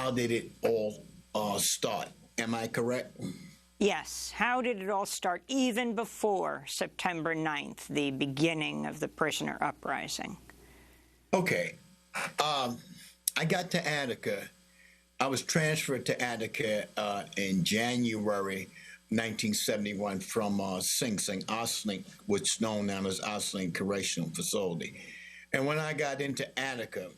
how did it all start? Am I correct? Yes. How did it all start even before September 9th, the beginning of the prisoner uprising? Okay. I got to Attica. I was transferred to Attica in January 1971 from Sing Sing, Oslink, which is known now as Oslink Correctional Facility. And when I got into Attica,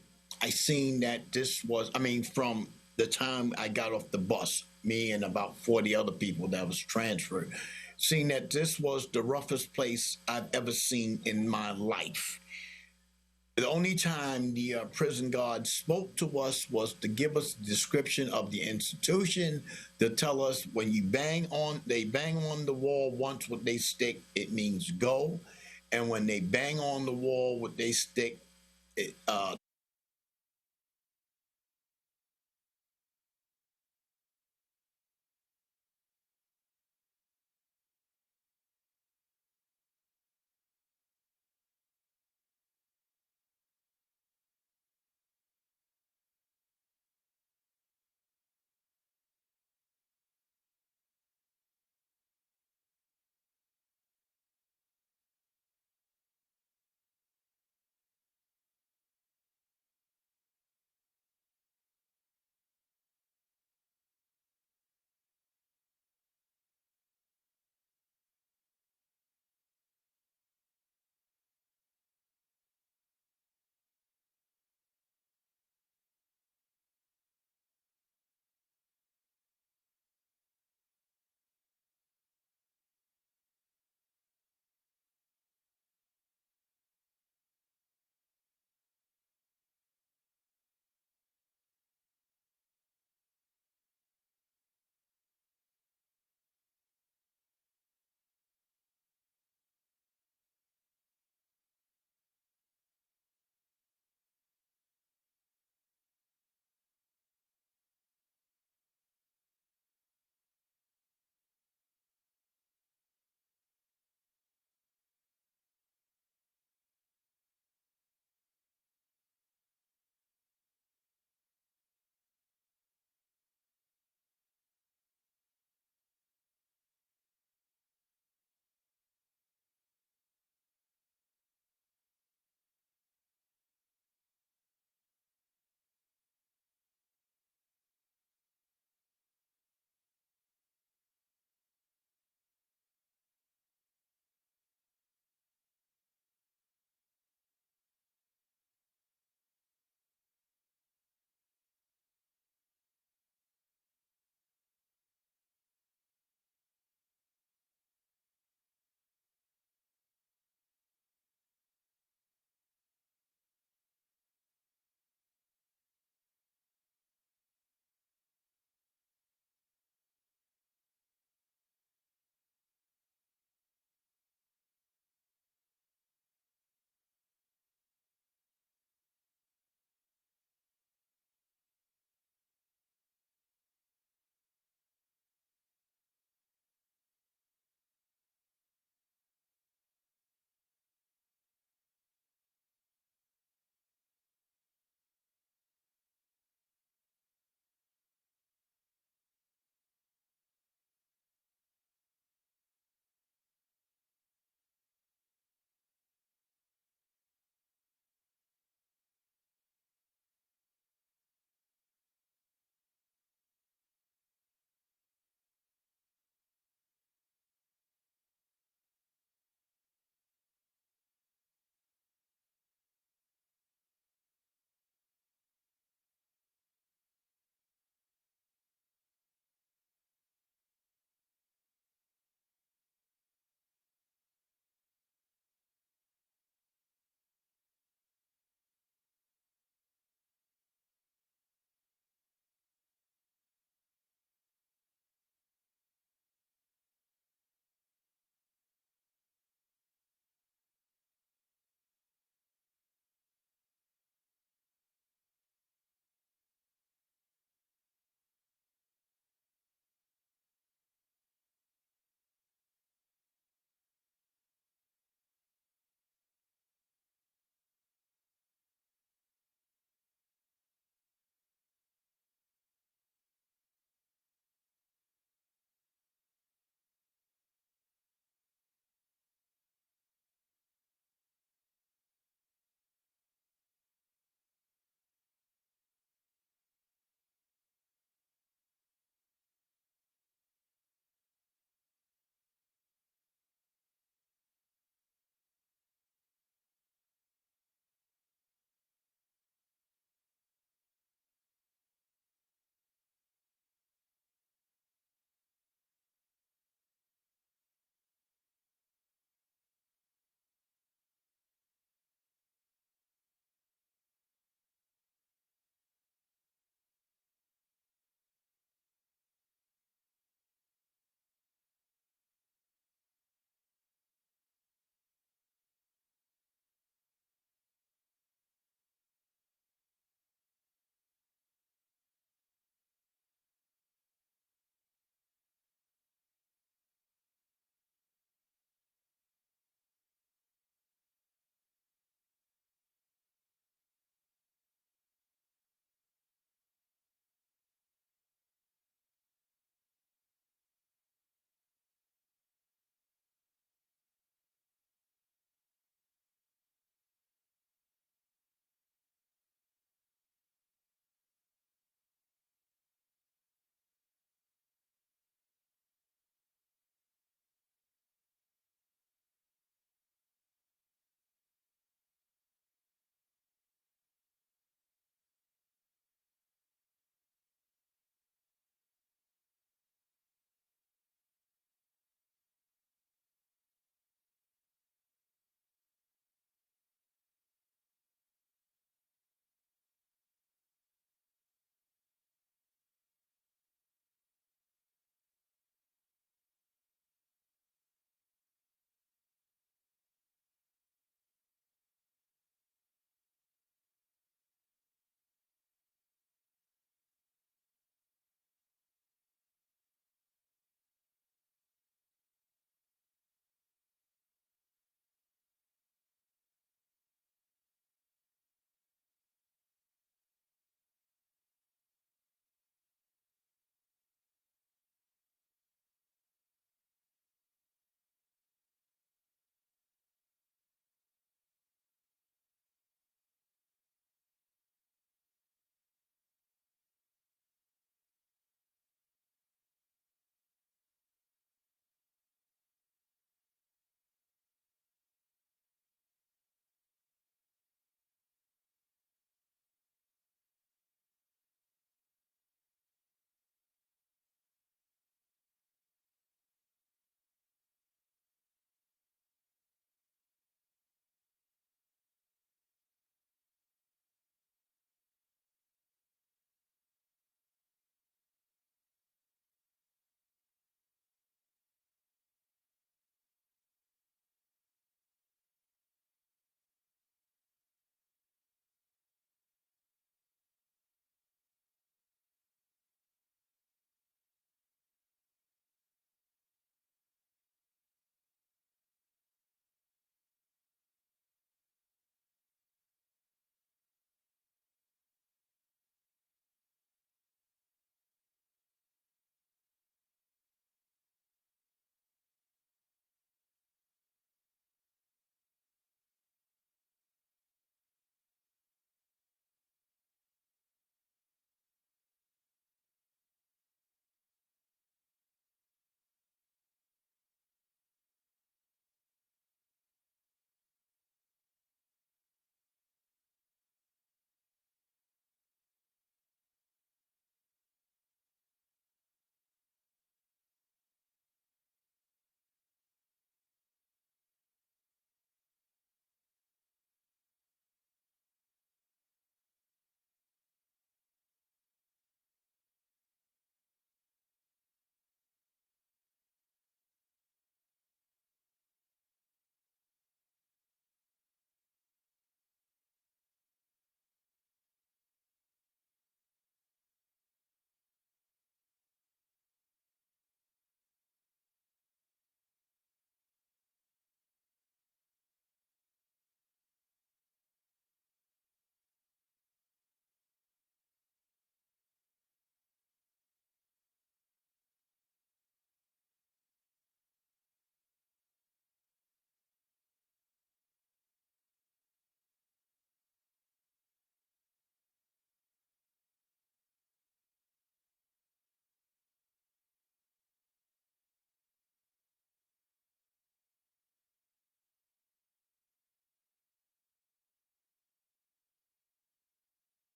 I seen that this was, I mean, from the time I got off the bus, me and about 40 other people that was transferred, seen that this was the roughest place I've ever seen in my life. The only time the prison guard spoke to us was to give us a description of the institution, to tell us when you they bang on the wall once with their stick, it means go. And when they bang on the wall with their stick, it,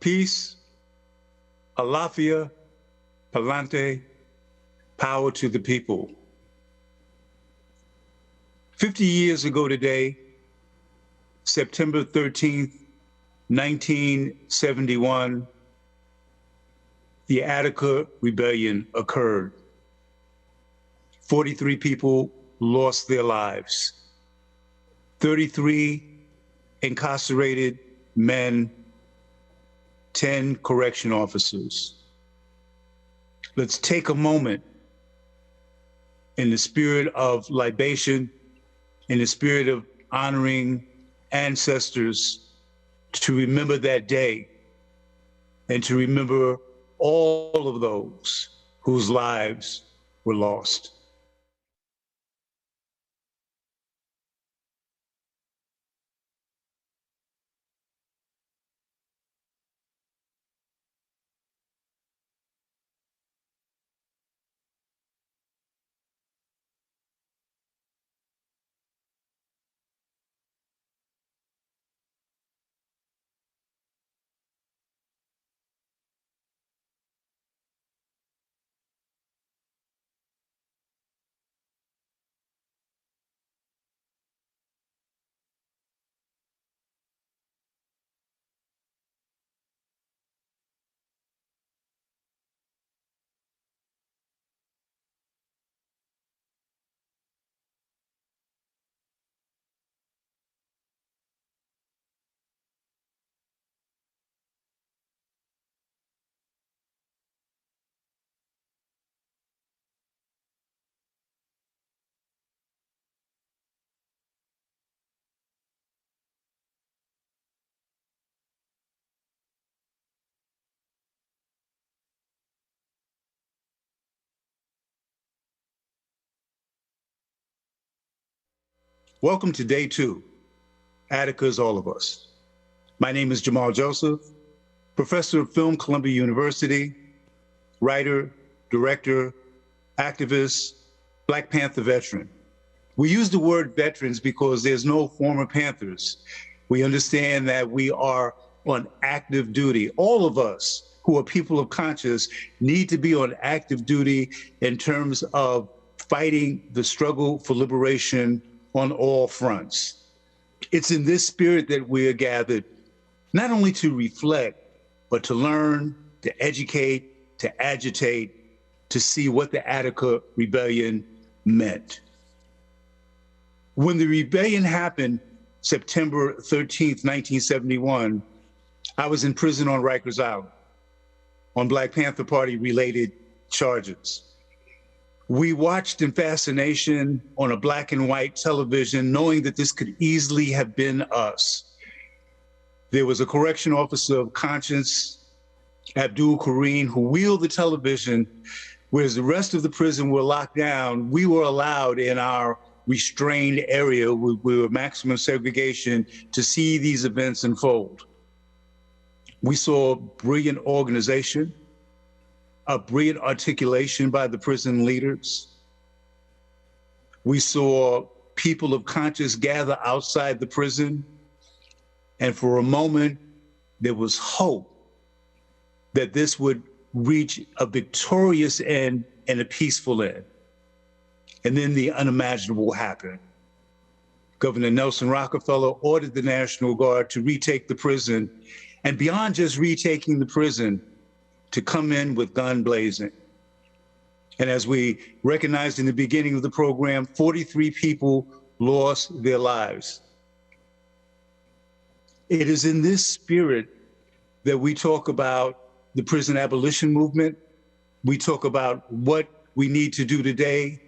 Peace, Alafia, Palante, power to the people. 50 years ago today, September 13th, 1971, the Attica Rebellion occurred. 43 people lost their lives. 33 incarcerated men, 10 correction officers. Let's take a moment in the spirit of libation, in the spirit of honoring ancestors, to remember that day and to remember all of those whose lives were lost. Welcome to day 2, Attica's All of Us. My name is Jamal Joseph, professor of film, Columbia University, writer, director, activist, Black Panther veteran. We use the word veterans because there's no former Panthers. We understand that we are on active duty. All of us who are people of conscience need to be on active duty in terms of fighting the struggle for liberation on all fronts. It's in this spirit that we are gathered, not only to reflect, but to learn, to educate, to agitate, to see what the Attica Rebellion meant. When the rebellion happened, September 13th, 1971, I was in prison on Rikers Island on Black Panther Party related charges. We watched in fascination on a black and white television, knowing that this could easily have been us. There was a correction officer of conscience, Abdul Kareem, who wheeled the television, whereas the rest of the prison were locked down. We were allowed in our restrained area with maximum segregation to see these events unfold. We saw brilliant organization, a brilliant articulation by the prison leaders. We saw people of conscience gather outside the prison, and for a moment, there was hope that this would reach a victorious end and a peaceful end. And then the unimaginable happened. Governor Nelson Rockefeller ordered the National Guard to retake the prison, and beyond just retaking the prison, to come in with gun blazing. And as we recognized in the beginning of the program, 43 people lost their lives. It is in this spirit that we talk about the prison abolition movement. We talk about what we need to do today,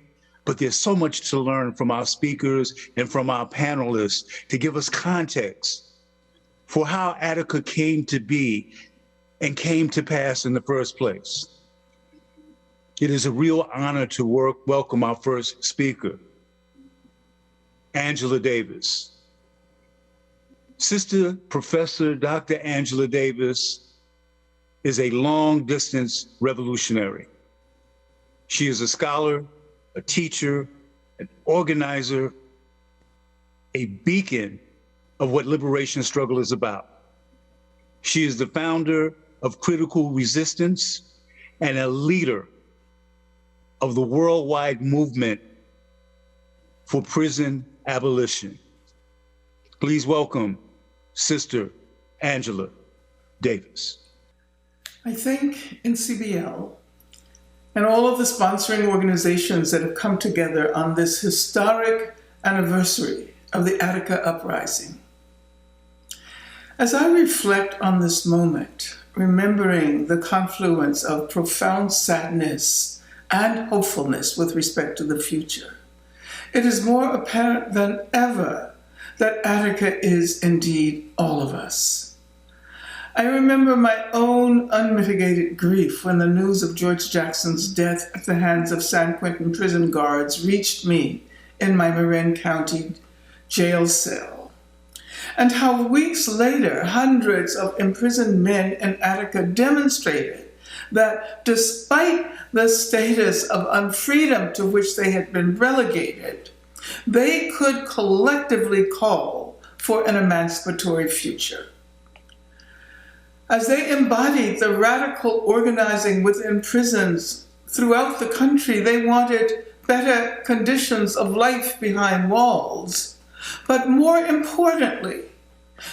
but there's so much to learn from our speakers and from our panelists to give us context for how Attica came to be and came to pass in the first place. It is a real honor to welcome our first speaker, Angela Davis. Sister Professor Dr. Angela Davis is a long-distance revolutionary. She is a scholar, a teacher, an organizer, a beacon of what liberation struggle is about. She is the founder of Critical Resistance and a leader of the worldwide movement for prison abolition. Please welcome Sister Angela Davis. I thank NCBL and all of the sponsoring organizations that have come together on this historic anniversary of the Attica Uprising. As I reflect on this moment, remembering the confluence of profound sadness and hopefulness with respect to the future, it is more apparent than ever that Attica is indeed all of us. I remember my own unmitigated grief when the news of George Jackson's death at the hands of San Quentin prison guards reached me in my Marin County jail cell, and how weeks later hundreds of imprisoned men in Attica demonstrated that despite the status of unfreedom to which they had been relegated, they could collectively call for an emancipatory future. As they embodied the radical organizing within prisons throughout the country, they wanted better conditions of life behind walls. But more importantly,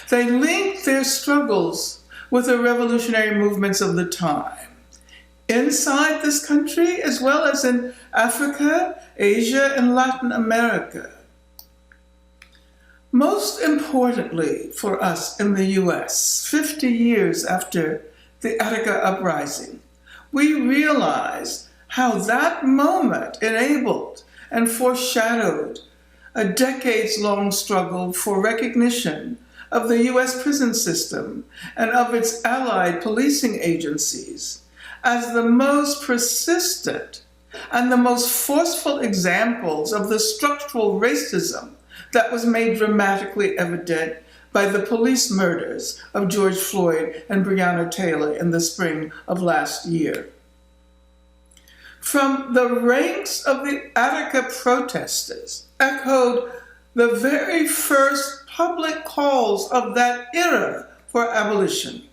they linked their struggles with the revolutionary movements of the time, inside this country as well as in Africa, Asia, and Latin America. Most importantly for us in the US, 50 years after the Attica Uprising, we realized how that moment enabled and foreshadowed a decades-long struggle for recognition of the US prison system and of its allied policing agencies as the most persistent and the most forceful examples of the structural racism that was made dramatically evident by the police murders of George Floyd and Breonna Taylor in the spring of last year. From the ranks of the Attica protesters echoed the very first public calls of that era for abolition.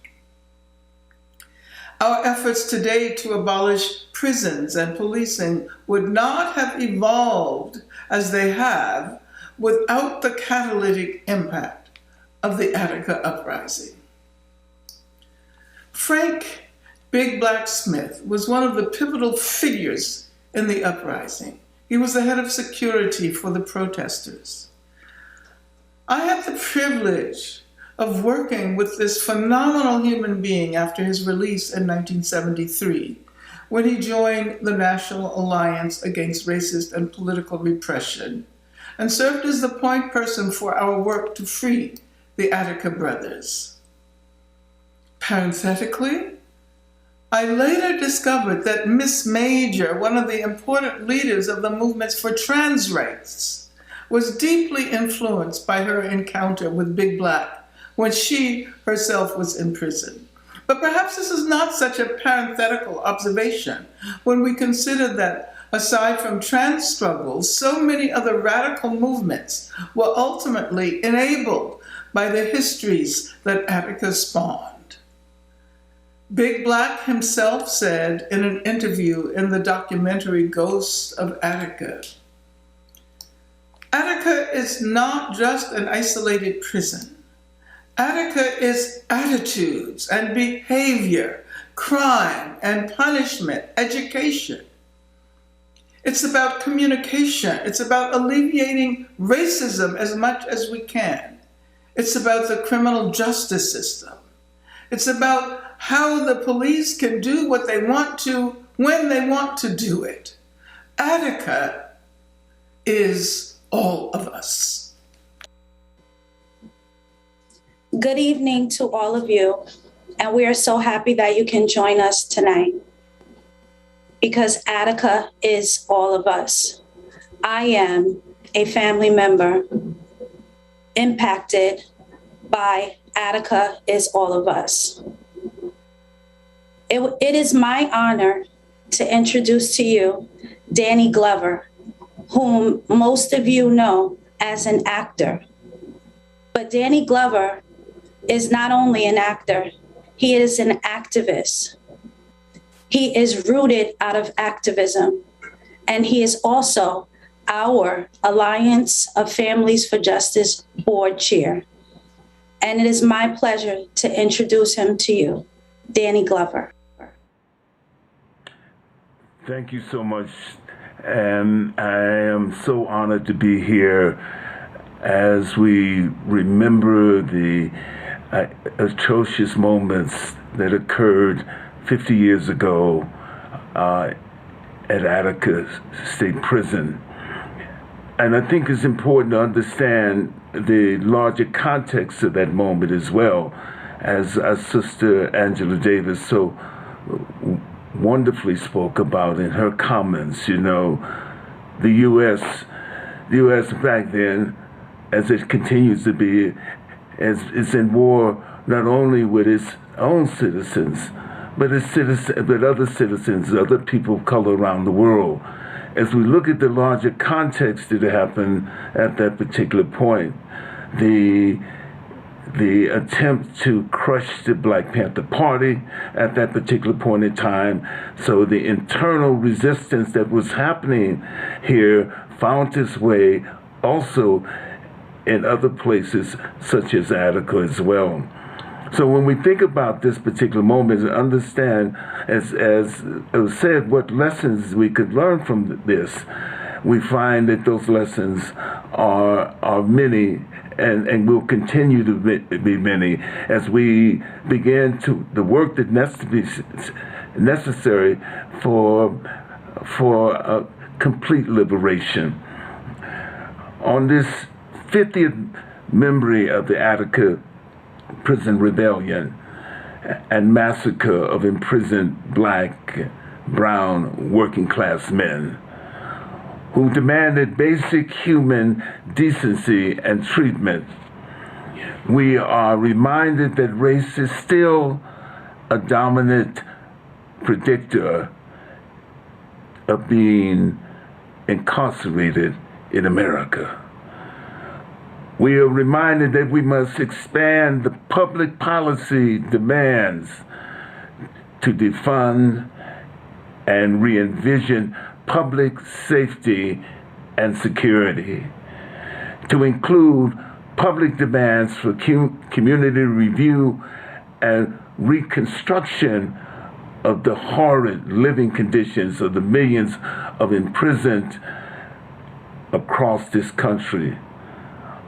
Our efforts today to abolish prisons and policing would not have evolved as they have without the catalytic impact of the Attica Uprising. Frank Big Black Smith was one of the pivotal figures in the uprising. He was the head of security for the protesters. I had the privilege of working with this phenomenal human being after his release in 1973, when he joined the National Alliance Against Racist and Political Repression and served as the point person for our work to free the Attica brothers. Parenthetically, I later discovered that Miss Major, one of the important leaders of the movements for trans rights, was deeply influenced by her encounter with Big Black when she herself was in prison. But perhaps this is not such a parenthetical observation when we consider that aside from trans struggles, so many other radical movements were ultimately enabled by the histories that Attica spawned. Big Black himself said in an interview in the documentary Ghosts of Attica, "Attica is not just an isolated prison. Attica is attitudes and behavior, crime and punishment, education. It's about communication. It's about alleviating racism as much as we can. It's about the criminal justice system. It's about how the police can do what they want to when they want to do it. Attica is all of us." Good evening to all of you, and we are so happy that you can join us tonight, because Attica is all of us. I am a family member impacted by Attica is all of us. It is my honor to introduce to you Danny Glover, whom most of you know as an actor. But Danny Glover is not only an actor, He is an activist. He is rooted out of activism. And he is also our Alliance of Families for Justice board chair. And it is my pleasure to introduce him to you, Danny Glover. Thank you so much. And I am so honored to be here as we remember the atrocious moments that occurred 50 years ago at Attica State Prison. And I think it's important to understand the larger context of that moment as well, as our sister Angela Davis so wonderfully spoke about in her comments. You know, the U.S. back then, as it continues to be, is in war not only with its own citizens, but other citizens, other people of color around the world. As we look at the larger context that happened at that particular point, the attempt to crush the Black Panther Party at that particular point in time, so the internal resistance that was happening here found its way also in other places such as Attica as well. So when we think about this particular moment and understand, as it was said, what lessons we could learn from this, we find that those lessons are many and will continue to be many as we begin to the work that necessary for complete liberation. On this 50th memory of the Attica Prison Rebellion and massacre of imprisoned Black, brown, working class men who demanded basic human decency and treatment, we are reminded that race is still a dominant predictor of being incarcerated in America. We are reminded that we must expand the public policy demands to defund and re-envision public safety and security, to include public demands for community review and reconstruction of the horrid living conditions of the millions of imprisoned across this country.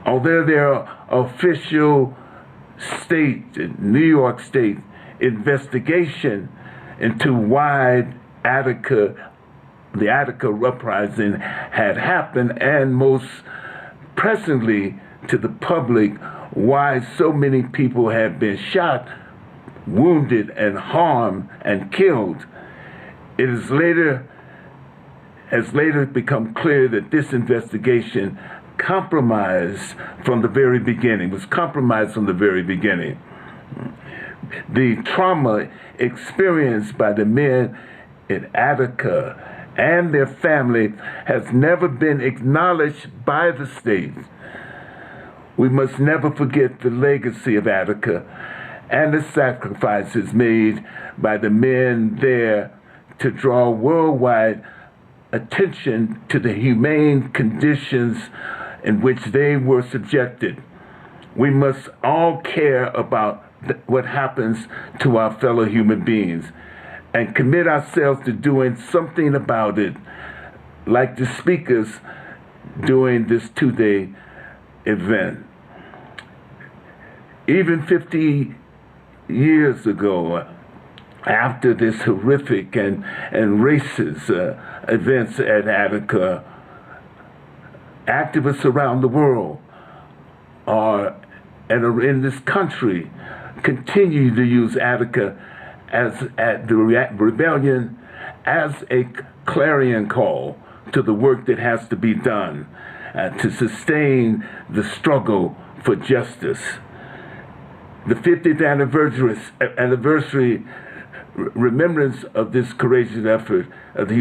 Although there are official state, New York State, investigation into why the Attica Uprising had happened, and most presently to the public, why so many people have been shot, wounded, and harmed, and killed. It has later become clear that this investigation compromised from the very beginning, was compromised from the very beginning. The trauma experienced by the men in Attica and their family has never been acknowledged by the state. We must never forget the legacy of Attica and the sacrifices made by the men there to draw worldwide attention to the humane conditions in which they were subjected. We must all care about what happens to our fellow human beings and commit ourselves to doing something about it, like the speakers during this two-day event. Even 50 years ago, after this horrific and racist events at Attica, activists around the world are in this country continue to use Attica at the rebellion as a clarion call to the work that has to be done to sustain the struggle for justice. The 50th anniversary remembrance of this courageous effort of the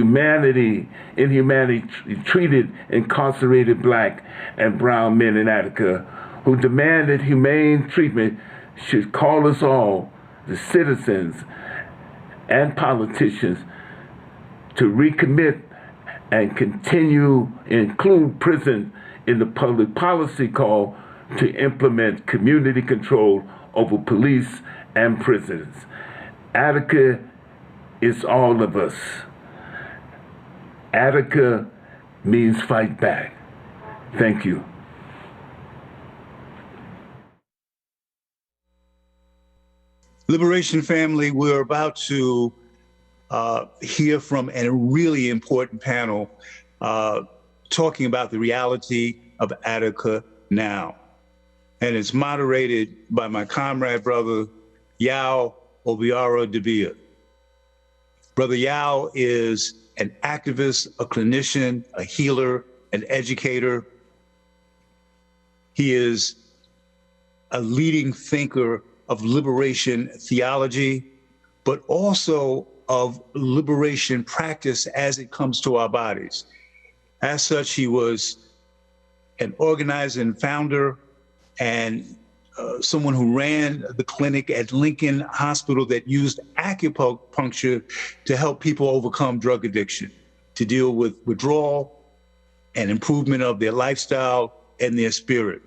inhumanely treated incarcerated Black and brown men in Attica who demanded humane treatment should call us all the citizens and politicians to recommit and include prison in the public policy call to implement community control over police and prisons. Attica is all of us. Attica means fight back. Thank you. Liberation family, we're about to hear from a really important panel talking about the reality of Attica Now. And it's moderated by my comrade brother, Yao Obiara Debia. Brother Yao is an activist, a clinician, a healer, an educator. He is a leading thinker of liberation theology, but also of liberation practice as it comes to our bodies. As such, he was an organizer and founder and someone who ran the clinic at Lincoln Hospital that used acupuncture to help people overcome drug addiction, to deal with withdrawal and improvement of their lifestyle and their spirit.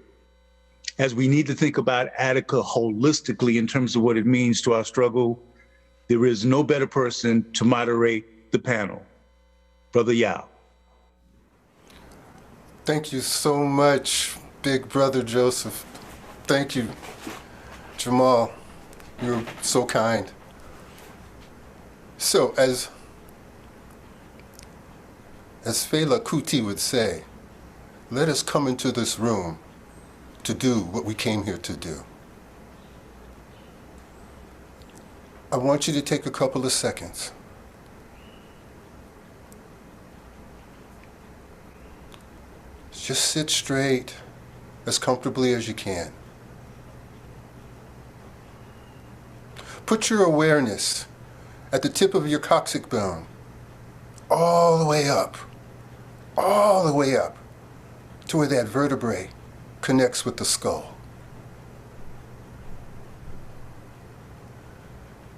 As we need to think about Attica holistically in terms of what it means to our struggle, there is no better person to moderate the panel. Brother Yao. Thank you so much, Big Brother Joseph. Thank you, Jamal. You're so kind. So, as Fela Kuti would say, let us come into this room to do what we came here to do. I want you to take a couple of seconds. Just sit straight, as comfortably as you can. Put your awareness at the tip of your coccyx bone, all the way up to where that vertebrae connects with the skull.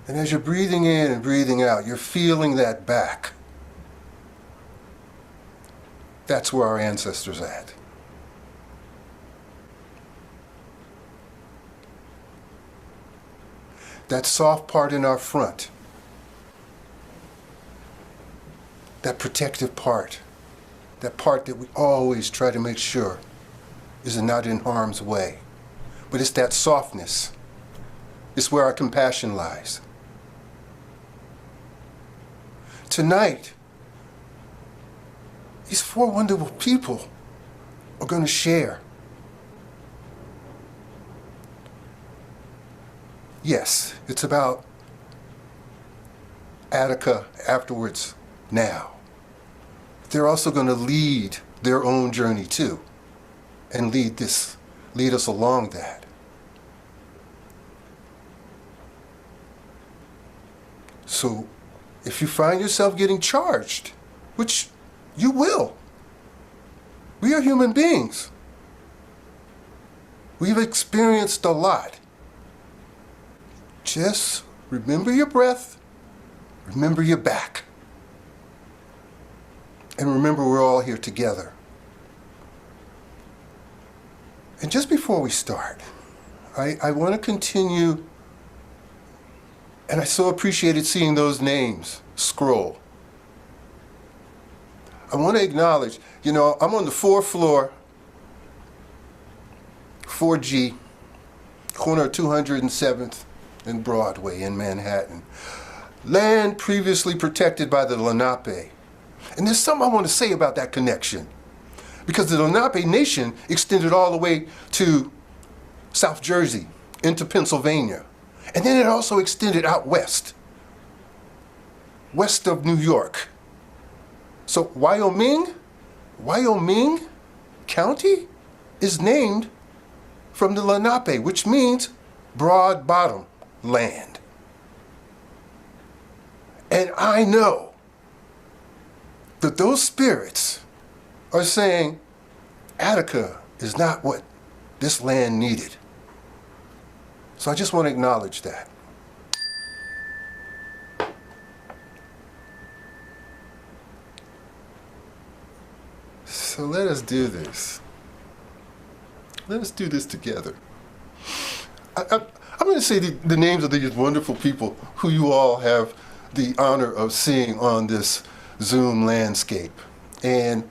And as you're breathing in and breathing out, you're feeling that back. That's where our ancestors are at. That soft part in our front, that protective part, that part that we always try to make sure is not in harm's way. But it's that softness. It's where our compassion lies. Tonight, these four wonderful people are going to share. Yes, it's about Attica afterwards now. They're also going to lead their own journey too, and lead us along that. So if you find yourself getting charged, which you will, we are human beings. We've experienced a lot. Just remember your breath, remember your back, and remember we're all here together. And just before we start, I want to continue, and I so appreciated seeing those names scroll. I want to acknowledge, I'm on the 4th floor, 4G, corner 207th and Broadway in Manhattan. Land previously protected by the Lenape. And there's something I want to say about that connection. Because the Lenape Nation extended all the way to South Jersey, into Pennsylvania. And then it also extended out west of New York. So Wyoming County is named from the Lenape, which means broad bottom land. And I know that those spirits are saying Attica is not what this land needed. So I just want to acknowledge that. So let us do this. Let us do this together. I'm going to say the names of these wonderful people who you all have the honor of seeing on this Zoom landscape. And,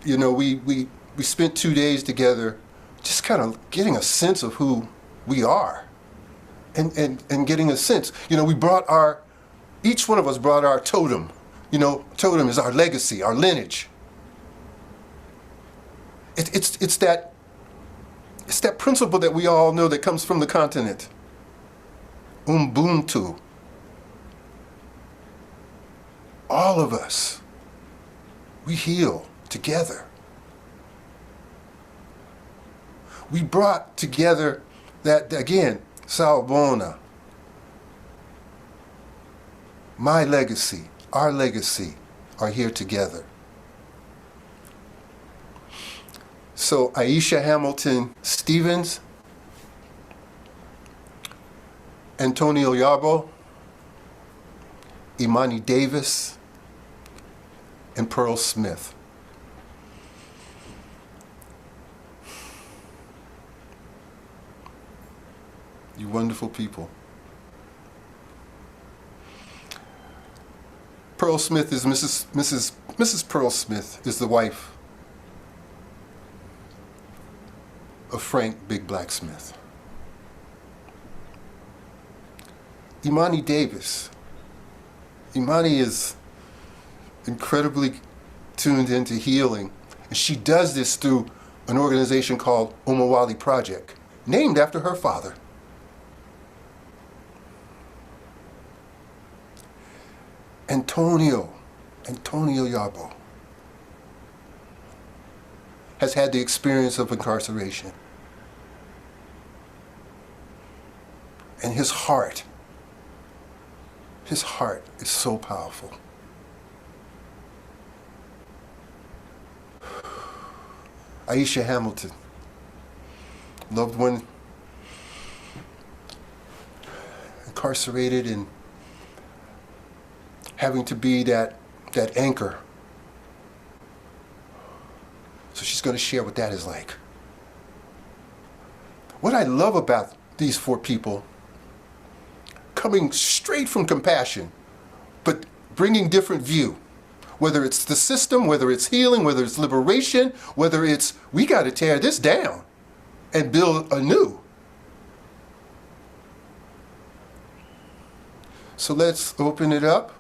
you know, we spent 2 days together just kind of getting a sense of who we are and getting a sense. You know, each one of us brought our totem. You know, totem is our legacy, our lineage. It's that principle that we all know that comes from the continent. Ubuntu. All of us, we heal together. We brought together that, again, Salbona. My legacy, our legacy are here together. So Aisha Hamilton Stevens, Antonio Yabo, Imani Davis, and Pearl Smith. You wonderful people. Pearl Smith is Mrs. Pearl Smith is the wife of Frank Big Black Smith. Imani Davis. Imani is incredibly tuned into healing, and she does this through an organization called Omawali Project, named after her father. Antonio Yabo has had the experience of incarceration. And his heart is so powerful. Aisha Hamilton, loved one, incarcerated and having to be that anchor. So she's going to share what that is like. What I love about these four people, coming straight from compassion, but bringing different view, whether it's the system, whether it's healing, whether it's liberation, whether it's we got to tear this down and build anew. So let's open it up.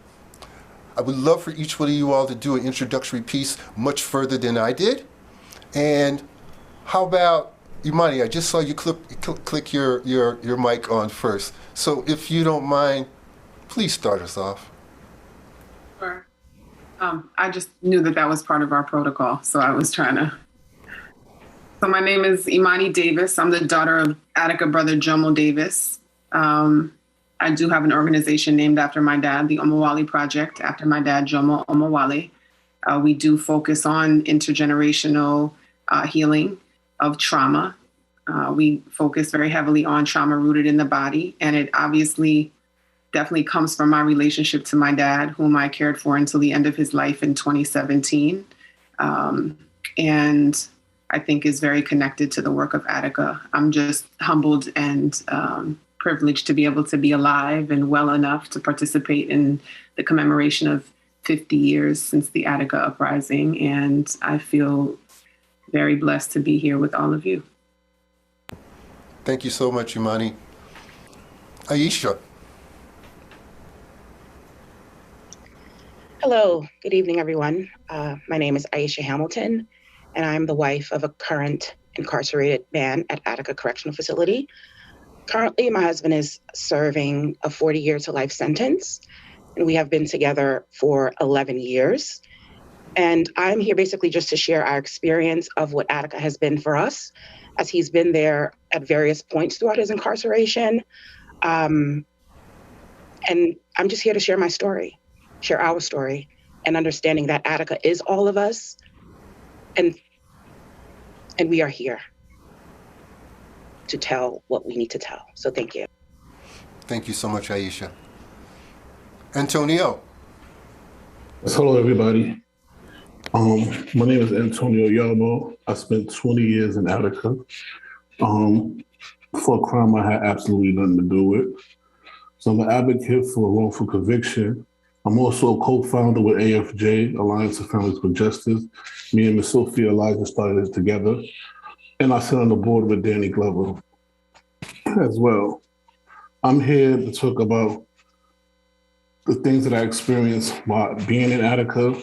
I would love for each one of you all to do an introductory piece much further than I did. And how about, Imani, I just saw you click your mic on first. So if you don't mind, please start us off. Sure. I just knew that was part of our protocol, so I was trying to. So my name is Imani Davis. I'm the daughter of Attica brother Jomo Davis. I do have an organization named after my dad, the Omawali Project, after my dad, Jomo Omawali. We do focus on intergenerational healing of trauma. We focus very heavily on trauma rooted in the body, and it obviously definitely comes from my relationship to my dad, whom I cared for until the end of his life in 2017. And I think is very connected to the work of Attica. I'm just humbled and privileged to be able to be alive and well enough to participate in the commemoration of 50 years since the Attica uprising. And I feel very blessed to be here with all of you. Thank you so much, Imani. Aisha. Hello, good evening, everyone. My name is Aisha Hamilton, and I'm the wife of a current incarcerated man at Attica Correctional Facility. Currently, my husband is serving a 40-year to life sentence, and we have been together for 11 years. And I'm here basically just to share our experience of what Attica has been for us, as he's been there at various points throughout his incarceration. And I'm just here to share my story, share our story, and understanding that Attica is all of us, and we are here to tell what we need to tell. So thank you. Thank you so much, Aisha. Antonio. Hello, everybody. My name is Antonio Yama. I spent 20 years in Attica for a crime I had absolutely nothing to do with. So I'm an advocate for wrongful conviction. I'm also a co-founder with AFJ, Alliance of Families for Justice. Me and Ms. Sophia Elijah started it together. And I sit on the board with Danny Glover as well. I'm here to talk about the things that I experienced while being in Attica,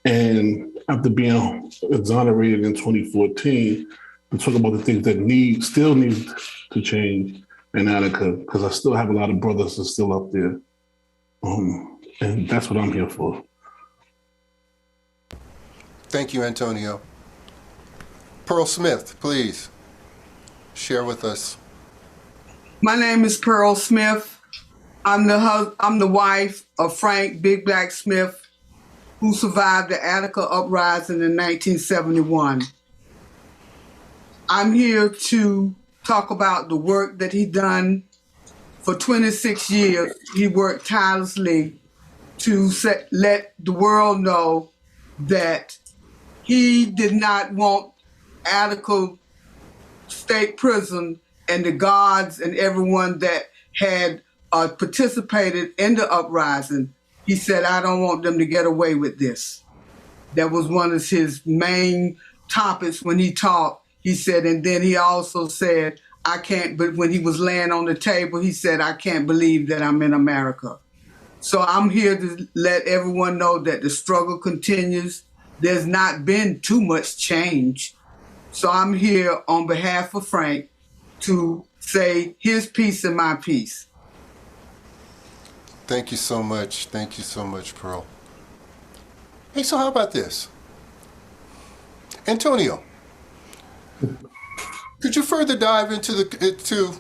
and after being exonerated in 2014, to talk about the things that still need to change in Attica, because I still have a lot of brothers that are still up there. And that's what I'm here for. Thank you, Antonio. Pearl Smith, please share with us. My name is Pearl Smith. I'm the wife of Frank Big Black Smith, who survived the Attica uprising in 1971. I'm here to talk about the work that he done. For 26 years, he worked tirelessly to let the world know that he did not want Attica State Prison and the guards and everyone that had participated in the uprising. He said, I don't want them to get away with this. That was one of his main topics when he talked. He said, and then he also said, but when he was laying on the table, he said, I can't believe that I'm in America. So I'm here to let everyone know that the struggle continues. There's not been too much change. So I'm here on behalf of Frank to say his piece and my piece. Thank you so much. Thank you so much, Pearl. Hey, so how about this? Antonio, could you further dive into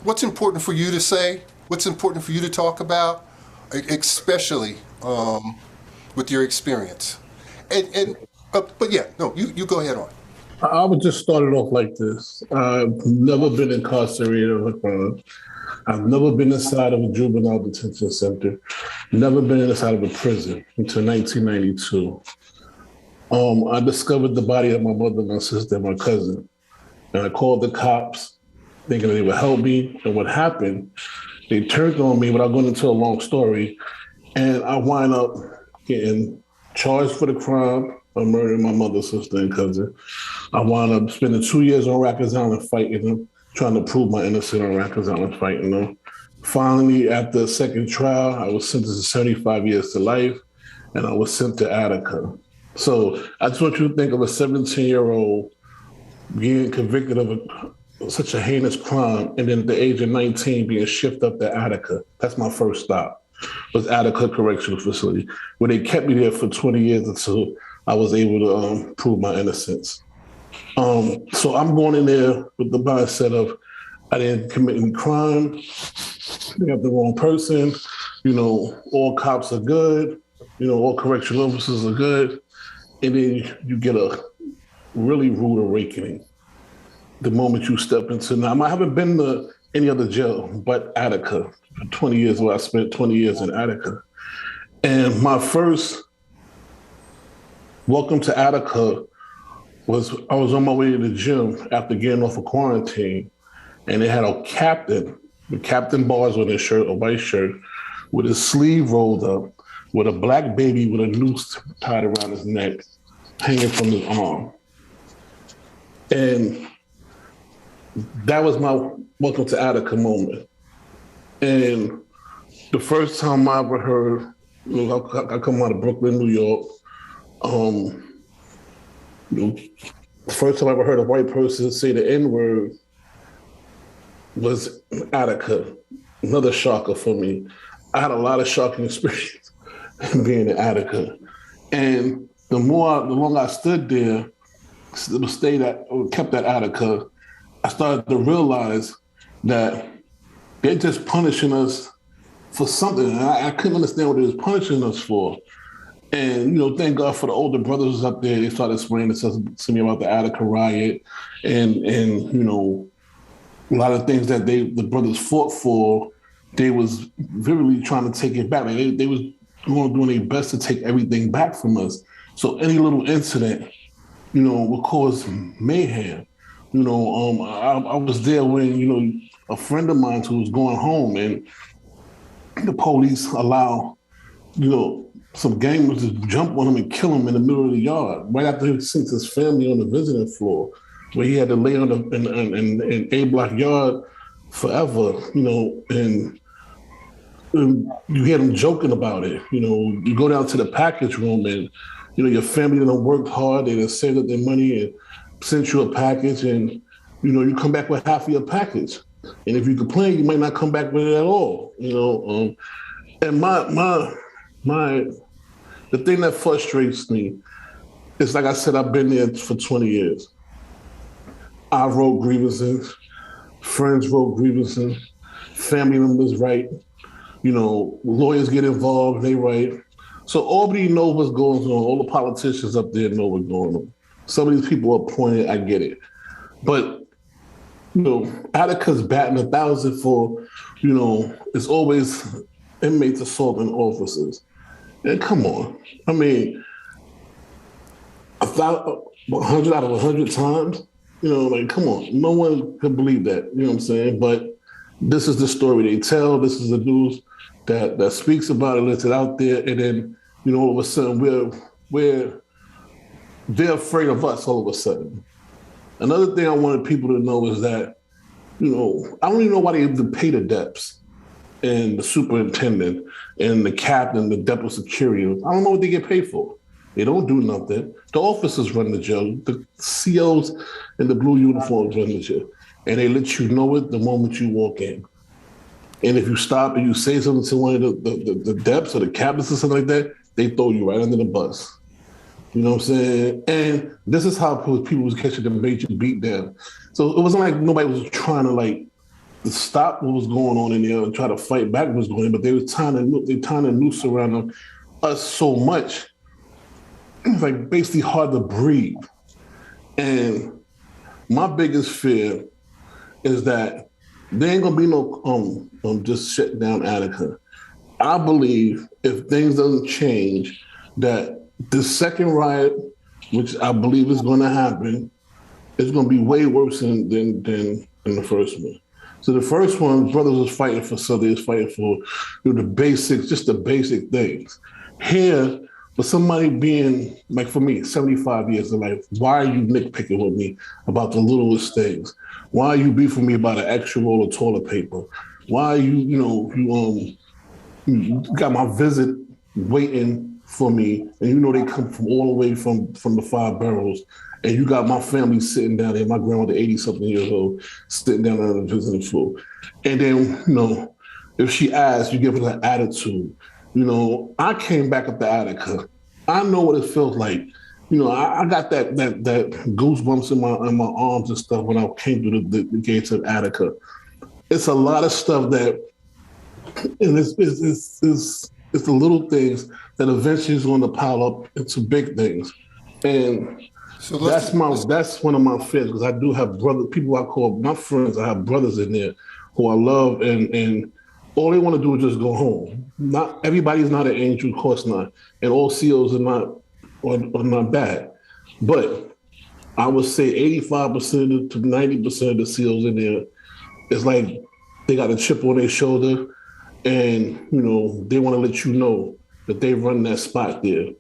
what's important for you to say, what's important for you to talk about, especially with your experience? But yeah, no, you go ahead on. I would just start it off like this. I've never been incarcerated on a crime. I've never been inside of a juvenile detention center, never been inside of a prison until 1992. I discovered the body of my mother, my sister, and my cousin. And I called the cops thinking they would help me. And what happened, they turned on me without going into a long story. And I wind up getting charged for the crime of murdering my mother, sister, and cousin. I wound up spending 2 years on Rikers Island fighting them, trying to prove my innocence on Rikers Island fighting them. Finally, after a second trial, I was sentenced to 75 years to life, and I was sent to Attica. So I just want you to think of a 17-year-old being convicted of such a heinous crime, and then at the age of 19 being shipped up to Attica. That's my first stop, was Attica Correctional Facility, where they kept me there for 20 years until I was able to prove my innocence. So I'm going in there with the mindset of I didn't commit any crime, I got the wrong person, all cops are good, all correctional officers are good, and then you get a really rude awakening the moment you step into. Now, I haven't been to any other jail but Attica for 20 years, where I spent 20 years in Attica. And my first welcome to Attica was I was on my way to the gym after getting off of quarantine, and they had a captain with captain bars on his shirt, a white shirt, with his sleeve rolled up, with a black baby with a noose tied around his neck, hanging from his arm. And that was my welcome to Attica moment. And the first time I ever heard, I come out of Brooklyn, New York. The first time I ever heard a white person say the N-word was Attica. Another shocker for me. I had a lot of shocking experience being in Attica. And the longer I stood there, kept at Attica, I started to realize that they're just punishing us for something. And I couldn't understand what they was punishing us for. And, thank God for the older brothers up there. They started explaining to me about the Attica riot and a lot of things that the brothers fought for. They was vividly trying to take it back. They was going to do their best to take everything back from us. So any little incident, will cause mayhem. I was there when, a friend of mine who was going home and the police allow, some gang members to jump on him and kill him in the middle of the yard, right after he sent his family on the visiting floor, where he had to lay on in A-block yard forever, and you hear them joking about it. You go down to the package room and, your family done worked hard, they done saved up their money and sent you a package, and, you come back with half of your package. And if you complain, you might not come back with it at all, And the thing that frustrates me is, like I said, I've been there for 20 years. I wrote grievances, friends wrote grievances, family members write, lawyers get involved, they write. So Albany knows what's going on. All the politicians up there know what's going on. Some of these people are appointed, I get it. But, Attica's batting 1,000 for, it's always inmates assaulting officers. And come on. I mean, 100 out of 100 times, come on. No one could believe that, you know what I'm saying? But this is the story they tell. This is the news that speaks about it, lets it out there. And then, all of a sudden they're afraid of us all of a sudden. Another thing I wanted people to know is that, I don't even know why they even pay the depths and the superintendent and the captain, the depot security. I don't know what they get paid for. They don't do nothing. The officers run the jail. The COs in the blue uniforms run the jail. And they let you know it the moment you walk in. And if you stop and you say something to one of the depths or the captains or something like that, they throw you right under the bus. You know what I'm saying? And this is how people was catching the major beat down. So it wasn't like nobody was trying to stop what was going on in there and try to fight back what was going on, but they were tying a noose around us so much. It was like basically hard to breathe. And my biggest fear is that there ain't gonna be no just shut down Attica. I believe if things doesn't change, that the second riot, which I believe is gonna happen, is gonna be way worse than the first one. So the first one, brothers was fighting for something, was fighting for the basics, just the basic things. Here, for somebody being, like for me, 75 years of life, why are you nitpicking with me about the littlest things? Why are you beefing me about an extra roll of toilet paper? Why are you got my visit waiting for me, and they come from all the way from the 5 boroughs, and you got my family sitting down there, my grandmother, 80-something years old, sitting down on the visiting floor. And then, if she asks, you give her an attitude. I came back up to Attica. I know what it feels like. I got that goosebumps in my arms and stuff when I came through the gates of Attica. It's a lot of stuff that, and it's the little things that eventually is going to pile up into big things. And so that's one of my fears, because I do have people I call my friends. I have brothers in there who I love, and all they want to do is just go home. Not everybody's not an angel, of course not, and all COs are not bad. But I would say 85% to 90% of the COs in there, it's like they got a chip on their shoulder, and they want to let you know that they run that spot there.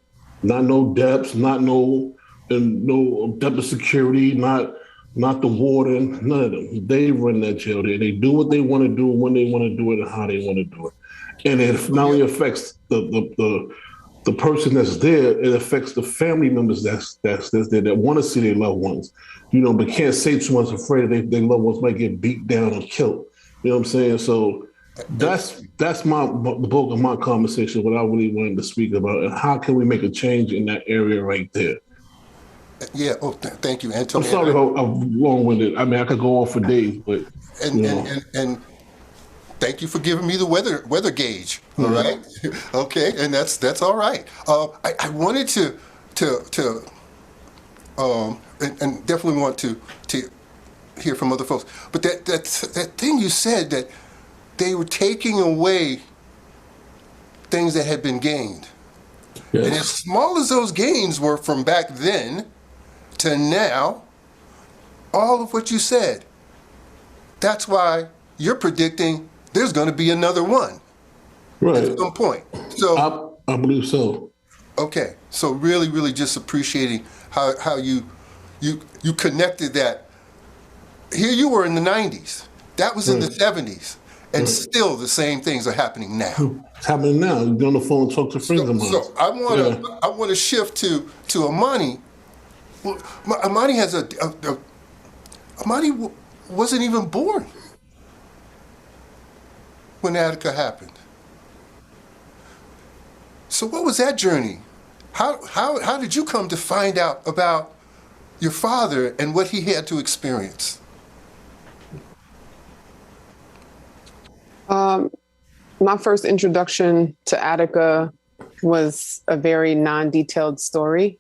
Not no depths, not no depth of security, not the warden, none of them. They run that jail there. They do what they want to do, when they want to do it, and how they want to do it. And it not only affects the person that's there, it affects the family members that's there that want to see their loved ones, but can't say too much, afraid their loved ones might get beat down or killed. You know what I'm saying? So that's the bulk of my conversation, what I really wanted to speak about, and how can we make a change in that area right there. Yeah. Oh, thank you, Antonio. I'm sorry I'm long-winded. I mean, I could go on for days, but and thank you for giving me the weather gauge. All right. Okay, and that's all right. I wanted to and definitely want to hear from other folks. But that thing you said, that they were taking away things that had been gained. Yes. And as small as those gains were from back then to now, all of what you said, that's why you're predicting there's going to be another one at some point. So I believe so. Okay, so really just appreciating how you connected that. Here you were in the 90s. That was in the 70s. And still the same things are happening now. It's happening now. You get on the phone and talk to friends of mine. So I want to shift to Amani. Well, Amani has Amani wasn't even born when Attica happened. So what was that journey? How did you come to find out about your father and what he had to experience? My first introduction to Attica was a very non-detailed story.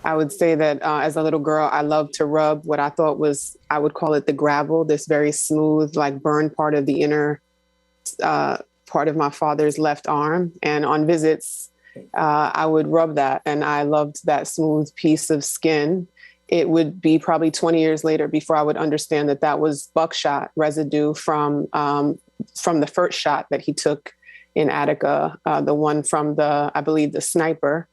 I would say that as a little girl, I loved to rub what I thought was, I would call it the gravel, this very smooth, like burned part of the inner part of my father's left arm. And on visits, I would rub that, and I loved that smooth piece of skin. It would be probably 20 years later before I would understand that that was buckshot residue from the first shot that he took in Attica, the one from I believe the sniper.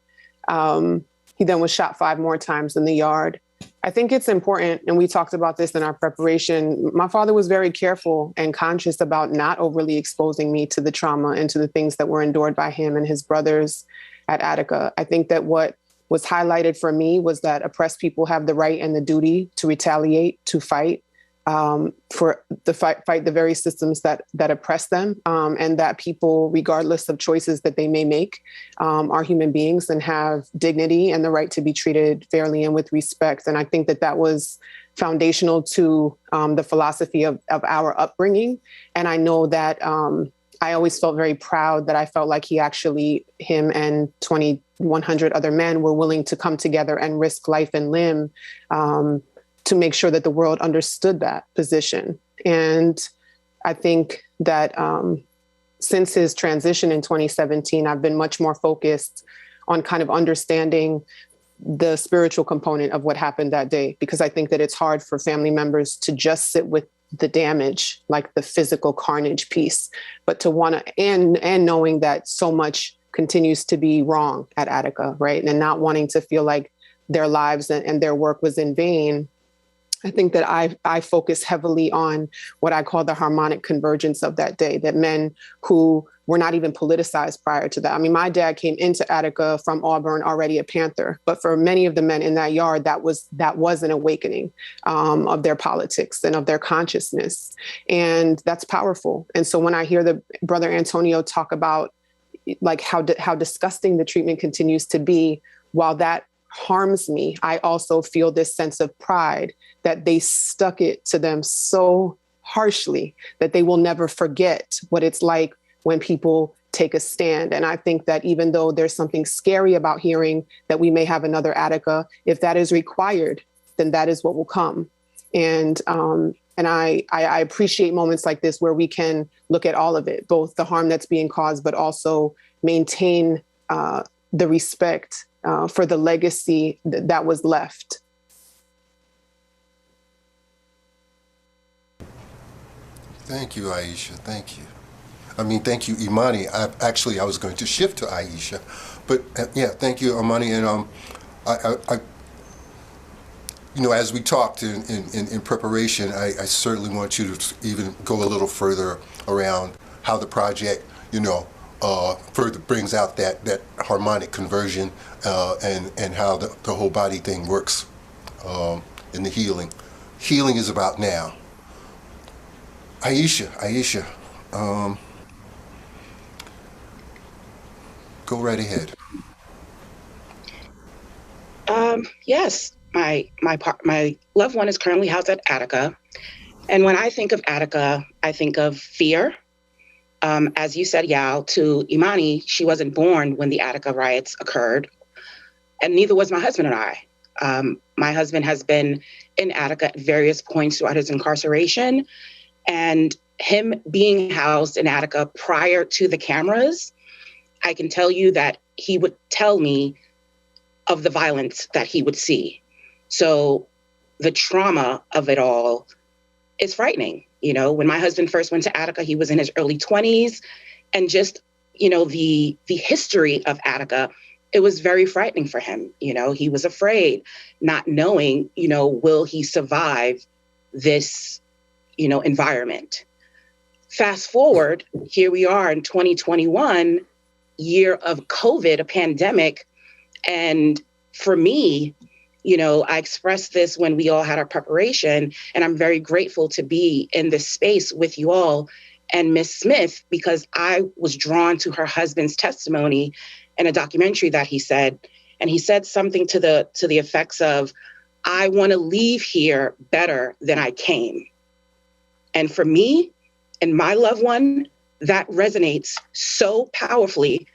He then was shot 5 more times in the yard. I think it's important, and we talked about this in our preparation. My father was very careful and conscious about not overly exposing me to the trauma and to the things that were endured by him and his brothers at Attica. I think that what was highlighted for me was that oppressed people have the right and the duty to retaliate, to fight, fight the very systems that oppress them, and that people, regardless of choices that they may make, are human beings and have dignity and the right to be treated fairly and with respect. And I think that that was foundational to the philosophy of our upbringing. And I know that I always felt very proud that I felt like him and 2,100 other men were willing to come together and risk life and limb to make sure that the world understood that position. And I think that since his transition in 2017, I've been much more focused on kind of understanding the spiritual component of what happened that day, because I think that it's hard for family members to just sit with the damage, like the physical carnage piece, but to want to, and knowing that so much continues to be wrong at Attica, right? And not wanting to feel like their lives and their work was in vain. I think that I focus heavily on what I call the harmonic convergence of that day, that men who were not even politicized prior to that. I mean, my dad came into Attica from Auburn already a Panther, but for many of the men in that yard, that was an awakening of their politics and of their consciousness. And that's powerful. And so when I hear the brother Antonio talk about like how disgusting the treatment continues to be, while that harms me, I also feel this sense of pride that they stuck it to them so harshly that they will never forget what it's like when people take a stand. And I think that even though there's something scary about hearing that we may have another Attica, if that is required, then that is what will come. And I appreciate moments like this where we can look at all of it, both the harm that's being caused, but also maintain the respect for the legacy that was left. Thank you, Aisha. Thank you. I mean, thank you, Imani. I was going to shift to Aisha, but yeah, thank you, Imani. And I as we talked in preparation, I certainly want you to even go a little further around how the project, further brings out that harmonic conversion and how the whole body thing works in the healing. Healing is about now. Aisha, go right ahead. Yes, my loved one is currently housed at Attica. And when I think of Attica, I think of fear. As you said, Yao, to Imani, she wasn't born when the Attica riots occurred, and neither was my husband and I. My husband has been in Attica at various points throughout his incarceration, and him being housed in Attica prior to the cameras I can tell you that he would tell me of the violence that he would see. So the trauma of it all is frightening. You know, when my husband first went to Attica, he was in his early 20s. And just, you know, the history of Attica, it was very frightening for him. You know, he was afraid, not knowing, you know, will he survive this, you know, environment. Fast forward, here we are in 2021, year of COVID, a pandemic. And for me, you know, I expressed this when we all had our preparation, and I'm very grateful to be in this space with you all and Miss Smith, because I was drawn to her husband's testimony in a documentary that he said, and he said something to the effects of, I want to leave here better than I came. And for me and my loved one, that resonates so powerfully,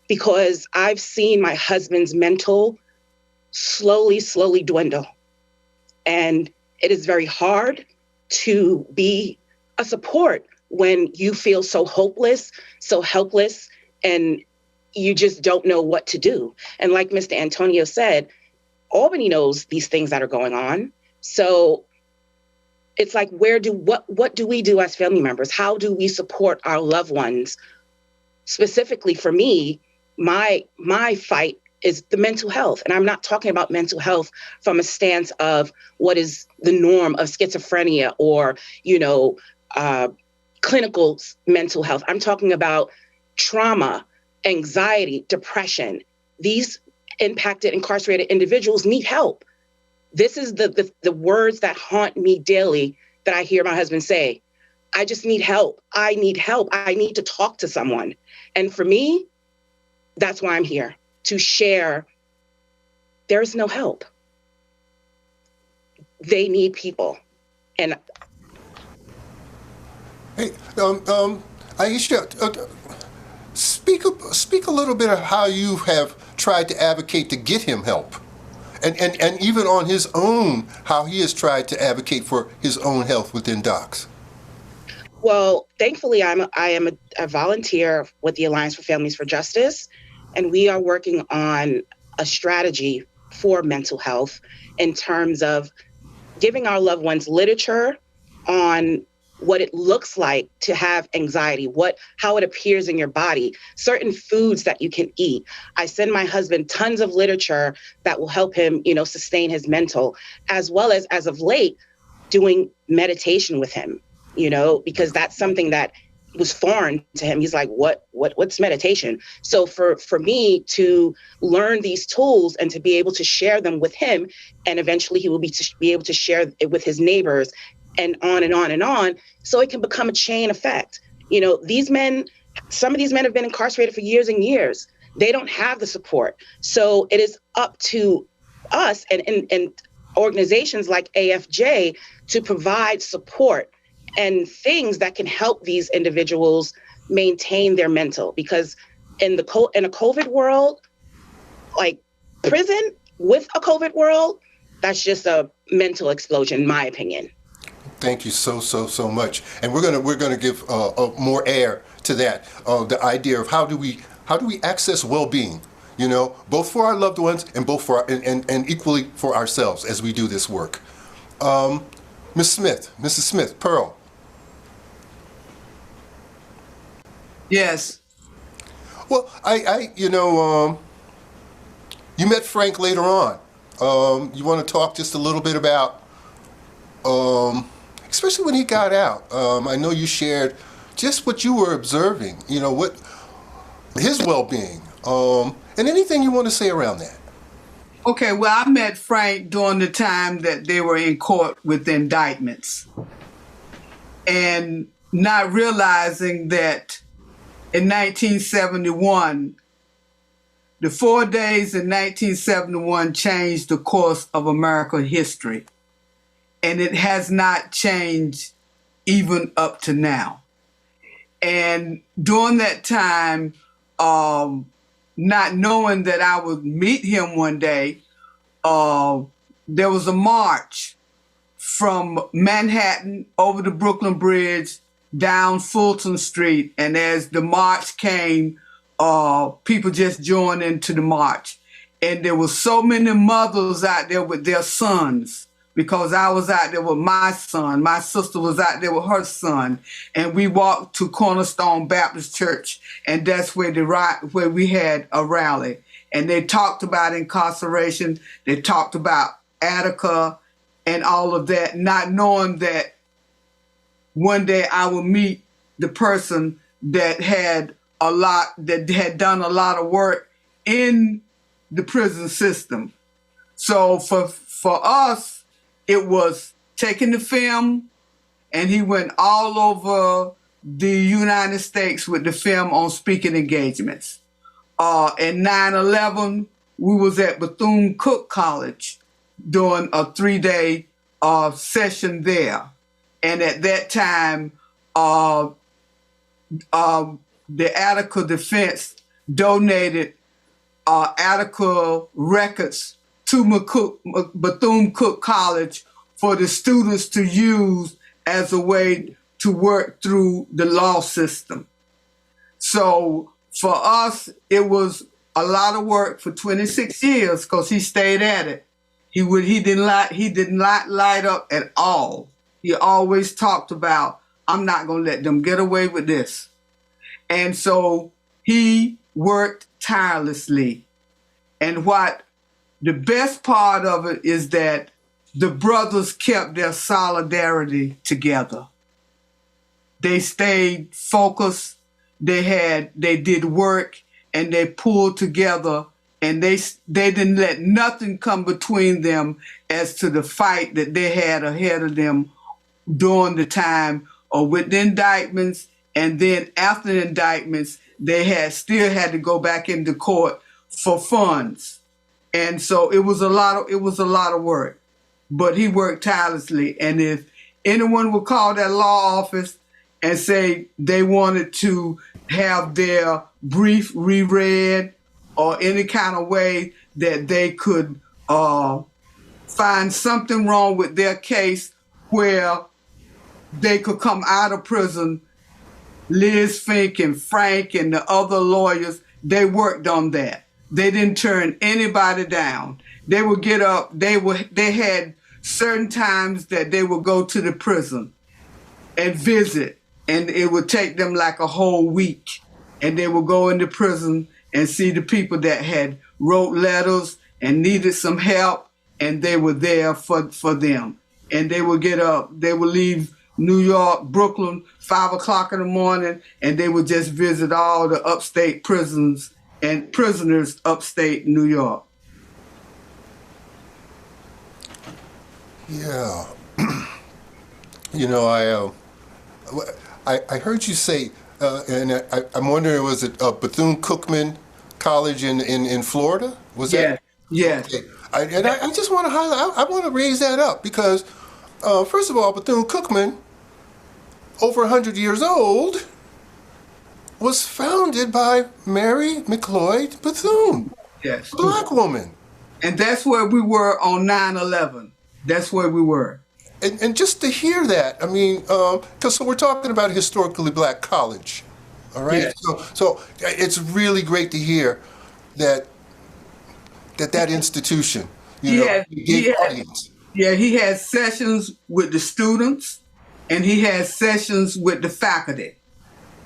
because I've seen my husband's mental slowly dwindle. And it is very hard to be a support when you feel so hopeless, so helpless, and you just don't know what to do. And like Mr. Antonio said, Albany knows these things that are going on. So it's like, what do we do as family members? How do we support our loved ones? Specifically for me, my fight is the mental health. And I'm not talking about mental health from a stance of what is the norm of schizophrenia or, you know, clinical mental health. I'm talking about trauma, anxiety, depression. These impacted, incarcerated individuals need help. This is the words that haunt me daily that I hear my husband say. I just need help. I need help. I need to talk to someone. And for me, that's why I'm here, to share there's no help. They need people. And hey, Aisha, speak a little bit of how you have tried to advocate to get him help. And even on his own, how he has tried to advocate for his own health within docs. Well, thankfully, I am a volunteer with the Alliance for Families for Justice, and we are working on a strategy for mental health in terms of giving our loved ones literature on what it looks like to have anxiety, how it appears in your body, certain foods that you can eat. I send my husband tons of literature that will help him, you know, sustain his mental, as well as of late, doing meditation with him, you know, because that's something that was foreign to him. He's like, what's meditation? So for me to learn these tools and to be able to share them with him, and eventually he will be able to share it with his neighbors, and on and on and on, so it can become a chain effect. You know, some of these men have been incarcerated for years and years. They don't have the support. So it is up to us and organizations like AFJ to provide support and things that can help these individuals maintain their mental. Because in a COVID world, like prison with a COVID world, that's just a mental explosion, in my opinion. Thank you so much. And we're gonna give more air to that. The idea of how do we access well-being, you know, both for our loved ones and both for and equally for ourselves as we do this work. Mrs. Smith, Pearl. Yes. Well, you met Frank later on. You want to talk just a little bit about, especially when he got out. I know you shared just what you were observing, you know, what his well-being, and anything you want to say around that. Okay, well, I met Frank during the time that they were in court with indictments, and not realizing that in 1971, the 4 days in 1971 changed the course of American history. And it has not changed even up to now. And during that time, not knowing that I would meet him one day, there was a march from Manhattan over the Brooklyn Bridge down Fulton Street. And as the march came, people just joined into the march. And there were so many mothers out there with their sons, because I was out there with my son. My sister was out there with her son. And we walked to Cornerstone Baptist Church, and that's where where we had a rally. And they talked about incarceration. They talked about Attica and all of that, not knowing that one day I would meet the person that had done a lot of work in the prison system. So for us, it was taking the film, and he went all over the United States with the film on speaking engagements. In 9/11, we was at Bethune-Cookman College doing a 3-day session there. And at that time, the Attica Defense donated Attica records to Bethune-Cookman College for the students to use as a way to work through the law system. So for us, it was a lot of work for 26 years because he stayed at it. He did not light up at all. He always talked about, I'm not going to let them get away with this. And so he worked tirelessly. And what the best part of it is that the brothers kept their solidarity together. They stayed focused. They did work, and they pulled together, and they didn't let nothing come between them as to the fight that they had ahead of them during the time or with the indictments. And then after the indictments, they still had to go back into court for funds. And so it was a lot of work, but he worked tirelessly. And if anyone would call that law office and say they wanted to have their brief reread or any kind of way that they could find something wrong with their case where they could come out of prison, Liz Fink and Frank and the other lawyers, they worked on that. They didn't turn anybody down. They would get up. They had certain times that they would go to the prison and visit, and it would take them like a whole week. And they would go into prison and see the people that had wrote letters and needed some help, and they were there for them. And they would get up. They would leave New York, Brooklyn, 5 o'clock in the morning, and they would just visit all the upstate prisons and prisoners upstate New York. Yeah. You know, I heard you say, and I'm wondering, was it Bethune-Cookman College in Florida? Was that? Yes. Okay. I just want to highlight, I want to raise that up because, first of all, Bethune-Cookman, over 100 years old, was founded by Mary McLeod Bethune, yes, a black woman. And that's where we were on 9/11. That's where we were. And just to hear that, I mean, because we're talking about a historically black college, all right? Yes. So it's really great to hear that institution, gave audience. Yeah, he had sessions with the students, and he had sessions with the faculty.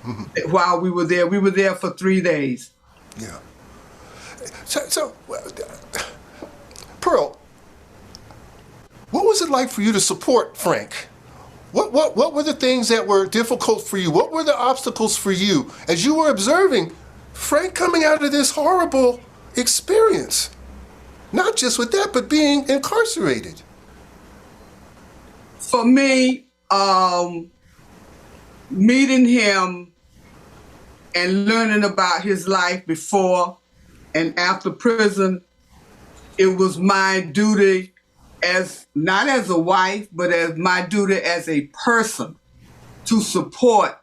Mm-hmm. While we were there. We were there for 3 days. Yeah. So Pearl, what was it like for you to support Frank? What were the things that were difficult for you? What were the obstacles for you as you were observing Frank coming out of this horrible experience? Not just with that, but being incarcerated. For me, meeting him and learning about his life before and after prison, it was my duty not as a wife, but as my duty as a person to support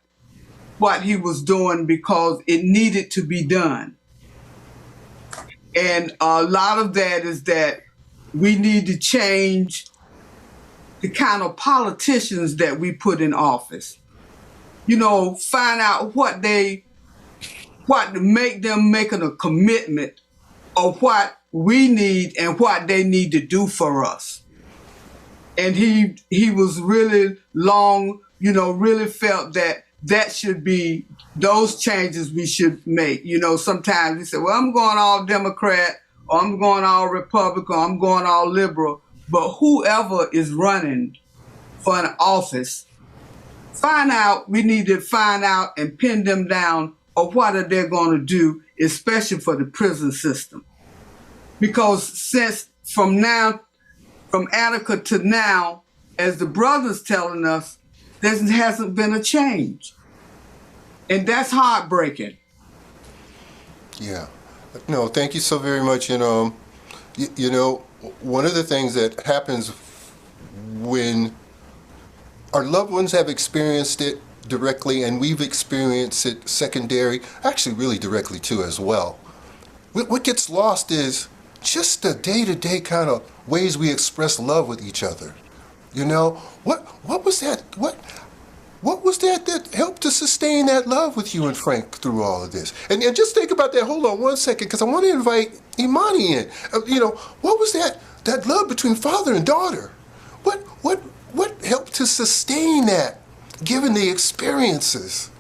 what he was doing because it needed to be done. And a lot of that is that we need to change the kind of politicians that we put in office. Find out what they what to make them making a commitment of what we need and what they need to do for us. And he was really long, really felt that should be those changes we should make. Sometimes we say, well, I'm going all Democrat, or I'm going all Republican, or I'm going all liberal. But whoever is running for an office, we need to find out and pin them down of what are they going to do, especially for the prison system. Because since from Attica to now, as the brothers telling us, there hasn't been a change. And that's heartbreaking. Yeah. No, thank you so very much. One of the things that happens when our loved ones have experienced it directly and we've experienced it secondary, actually really directly too as well. What gets lost is just the day-to-day kind of ways we express love with each other. What was that? What was that helped to sustain that love with you and Frank through all of this? And just think about that. Hold on one second, because I want to invite Imani in. What was that love between father and daughter? What helped to sustain that, given the experiences?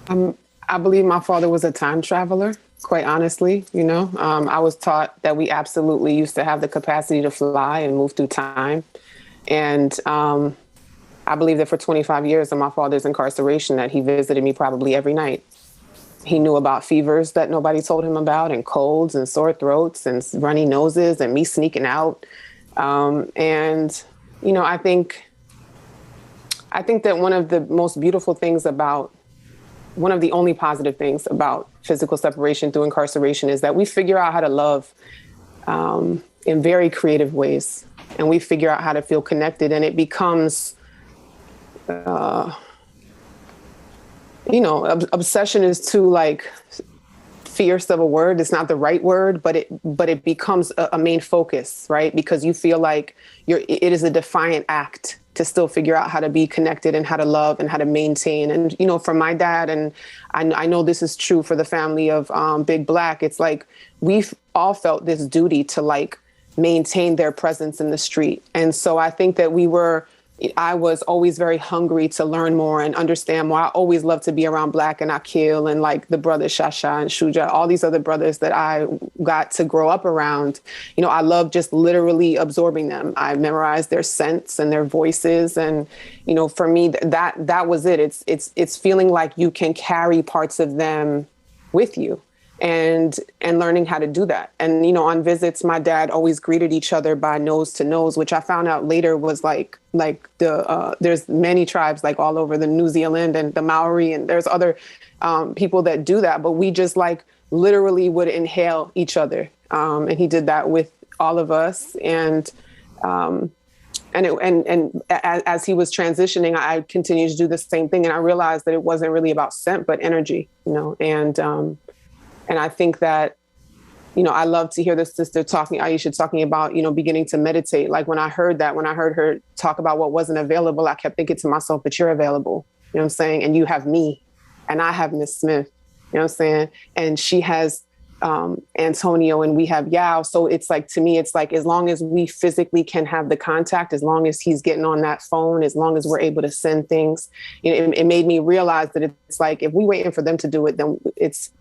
I believe my father was a time traveler, quite honestly. I was taught that we absolutely used to have the capacity to fly and move through time. And I believe that for 25 years of my father's incarceration, that he visited me probably every night. He knew about fevers that nobody told him about, and colds and sore throats and runny noses and me sneaking out. I think that one of the most beautiful things one of the only positive things about physical separation through incarceration is that we figure out how to love in very creative ways. And we figure out how to feel connected, and it becomes, obsession is too fierce of a word. It's not the right word, but it becomes a main focus, right? Because you feel like it is a defiant act to still figure out how to be connected and how to love and how to maintain. And, for my dad, and I know this is true for the family of Big Black, it's like we've all felt this duty to maintain their presence in the street. And so I think that I was always very hungry to learn more and understand more. I always loved to be around Black and Akil and the brothers Shasha and Shuja, all these other brothers that I got to grow up around. I love just literally absorbing them. I memorized their scents and their voices. And, for me, that was it. It's feeling like you can carry parts of them with you. And learning how to do that. And, on visits, my dad always greeted each other by nose to nose, which I found out later was there's many tribes all over the New Zealand and the Maori, and there's other people that do that. But we just literally would inhale each other. And he did that with all of us. And as he was transitioning, I continued to do the same thing. And I realized that it wasn't really about scent, but energy, and I think that, I love to hear the sister Aisha talking about, beginning to meditate. When I heard her talk about what wasn't available, I kept thinking to myself, but you're available, you know what I'm saying? And you have me, and I have Miss Smith, you know what I'm saying? And she has Antonio, and we have Yao. So it's to me, it's as long as we physically can have the contact, as long as he's getting on that phone, as long as we're able to send things, it made me realize that it's if we waiting for them to do it, then it's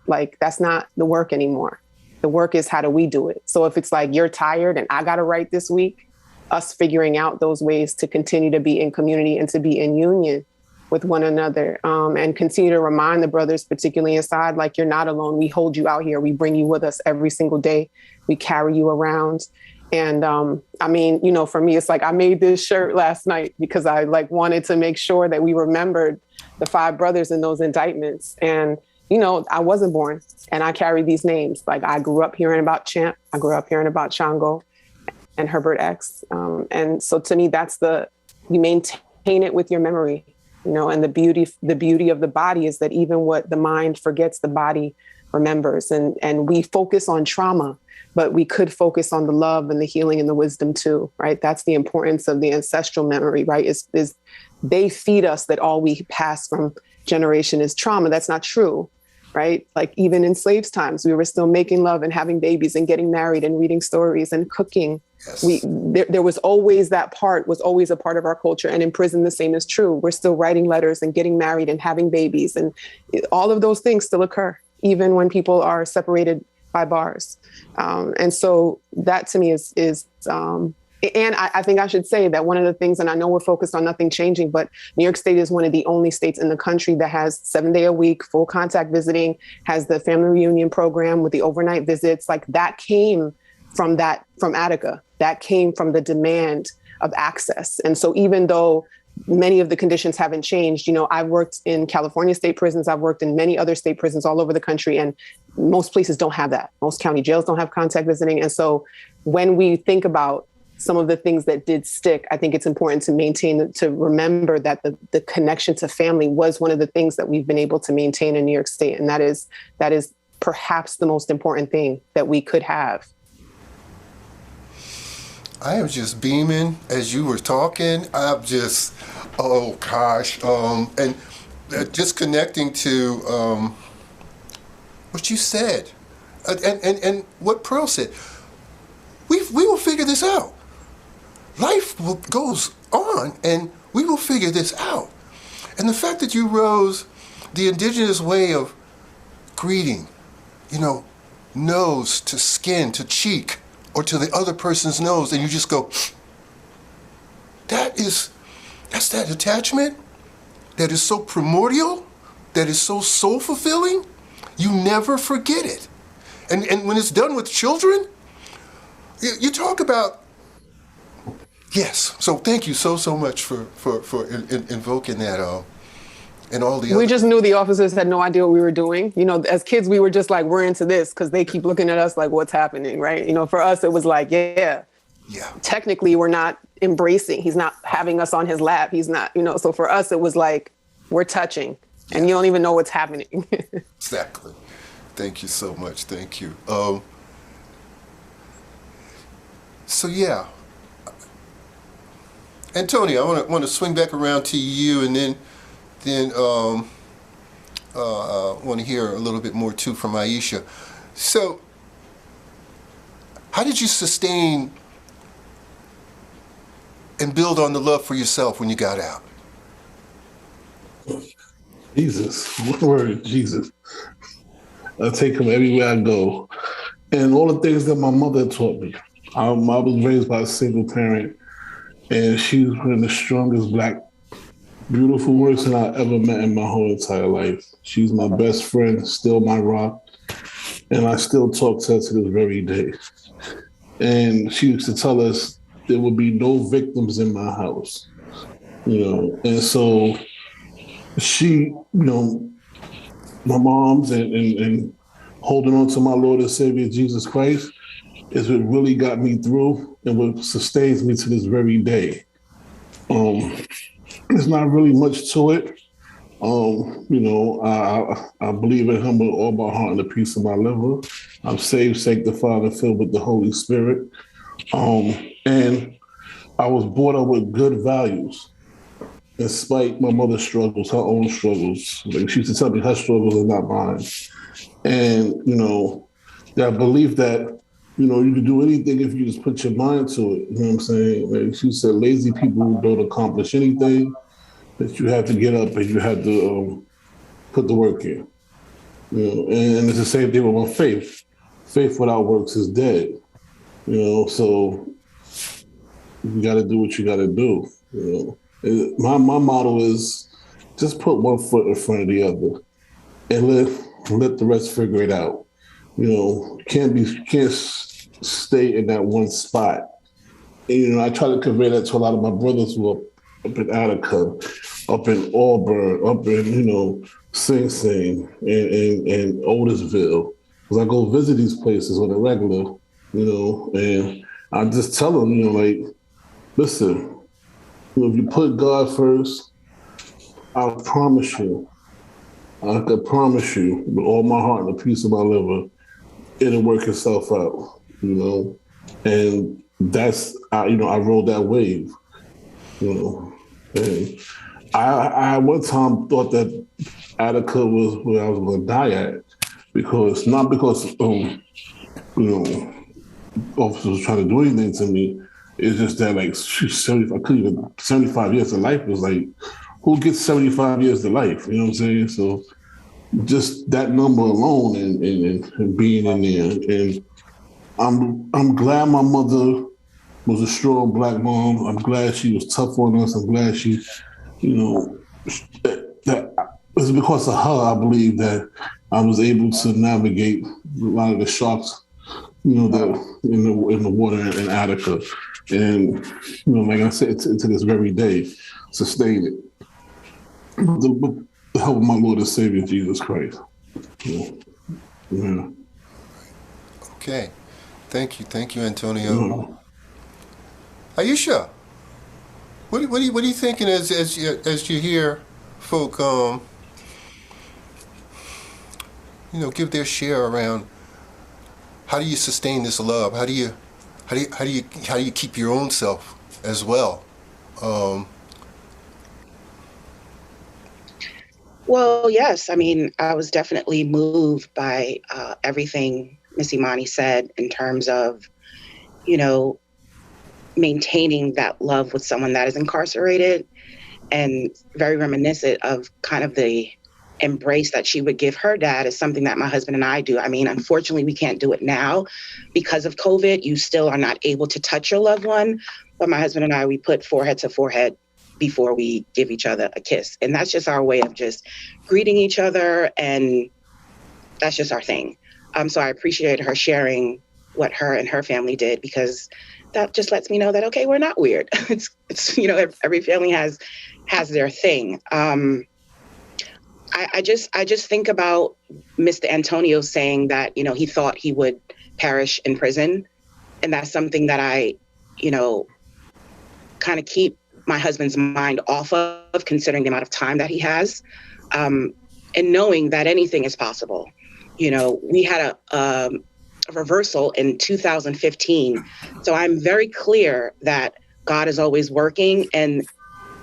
that's not the work anymore. The work is how do we do it? So if it's you're tired and I got to write this week, us figuring out those ways to continue to be in community and to be in union with one another, and continue to remind the brothers, particularly inside, you're not alone. We hold you out here. We bring you with us every single day. We carry you around. And for me, it's I made this shirt last night because I wanted to make sure that we remembered the 5 brothers in those indictments. And, I wasn't born, and I carry these names. I grew up hearing about Champ. I grew up hearing about Chongo and Herbert X. And so to me, that's you maintain it with your memory. And the beauty of the body is that even what the mind forgets, the body remembers. And we focus on trauma, but we could focus on the love and the healing and the wisdom too, right? That's the importance of the ancestral memory, right? Is they feed us that all we pass from generation is trauma. That's not true. right? Like even in slaves' times, we were still making love and having babies and getting married and reading stories and cooking. Yes. There was always that part, was always a part of our culture. And in prison, the same is true. We're still writing letters and getting married and having babies. And all of those things still occur, even when people are separated by bars. And so that to me is and I think I should say that one of the things, and I know we're focused on nothing changing, but New York State is one of the only states in the country that has 7-day a week, full contact visiting, has the family reunion program with the overnight visits. Like that came from Attica. That came from the demand of access. And so even though many of the conditions haven't changed, I've worked in California state prisons, I've worked in many other state prisons all over the country, and most places don't have that. Most county jails don't have contact visiting. And so when we think about some of the things that did stick, I think it's important to remember that the connection to family was one of the things that we've been able to maintain in New York State. And that is perhaps the most important thing that we could have. I am just beaming as you were talking. I'm just, oh gosh. And just connecting to what you said and what Pearl said. We will figure this out. Life goes on and we will figure this out. And the fact that you rose the indigenous way of greeting, nose to skin to cheek, or to the other person's nose, and you just go, that's that attachment that is so primordial, that is so soul-fulfilling, you never forget it. And when it's done with children, you talk about, yes, so thank you so much for invoking that, and all the We just knew the officers had no idea what we were doing. As kids, we were just like, we're into this because they keep looking at us like, what's happening, right? For us, it was like, yeah. Technically, we're not embracing. He's not having us on his lap. He's not, so for us, it was like, we're touching and you don't even know what's happening. Exactly. Thank you so much. Thank you. So yeah. And Tony, I want to swing back around to you, and then want to hear a little bit more too from Aisha. So, how did you sustain and build on the love for yourself when you got out? Jesus, one word, Jesus. I take him everywhere I go. And all the things that my mother taught me. I was raised by a single parent, and she was one of the strongest Black, beautiful person I ever met in my whole entire life. She's my best friend, still my rock, and I still talk to her to this very day. And she used to tell us there would be no victims in my house, And so she, my mom's and holding on to my Lord and Savior Jesus Christ is what really got me through and what sustains me to this very day. There's not really much to it. I believe in him with all my heart and the peace of my liver. I'm saved, sanctified, and filled with the Holy Spirit. And I was brought up with good values, despite my mother's struggles, her own struggles. Like she used to tell me her struggles are not mine. And, that belief that, you can do anything if you just put your mind to it. You know what I'm saying? Like she said, lazy people don't accomplish anything, that you have to get up and you have to put the work in. And it's the same thing with my faith. Faith without works is dead. So you got to do what you got to do. My motto is just put one foot in front of the other and let the rest figure it out. Can't stay in that one spot. And, I try to convey that to a lot of my brothers who are up in Attica, up in Auburn, up in, Sing Sing and Otisville. Because I go visit these places on a regular, and I just tell them, listen, if you put God first, I promise you, I can promise you with all my heart and the peace of my liver, it'll work itself out, And that's, I rode that wave, And I one time thought that Attica was where I was going to die at, because not because officers was trying to do anything to me. It's just that, like, 75 years of life was like, who gets 75 years to life? You know what I'm saying? So just that number alone and being in there, and I'm glad my mother was a strong Black mom. I'm glad she was tough on us. I'm glad she, that it's because of her, I believe, that I was able to navigate a lot of the sharks, that in the water in Attica, and like I said, to this very day, sustain it. The help of my Lord and Savior Jesus Christ. Yeah. Okay, thank you, Antonio. Aisha, what are you thinking as you hear folk give their share around how do you sustain this love? How do you keep your own self as well? Well, yes. I mean, I was definitely moved by everything Miss Imani said in terms of, maintaining that love with someone that is incarcerated, and very reminiscent of kind of the embrace that she would give her dad is something that my husband and I do. I mean, unfortunately, we can't do it now because of COVID. You still are not able to touch your loved one. But my husband and I, we put forehead to forehead before we give each other a kiss. And that's just our way of just greeting each other. And that's just our thing. So I appreciated her sharing what her and her family did, because that just lets me know that, okay, we're not weird. It's every family has their thing. I just think about Mr. Antonio saying that, he thought he would perish in prison. And that's something that I, kind of keep my husband's mind off of, considering the amount of time that he has, and knowing that anything is possible. We had a reversal in 2015. So I'm very clear that God is always working and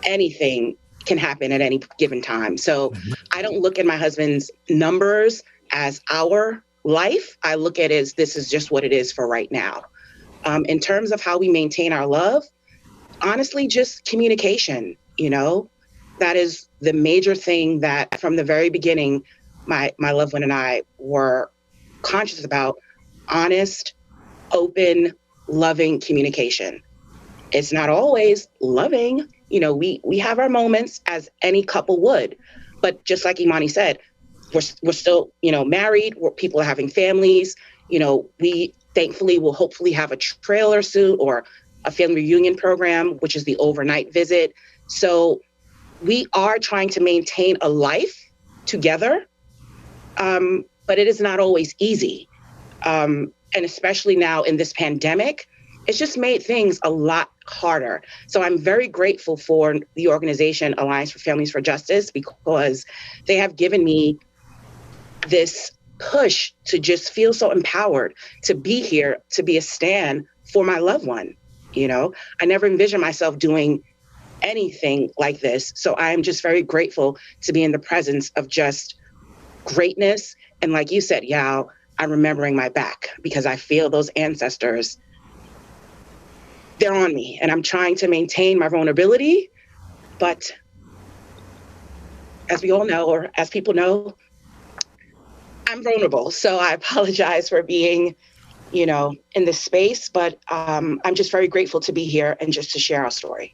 anything can happen at any given time. So I don't look at my husband's numbers as our life. I look at it as this is just what it is for right now. In terms of how we maintain our love, honestly, just communication, that is the major thing that from the very beginning, my loved one and I were conscious about: honest, open, loving communication. It's not always loving. We have our moments, as any couple would, but just like Imani said, we're still, married, people are having families. We thankfully will hopefully have a trailer soon, or a family reunion program, which is the overnight visit. So we are trying to maintain a life together, but it is not always easy. And especially now in this pandemic, it's just made things a lot harder. So I'm very grateful for the organization Alliance for Families for Justice, because they have given me this push to just feel so empowered to be here, to be a stand for my loved one. I never envisioned myself doing anything like this. So I'm just very grateful to be in the presence of just greatness. And like you said, Yao, I'm remembering my back, because I feel those ancestors, they're on me, and I'm trying to maintain my vulnerability. But as we all know, or as people know, I'm vulnerable. So I apologize for being, in this space, but I'm just very grateful to be here and just to share our story.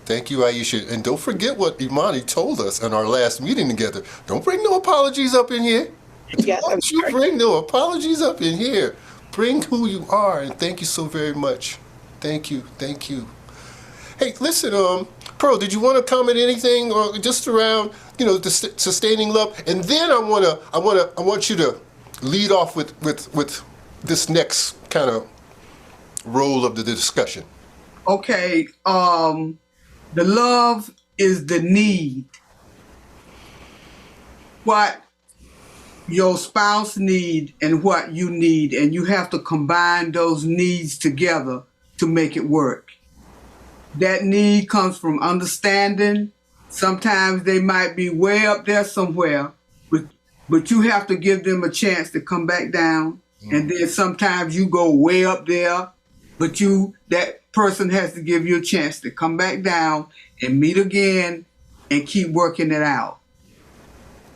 Thank you, Aisha. And don't forget what Imani told us in our last meeting together. Don't bring no apologies up in here. Yes, Don't you bring no apologies up in here. Bring who you are, and thank you so very much. Thank you. Hey, listen, Pearl, did you want to comment anything, or just around, the sustaining love? And then I want you to lead off with this next kind of role of the discussion. Okay, the love is the need. What your spouse need and what you need, and you have to combine those needs together to make it work. That need comes from understanding, Sometimes they might be way up there somewhere, but you have to give them a chance to come back down. And then sometimes you go way up there, but that person has to give you a chance to come back down and meet again and keep working it out.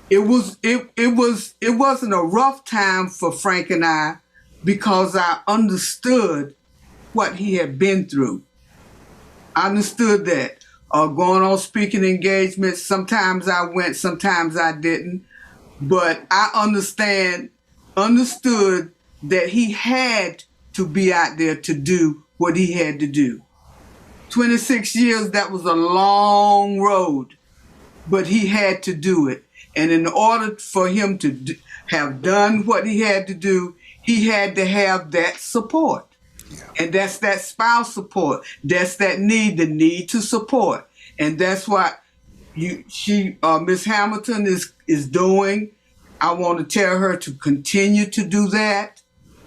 It wasn't a rough time for Frank and I because I understood what he had been through. I understood that. Going on speaking engagements, sometimes I went, sometimes I didn't. But I understood that he had to be out there to do what he had to do. 26 years, that was a long road, but he had to do it. And in order for him to have done what he had to do, he had to have that support. Yeah. And that's that spouse support. That's that the need to support. And that's what Miss Hamilton is doing. I want to tell her to continue to do that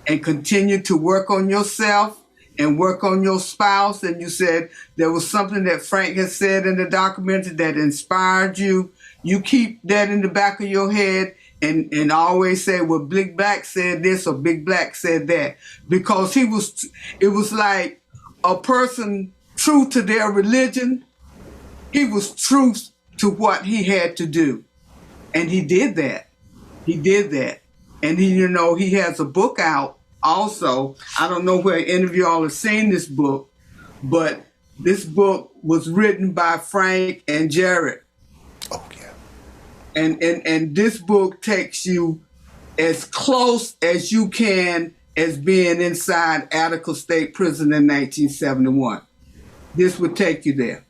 and continue to work on yourself and work on your spouse. And you said there was something that Frank has said in the documentary that inspired you. You keep that in the back of your head and always say, well, Big Black said this or Big Black said that. Because it was like a person true to their religion. He was true to what he had to do. And he did that. He did that. And he has a book out also. I don't know where any of y'all have seen this book, but this book was written by Frank and Jared. Oh, yeah. And this book takes you as close as you can as being inside Attica State Prison in 1971. This would take you there.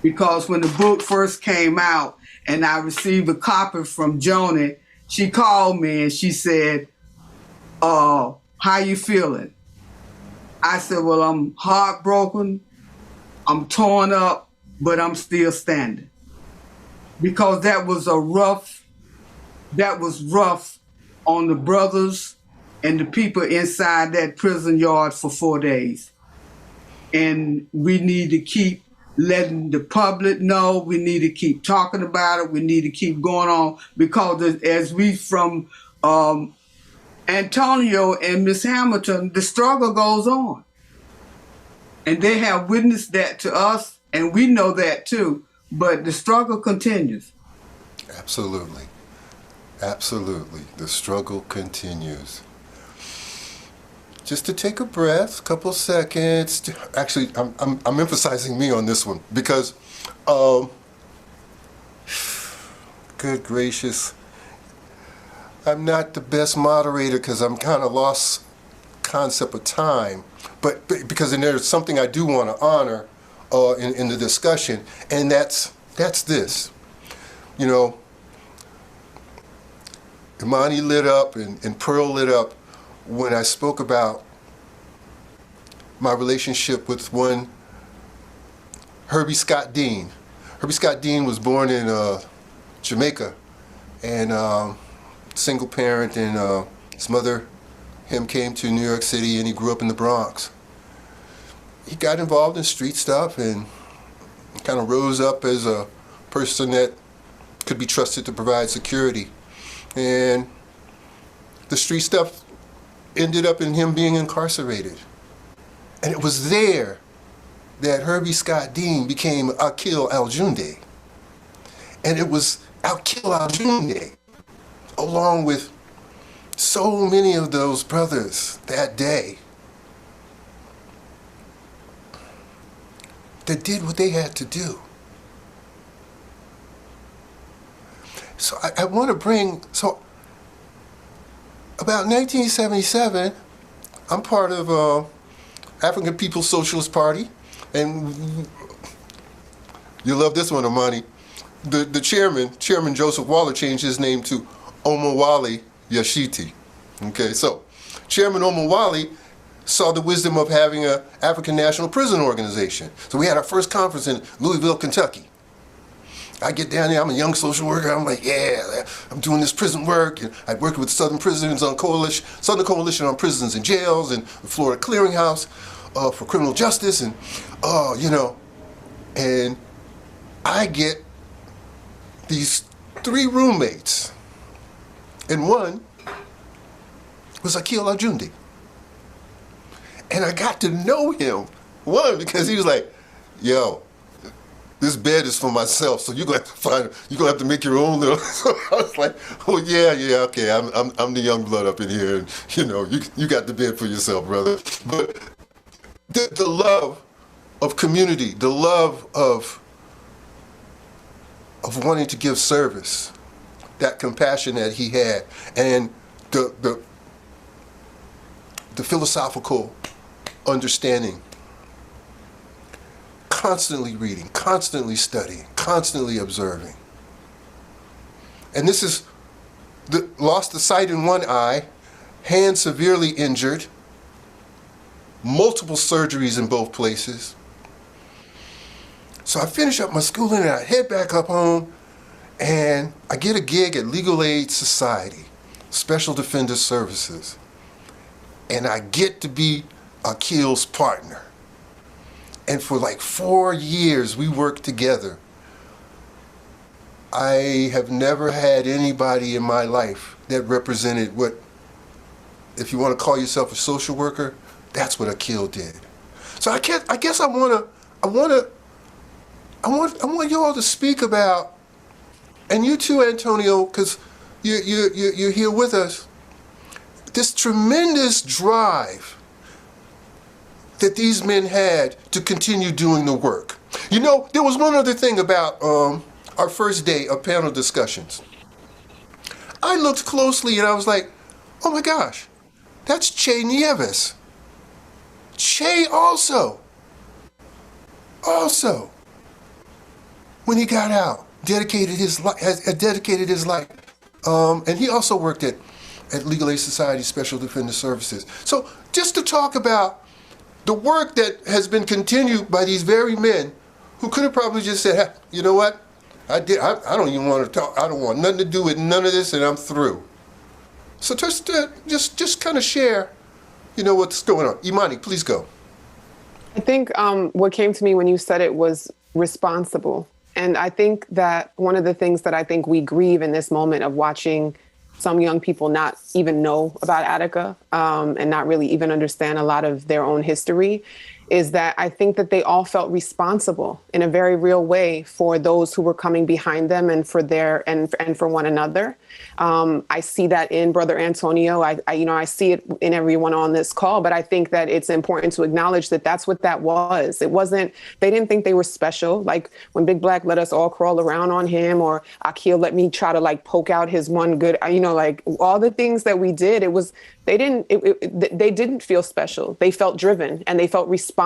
Because when the book first came out and I received a copy from Joni, she called me and she said, how you feeling? I said, well, I'm heartbroken, I'm torn up, but I'm still standing. Because that was rough on the brothers and the people inside that prison yard for 4 days. And we need to keep letting the public know. We need to keep talking about it. We need to keep going on because as we from Antonio and Miss Hamilton, the struggle goes on. And they have witnessed that to us, and we know that too, but the struggle continues. Absolutely. Absolutely. The struggle continues. Just to take a breath, couple seconds. Actually, I'm emphasizing me on this one because, good gracious, I'm not the best moderator because I'm kind of lost concept of time. But because there's something I do want to honor in the discussion, and that's this. Imani lit up and Pearl lit up when I spoke about my relationship with one Herbie Scott Dean. Herbie Scott Dean was born in Jamaica and single parent, and his mother, him, came to New York City and he grew up in the Bronx. He got involved in street stuff and kind of rose up as a person that could be trusted to provide security. And the street stuff ended up in him being incarcerated. And it was there that Herbie Scott Dean became Akil Al-Junde. And it was Akil Al-Junde, along with so many of those brothers that day, that did what they had to do. So I want to bring, about 1977, I'm part of African People's Socialist Party, and you'll love this one, Amani. The Chairman Joseph Waller, changed his name to Omowale Yashiti. Okay, so Chairman Omowale saw the wisdom of having an African National Prison Organization. So we had our first conference in Louisville, Kentucky. I get down there, I'm a young social worker, I'm like, yeah, I'm doing this prison work. And I worked with Southern Prisons on Southern Coalition on Prisons and Jails, and the Florida Clearinghouse for Criminal Justice, and and I get these 3 roommates, and one was Akil Ajundi. And I got to know him, one, because he was like, yo, this bed is for myself, so you're gonna have to make your own little. So I was like, oh yeah, okay, I'm the young blood up in here, and you got the bed for yourself, brother. But the love of community, the love of wanting to give service, that compassion that he had, and the philosophical understanding, constantly reading, constantly studying, constantly observing. And this is lost the sight in one eye, hand severely injured, multiple surgeries in both places. So I finish up my schooling and I head back up home, and I get a gig at Legal Aid Society, Special Defender Services. And I get to be Akil's partner. And for like 4 years, we worked together. I have never had anybody in my life that represented what, if you want to call yourself a social worker, that's what Akil did. So I guess I want you all to speak about, and you too, Antonio, because you're here with us, this tremendous drive that these men had to continue doing the work. There was one other thing about our first day of panel discussions. I looked closely and I was like, oh my gosh, that's Che Nieves. Che also, when he got out, dedicated his life. And he also worked at Legal Aid Society Special Defender Services. So just to talk about the work that has been continued by these very men who could have probably just said, hey, you know what? I don't even want to talk. I don't want nothing to do with none of this, and I'm through. So just kind of share, what's going on. Imani, please go. I think what came to me when you said it was responsible. And I think that one of the things that I think we grieve in this moment of watching some young people not even know about Attica and not really even understand a lot of their own history is that I think that they all felt responsible in a very real way for those who were coming behind them and for and for one another. I see that in Brother Antonio. I see it in everyone on this call, but I think that it's important to acknowledge that that's what that was. It wasn't, they didn't think they were special. Like when Big Black let us all crawl around on him, or Akil let me try to poke out his one good, all the things that we did, it was, they didn't feel special. They felt driven and they felt responsible.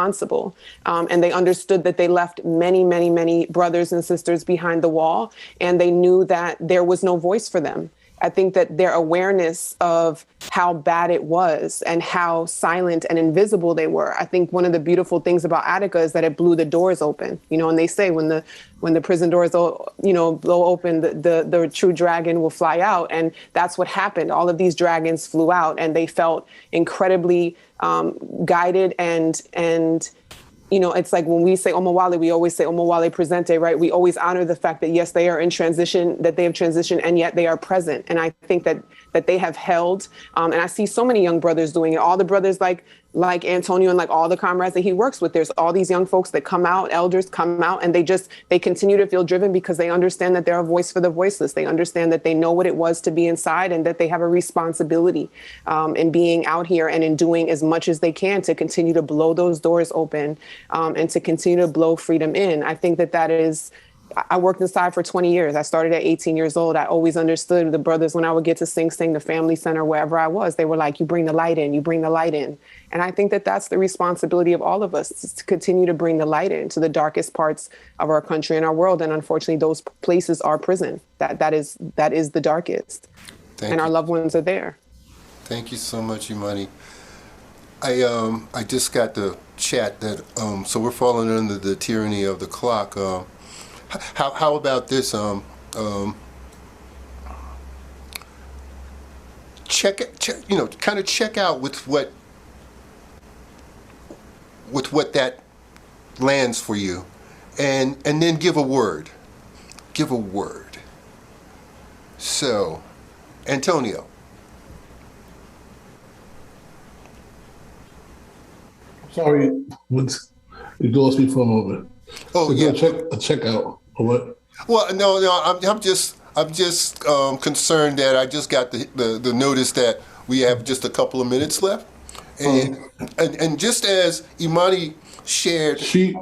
And they understood that they left many, many, many brothers and sisters behind the wall, and they knew that there was no voice for them. I think that their awareness of how bad it was and how silent and invisible they were. I think one of the beautiful things about Attica is that it blew the doors open, and they say when the prison doors, blow open, the true dragon will fly out. And that's what happened. All of these dragons flew out and they felt incredibly guided and it's like when we say Omawale, we always say Omawale Presente, right? We always honor the fact that, yes, they are in transition, that they have transitioned, and yet they are present. And I think that they have held, and I see so many young brothers doing it. All the brothers like Antonio and all the comrades that he works with, there's all these young folks that come out, elders come out, and they continue to feel driven because they understand that they're a voice for the voiceless. They understand that they know what it was to be inside and that they have a responsibility in being out here and in doing as much as they can to continue to blow those doors open and to continue to blow freedom in. I think that is, I worked inside for 20 years. I started at 18 years old. I always understood the brothers when I would get to Sing Sing, the family center, wherever I was, they were like, you bring the light in, you bring the light in. And I think that that's the responsibility of all of us, is to continue to bring the light into the darkest parts of our country and our world. And unfortunately, those places are prison. That is the darkest. And our loved ones are there. Thank you so much, Imani. I just got the chat that, so we're falling under the tyranny of the clock. How about this? Check out with what that lands for you, and then give a word. Give a word. So, Antonio. Sorry, you lost me for a moment. Oh, so yeah. A checkout or what? Well, no, I'm just concerned that I just got the notice that we have just a couple of minutes left, and just as Imani shared, she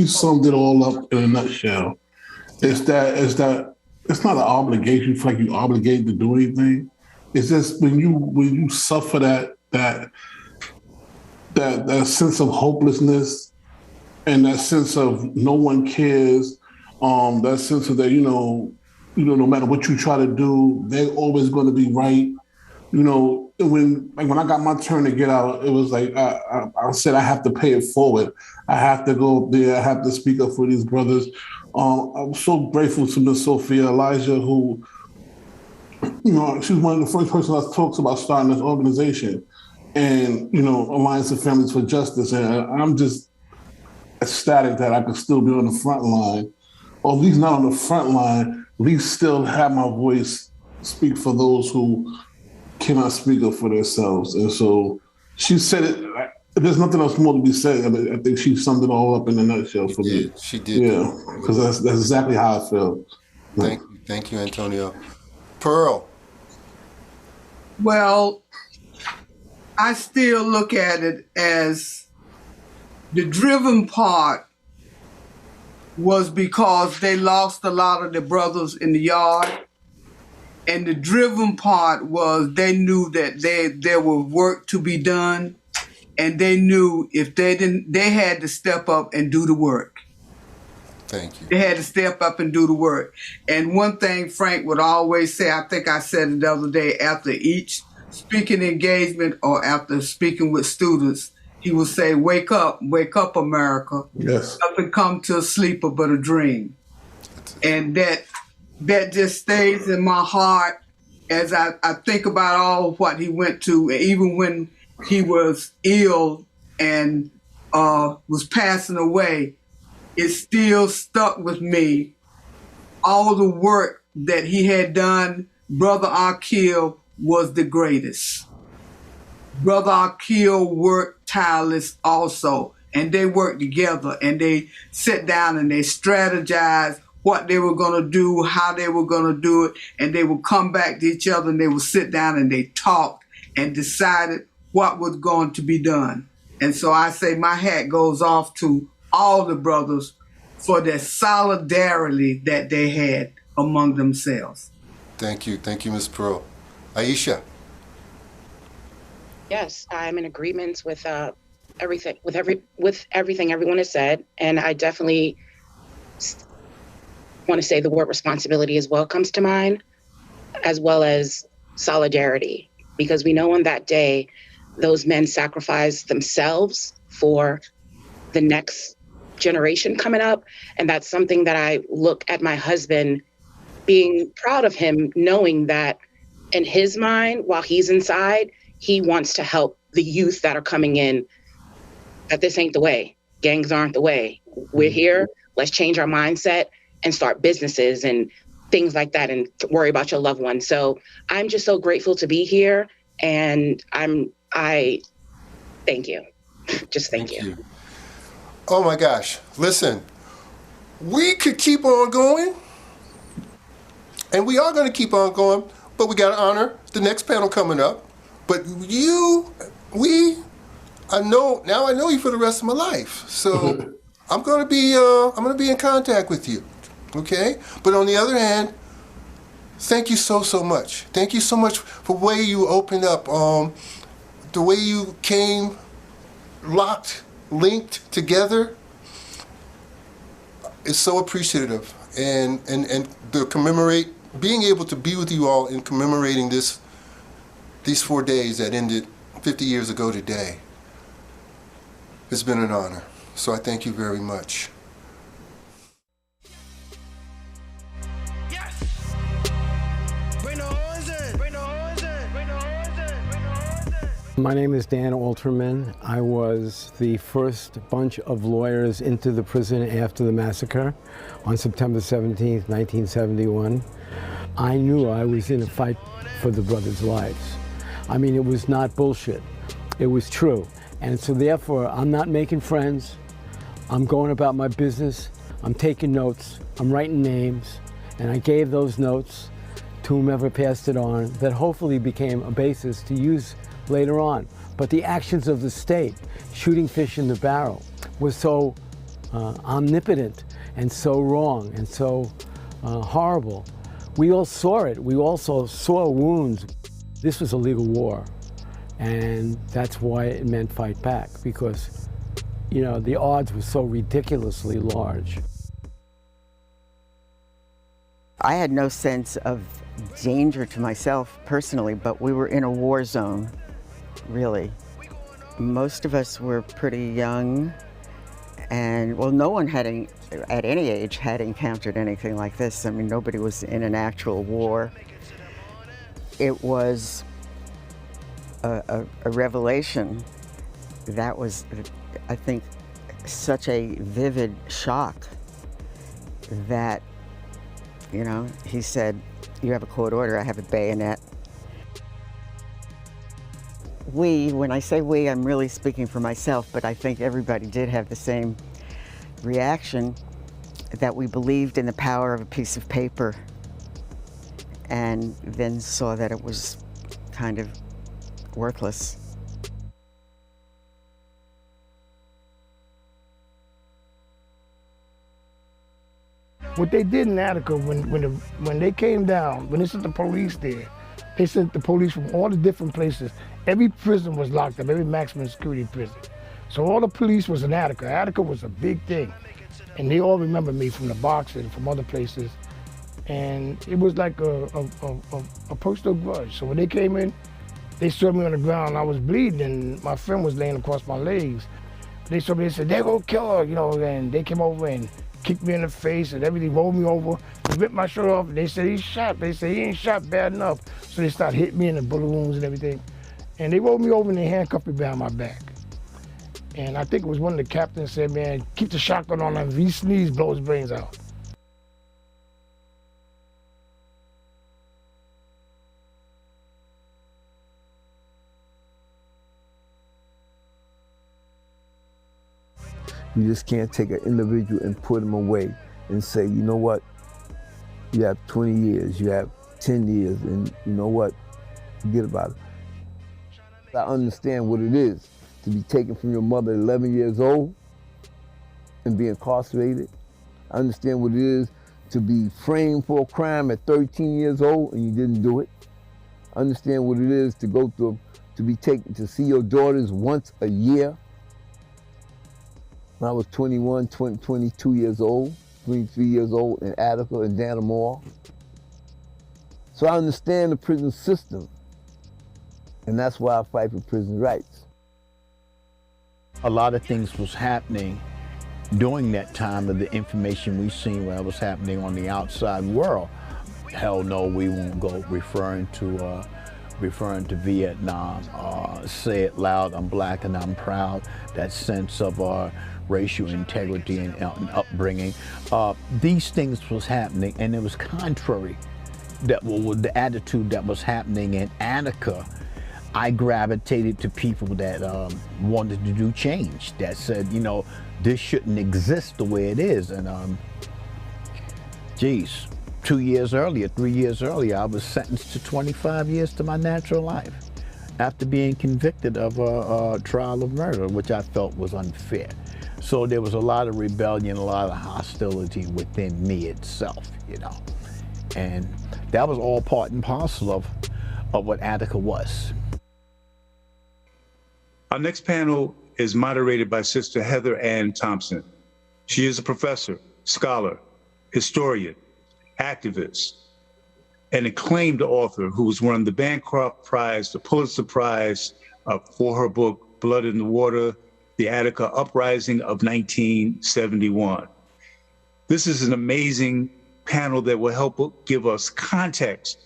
summed it all up in a nutshell. It's that it's not an obligation. You feel like you're obligated to do anything. It's just when you suffer that sense of hopelessness and that sense of no one cares, that sense of that, no matter what you try to do, they're always going to be right. When I got my turn to get out, it was like I said I have to pay it forward. I have to go up there. I have to speak up for these brothers. I'm so grateful to Miss Sophia Elijah, who, she's one of the first person that talks about starting this organization and, Alliance of Families for Justice. And I'm just ecstatic that I could still be on the front line, or at least not on the front line, at least still have my voice speak for those who cannot speak up for themselves. And so she said it. There's nothing else more to be said. I think she summed it all up in a nutshell for me. She did. Yeah, because that's exactly how I feel. Thank you, Antonio. Pearl. Well, I still look at it as the driven part was because they lost a lot of their brothers in the yard. And the driven part was they knew that there was work to be done. And they knew if they didn't, they had to step up and do the work. Thank you. They had to step up and do the work. And one thing Frank would always say, I think I said it the other day, after each speaking engagement or after speaking with students, he would say, wake up, America. Yes. Nothing come to a sleeper but a dream. And that just stays in my heart as I think about all of what he went to, even when he was ill and was passing away, it still stuck with me. All the work that he had done, Brother Akil was the greatest. Brother Akil worked tireless also, and they worked together, and they sat down and they strategized what they were going to do, how they were going to do it, and they would come back to each other and they would sit down and they talked and decided what was going to be done. And so I say my hat goes off to all the brothers for their solidarity that they had among themselves. Thank you, Ms. Pearl. Aisha. Yes, I'm in agreement with everything everyone has said, and I definitely want to say the word responsibility as well comes to mind, as well as solidarity, because we know on that day those men sacrificed themselves for the next generation coming up, and that's something that I look at my husband being proud of him, knowing that in his mind, while he's inside, he wants to help the youth that are coming in, that this ain't the way. Gangs aren't the way. We're here. Let's change our mindset and start businesses and things like that and worry about your loved ones. So I'm just so grateful to be here. And I thank you. Just thank you. Oh my gosh. Listen, we could keep on going, and we are going to keep on going, but we got to honor the next panel coming up. But I know you for the rest of my life. So I'm going to be in contact with you. Okay? But on the other hand, thank you so much. Thank you so much for the way you opened up, the way you came linked together. It's so appreciative. And the being able to be with you all in commemorating these 4 days that ended 50 years ago today, it's been an honor. So I thank you very much. My name is Dan Alterman. I was the first bunch of lawyers into the prison after the massacre on September 17th, 1971. I knew I was in a fight for the brothers' lives. I mean, it was not bullshit. It was true. And so therefore, I'm not making friends. I'm going about my business. I'm taking notes. I'm writing names. And I gave those notes to whomever passed it on that hopefully became a basis to use later on. But the actions of the state, shooting fish in the barrel, was so omnipotent and so wrong and so horrible. We all saw it. We also saw wounds. This was a legal war. And that's why it meant fight back, because, you know, the odds were so ridiculously large. I had no sense of danger to myself personally, but we were in a war zone, really. Most of us were pretty young, and well, no one had, at any age, had encountered anything like this. I mean, nobody was in an actual war. It was a revelation that was, I think, such a vivid shock that, you know, he said, "You have a court order, I have a bayonet." We, when I say we, I'm really speaking for myself, but I think everybody did have the same reaction, that we believed in the power of a piece of paper and then saw that it was kind of worthless. What they did in Attica when they came down, when they sent the police there, they sent the police from all the different places. Every prison was locked up, every maximum security prison. So all the police was in Attica. Attica was a big thing. And they all remember me from the box and from other places. And it was like a personal grudge. So when they came in, they saw me on the ground, I was bleeding, and my friend was laying across my legs. They saw me, they said, "They're gonna kill her," you know, and they came over and kicked me in the face and everything, rolled me over, they ripped my shirt off, and they said, "He's shot." They said, "He ain't shot bad enough." So they started hitting me in the bullet wounds and everything. And they rolled me over and they handcuffed me behind my back. And I think it was one of the captains said, "Man, keep the shotgun on him. If he sneezes, blow his brains out." You just can't take an individual and put them away and say, you know what, you have 20 years, you have 10 years, and you know what, forget about it. I understand what it is to be taken from your mother at 11 years old and be incarcerated. I understand what it is to be framed for a crime at 13 years old and you didn't do it. I understand what it is to go through, to be taken to see your daughters once a year. When I was 21, 22 years old, 23 years old in Attica and Dannemora. So I understand the prison system, and that's why I fight for prison rights. A lot of things was happening during that time of the information we seen what was happening on the outside world. Hell no, we won't go referring to Vietnam. Say it loud, I'm black and I'm proud. That sense of racial integrity and upbringing. These things was happening, and it was contrary that the attitude that was happening in Attica. I gravitated to people that wanted to do change, that said, you know, this shouldn't exist the way it is. And geez, 2 years earlier, 3 years earlier, I was sentenced to 25 years to my natural life after being convicted of a trial of murder, which I felt was unfair. So there was a lot of rebellion, a lot of hostility within me itself, you know. And that was all part and parcel of what Attica was. Our next panel is moderated by Sister Heather Ann Thompson. She is a professor, scholar, historian, activist, an acclaimed author who was won the Bancroft Prize, the Pulitzer Prize for her book, Blood in the Water, the Attica Uprising of 1971. This is an amazing panel that will help give us context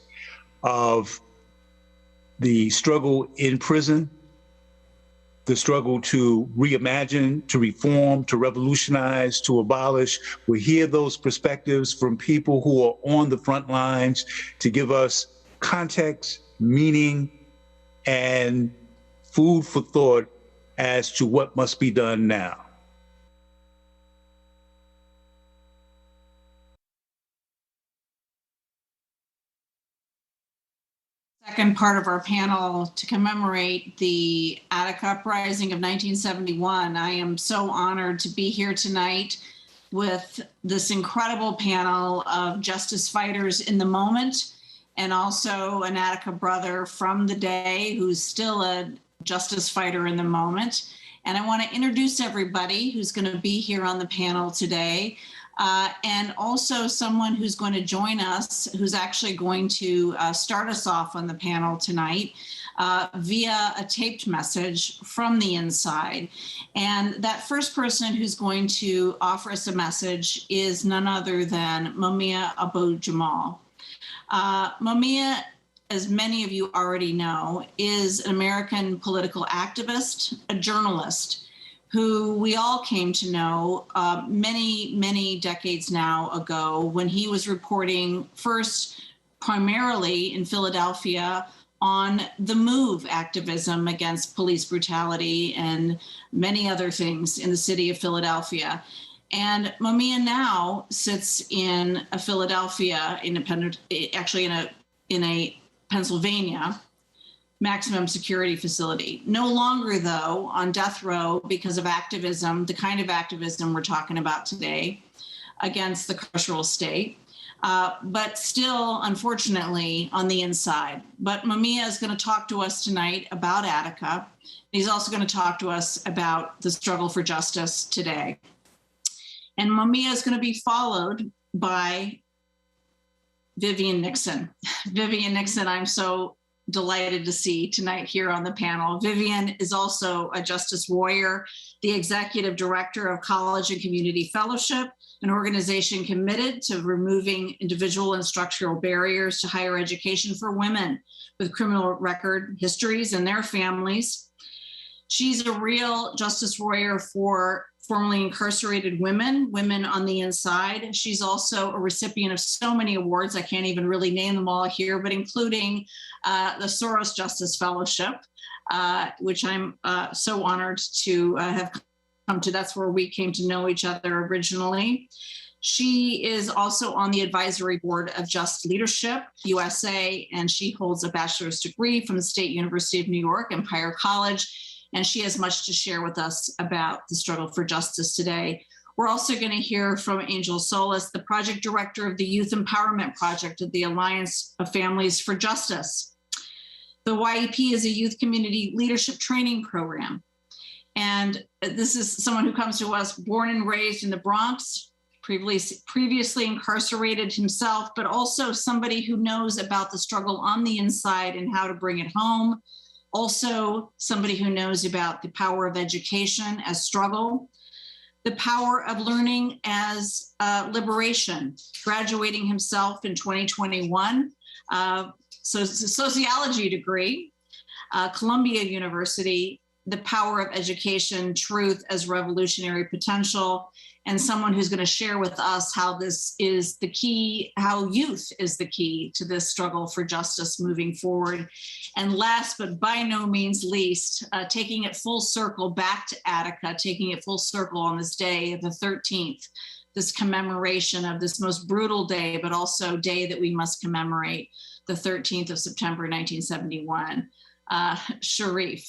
of the struggle in prison the struggle to reimagine, to reform, to revolutionize, to abolish. We hear those perspectives from people who are on the front lines to give us context, meaning, and food for thought as to what must be done now. Second part of our panel to commemorate the Attica Uprising of 1971. I am so honored to be here tonight with this incredible panel of justice fighters in the moment, and also an Attica brother from the day who's still a justice fighter in the moment. And I want to introduce everybody who's going to be here on the panel today. And also someone who's going to join us, who's actually going to start us off on the panel tonight via a taped message from the inside. And that first person who's going to offer us a message is none other than Mumia Abu-Jamal. Mumia, as many of you already know, is an American political activist, a journalist, who we all came to know many decades now ago when he was reporting first primarily in Philadelphia on the MOVE activism against police brutality and many other things in the city of Philadelphia. And Mumia now sits in a Philadelphia independent, actually in a Pennsylvania maximum security facility. No longer, though, on death row because of activism, the kind of activism we're talking about today against the carceral state, but still, unfortunately, on the inside. But Mumia is going to talk to us tonight about Attica. He's also going to talk to us about the struggle for justice today. And Mumia is going to be followed by Vivian Nixon. Vivian Nixon, I'm so delighted to see tonight here on the panel. Vivian is also a justice warrior, the executive director of College and Community Fellowship, an organization committed to removing individual and structural barriers to higher education for women with criminal record histories and their families. She's a real justice warrior for formerly incarcerated women on the inside. She's also a recipient of so many awards. I can't even really name them all here, but including the Soros Justice Fellowship, which I'm so honored to have come to. That's where we came to know each other originally. She is also on the advisory board of Just Leadership USA, and she holds a bachelor's degree from the State University of New York, Empire College. And she has much to share with us about the struggle for justice today. We're also going to hear from Angel Solis, the project director of the Youth Empowerment Project of the Alliance of Families for Justice. The YEP is a youth community leadership training program. And this is someone who comes to us born and raised in the Bronx, previously incarcerated himself, but also somebody who knows about the struggle on the inside and how to bring it home. Also, somebody who knows about the power of education as struggle, the power of learning as liberation, graduating himself in 2021. So it's a sociology degree, Columbia University, the power of education, truth as revolutionary potential, and someone who's going to share with us how this is the key, how youth is the key to this struggle for justice moving forward. And last, but by no means least, taking it full circle back to Attica, taking it full circle on this day, the 13th, this commemoration of this most brutal day, but also day that we must commemorate, the 13th of September, 1971. Sharif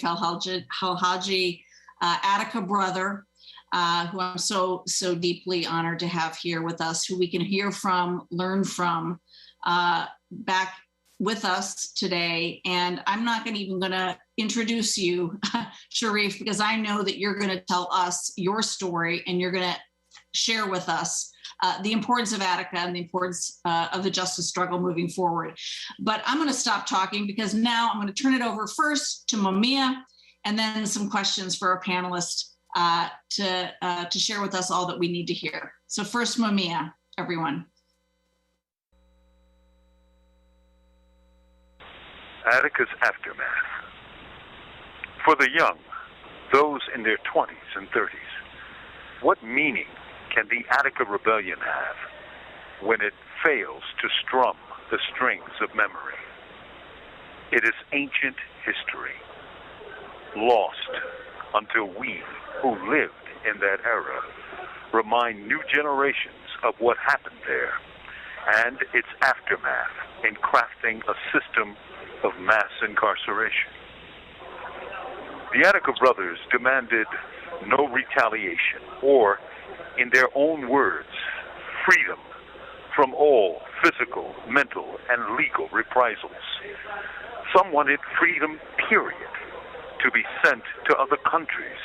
El-Haji, Attica brother, who I'm so deeply honored to have here with us, who we can hear from, learn from, back with us today. And I'm not even going to introduce you, Sharif, because I know that you're going to tell us your story and you're going to share with us the importance of Attica and the importance of the justice struggle moving forward. But I'm going to stop talking because now I'm going to turn it over first to Mumia and then some questions for our panelists to share with us all that we need to hear. So first, Mumia, everyone. Attica's aftermath. For the young, those in their 20s and 30s, what meaning can the Attica Rebellion have when it fails to strum the strings of memory? It is ancient history, lost until we who lived in that era remind new generations of what happened there and its aftermath in crafting a system of mass incarceration. The Attica brothers demanded no retaliation or, in their own words, freedom from all physical, mental, and legal reprisals. Some wanted freedom, period, to be sent to other countries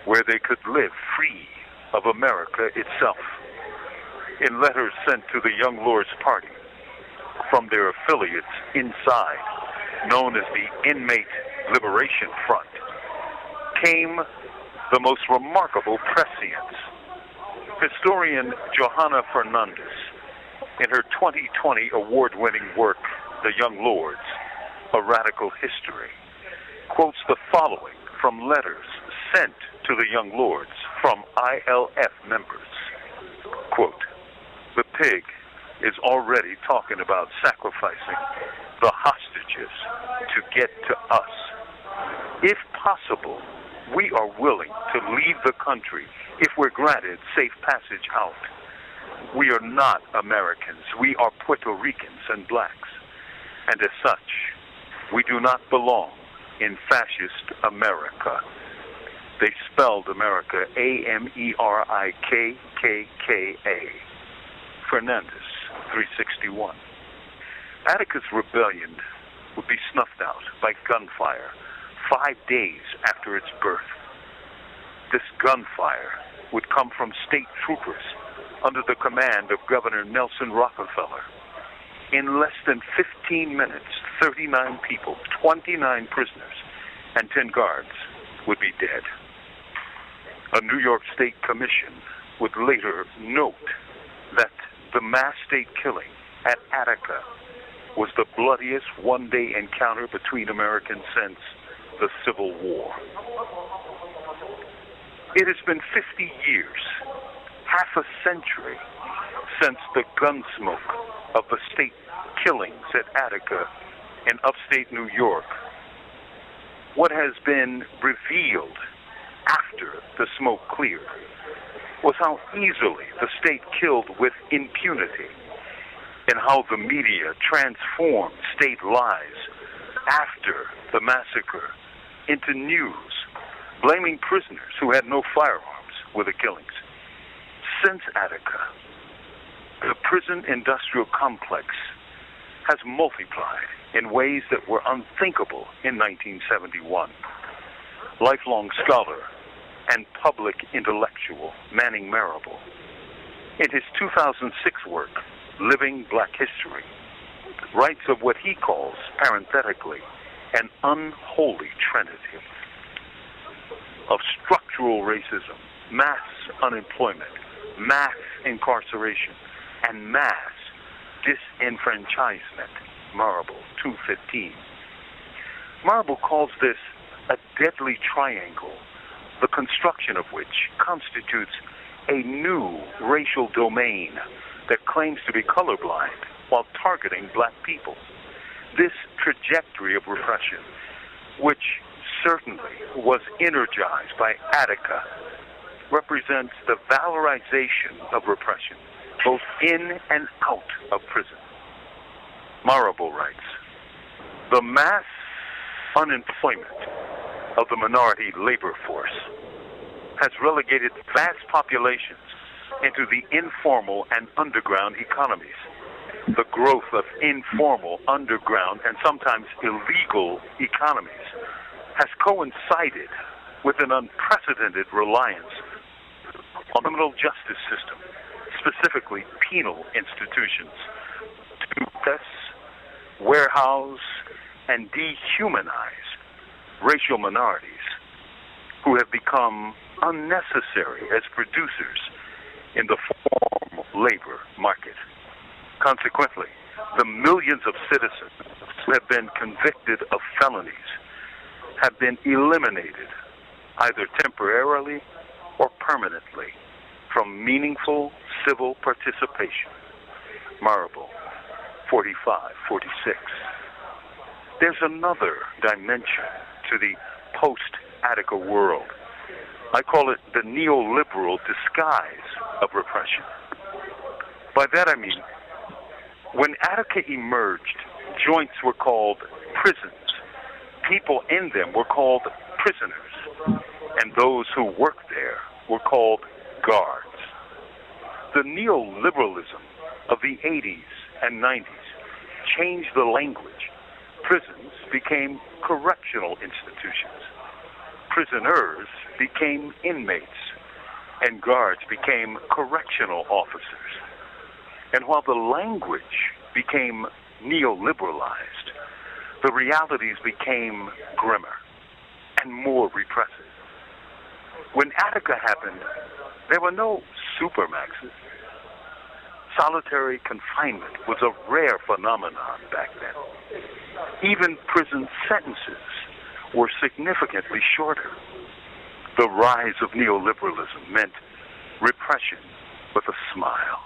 where they could live free of America itself. In letters sent to the Young Lords Party from their affiliates inside, known as the Inmate Liberation Front, came the most remarkable prescience. Historian Johanna Fernandez, in her 2020 award-winning work, The Young Lords, A Radical History, quotes the following from letters sent to the Young Lords from ILF members. Quote, "The pig is already talking about sacrificing the hostages to get to us. If possible, we are willing to leave the country if we're granted safe passage out. We are not Americans. We are Puerto Ricans and blacks. And as such, we do not belong in fascist America." They spelled America Amerikakka. Fernandez, 361. Attica's rebellion would be snuffed out by gunfire 5 days after its birth. This gunfire would come from state troopers under the command of Governor Nelson Rockefeller. In less than 15 minutes, 39 people, 29 prisoners, and 10 guards would be dead. A New York State commission would later note that the mass state killing at Attica was the bloodiest one-day encounter between Americans since the Civil War. It has been 50 years, half a century, since the gunsmoke of the state killings at Attica in upstate New York. What has been revealed after the smoke cleared was how easily the state killed with impunity, and how the media transformed state lies after the massacre into news, blaming prisoners who had no firearms with the killings. Since Attica, the prison industrial complex has multiplied in ways that were unthinkable in 1971. Lifelong scholar and public intellectual Manning Marable, in his 2006 work, Living Black History, writes of what he calls, parenthetically, an unholy trinity of structural racism, mass unemployment, mass incarceration, and mass disenfranchisement. Marable, 215. Marable calls this a deadly triangle, the construction of which constitutes a new racial domain that claims to be colorblind while targeting black people. This trajectory of repression, which certainly was energized by Attica, represents the valorization of repression, both in and out of prison. Marable writes, "The mass unemployment of the minority labor force has relegated vast populations into the informal and underground economies. The growth of informal, underground, and sometimes illegal economies has coincided with an unprecedented reliance on the criminal justice system, specifically penal institutions, to oppress, warehouse, and dehumanize racial minorities who have become unnecessary as producers in the formal labor market. Consequently, the millions of citizens who have been convicted of felonies have been eliminated, either temporarily or permanently, from meaningful civil participation. Marable, 45, 46. There's another dimension to the post-Attica world. I call it the neoliberal disguise of repression. By that I mean, when Attica emerged, joints were called prisons. People in them were called prisoners, and those who worked there were called guards. The neoliberalism of the 80s and 90s changed the language. Prisons became correctional institutions. Prisoners became inmates, and guards became correctional officers. And while the language became neoliberalized, the realities became grimmer and more repressive. When Attica happened, there were no supermaxes. Solitary confinement was a rare phenomenon back then. Even prison sentences were significantly shorter. The rise of neoliberalism meant repression with a smile.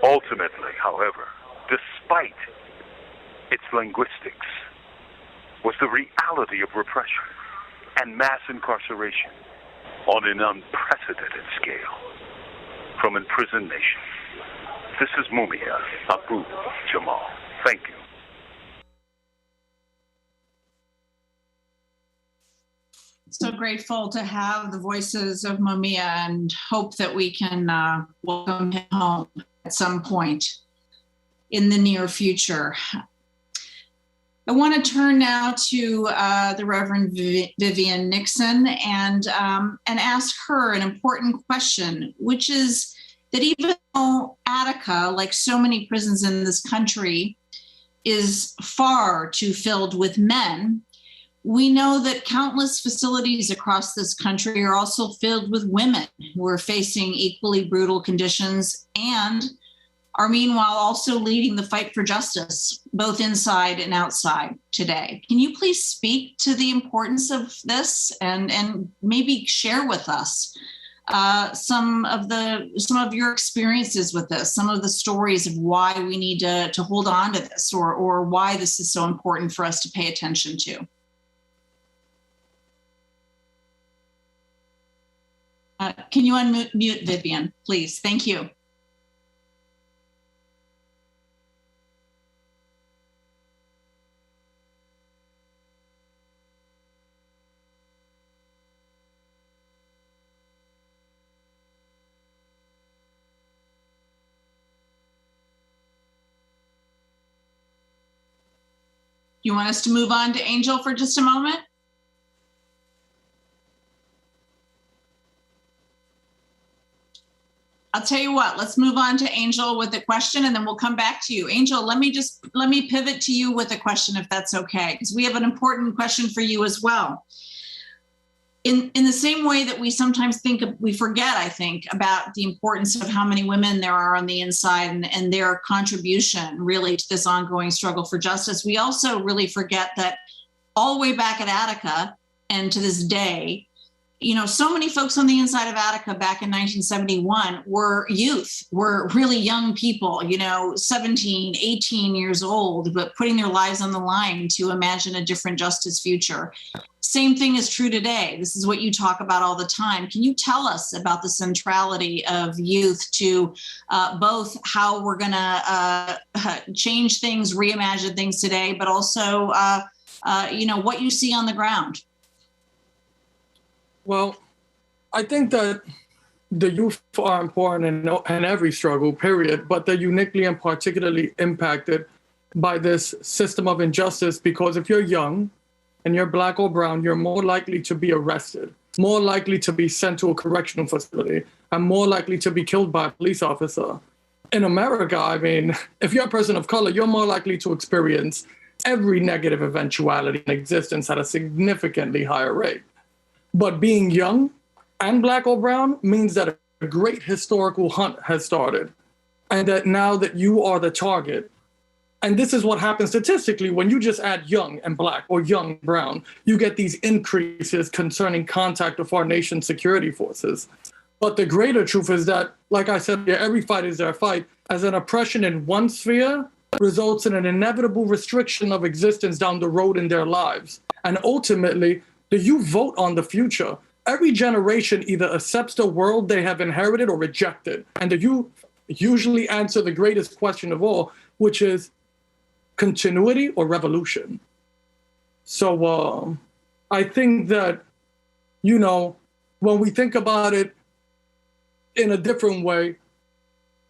Ultimately, however, despite its linguistics, was the reality of repression and mass incarceration on an unprecedented scale from imprisoned nations. This is Mumia Abu Jamal. Thank you. So grateful to have the voices of Mumia and hope that we can welcome him home at some point in the near future. I want to turn now to the Reverend Vivian Nixon and ask her an important question, which is that even though Attica, like so many prisons in this country, is far too filled with men, we know that countless facilities across this country are also filled with women who are facing equally brutal conditions and are meanwhile also leading the fight for justice, both inside and outside today. Can you please speak to the importance of this and maybe share with us some of your experiences with this, some of the stories of why we need to hold on to this or why this is so important for us to pay attention to? Can you unmute Vivian, please? Thank you. You want us to move on to Angel for just a moment? I'll tell you what, let's move on to Angel with a question and then we'll come back to you. Angel, let me pivot to you with a question if that's okay, because we have an important question for you as well. In the same way that we sometimes we forget, I think, about the importance of how many women there are on the inside and their contribution really to this ongoing struggle for justice, we also really forget that all the way back at Attica and to this day, you know, so many folks on the inside of Attica back in 1971 were youth, were really young people, you know, 17, 18 years old, but putting their lives on the line to imagine a different justice future. Same thing is true today. This is what you talk about all the time. Can you tell us about the centrality of youth to both how we're going to change things, reimagine things today, but also, you know, what you see on the ground? Well, I think that the youth are important in every struggle, period, but they're uniquely and particularly impacted by this system of injustice because if you're young and you're Black or brown, you're more likely to be arrested, more likely to be sent to a correctional facility, and more likely to be killed by a police officer. In America, I mean, if you're a person of color, you're more likely to experience every negative eventuality in existence at a significantly higher rate. But being young and Black or brown means that a great historical hunt has started, and that now that you are the target, And this is what happens statistically when you just add young and black or young brown, you get these increases concerning contact of our nation's security forces. But the greater truth is that, like I said, every fight is their fight, as an oppression in one sphere results in an inevitable restriction of existence down the road in their lives. And ultimately, the youth vote on the future. Every generation either accepts the world they have inherited or rejected. And the youth usually answer the greatest question of all, which is continuity or revolution. So I think that, you know, when we think about it in a different way,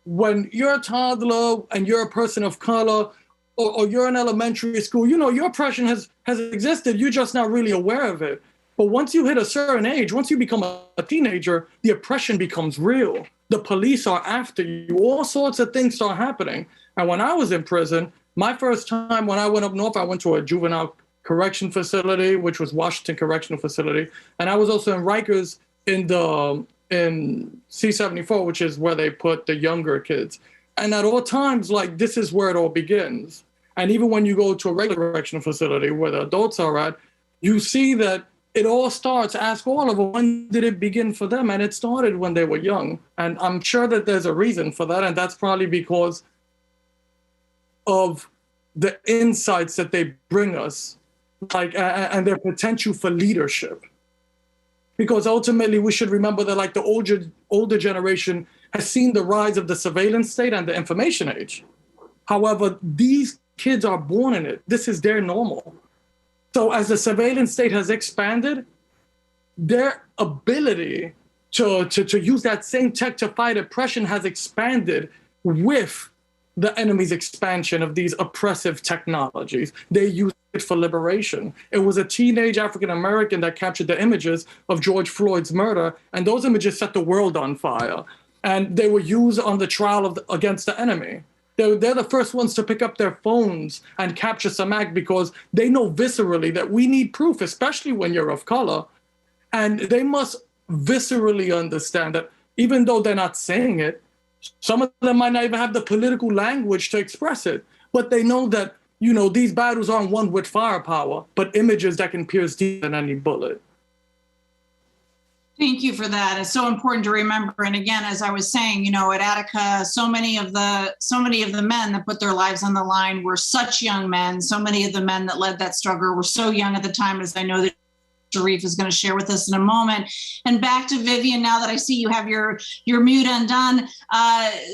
when you're a toddler and you're a person of color, or you're in elementary school, you know, your oppression has existed, you're just not really aware of it. But once you hit a certain age, once you become a teenager, the oppression becomes real. The police are after you. All sorts of things start happening. And when I was in prison, my first time when I went up north, I went to a juvenile correction facility, which was Washington Correctional Facility. And I was also in Rikers in C-74, which is where they put the younger kids. And at all times, like, this is where it all begins. And even when you go to a regular correctional facility where the adults are at, you see that it all starts, ask all of them, when did it begin for them? And it started when they were young. And I'm sure that there's a reason for that. And that's probably because of the insights that they bring us, like, and their potential for leadership. Because ultimately we should remember that, like, the older generation has seen the rise of the surveillance state and the information age. However, these kids are born in it. This is their normal. So as the surveillance state has expanded, their ability to use that same tech to fight oppression has expanded with the enemy's expansion of these oppressive technologies. They use it for liberation. It was a teenage African-American that captured the images of George Floyd's murder, and those images set the world on fire. And they were used on the trial against the enemy. They're the first ones to pick up their phones and capture some act because they know viscerally that we need proof, especially when you're of color. And they must viscerally understand that even though they're not saying it, some of them might not even have the political language to express it, but they know that, you know, these battles aren't won with firepower, but images that can pierce deeper than any bullet. Thank you for that. It's so important to remember. And again, as I was saying, you know, at Attica, so many of the men that put their lives on the line were such young men. So many of the men that led that struggle were so young at the time, as I know that Sharif is going to share with us in a moment. And back to Vivian, now that I see you have your mute undone.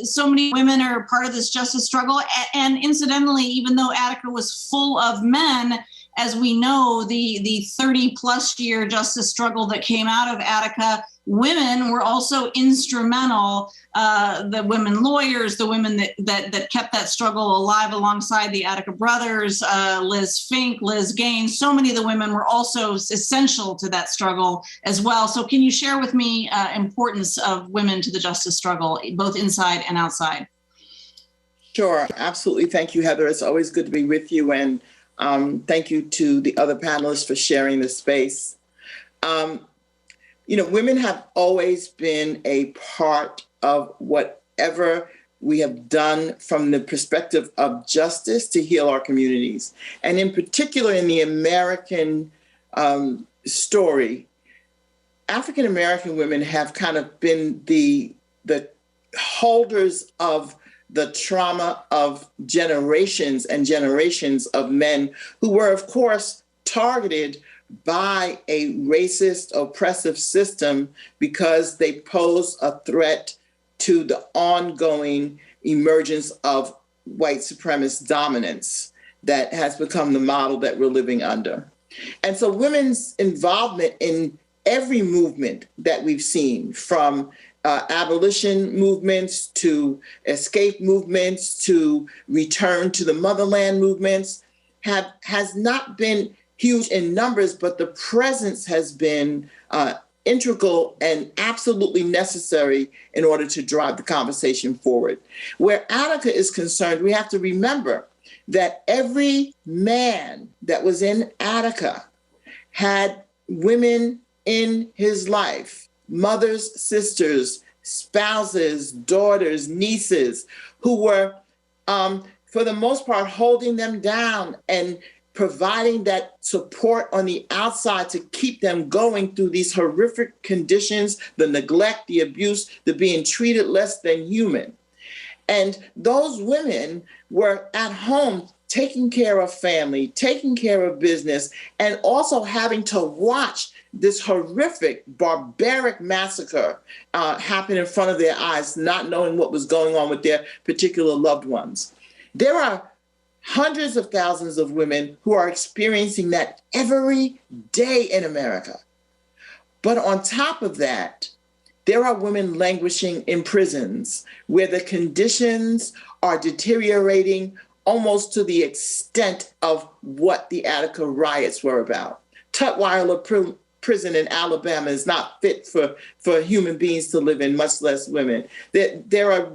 So many women are part of this justice struggle. And incidentally, even though Attica was full of men, as we know, the 30-plus year justice struggle that came out of Attica, women were also instrumental. The women lawyers, the women that kept that struggle alive alongside the Attica brothers, Liz Fink, Liz Gaines, so many of the women were also essential to that struggle as well. So can you share with me importance of women to the justice struggle, both inside and outside? Sure, absolutely. Thank you, Heather. It's always good to be with you. And thank you to the other panelists for sharing this space. You know, women have always been a part of whatever we have done from the perspective of justice to heal our communities. And in particular, in the American story, African-American women have kind of been the holders of the trauma of generations and generations of men who were, of course, targeted by a racist, oppressive system because they pose a threat to the ongoing emergence of white supremacist dominance that has become the model that we're living under. And so women's involvement in every movement that we've seen, from abolition movements to escape movements to return to the motherland movements, has not been huge in numbers, but the presence has been integral and absolutely necessary in order to drive the conversation forward. Where Attica is concerned, we have to remember that every man that was in Attica had women in his life, mothers, sisters, spouses, daughters, nieces, who were for the most part, holding them down and providing that support on the outside to keep them going through these horrific conditions, the neglect, the abuse, the being treated less than human. And those women were at home taking care of family, taking care of business, and also having to watch this horrific, barbaric massacre happen in front of their eyes, not knowing what was going on with their particular loved ones. There are hundreds of thousands of women who are experiencing that every day in America. But on top of that, there are women languishing in prisons where the conditions are deteriorating almost to the extent of what the Attica riots were about. Tutwiler prison in Alabama is not fit for human beings to live in, much less women. There are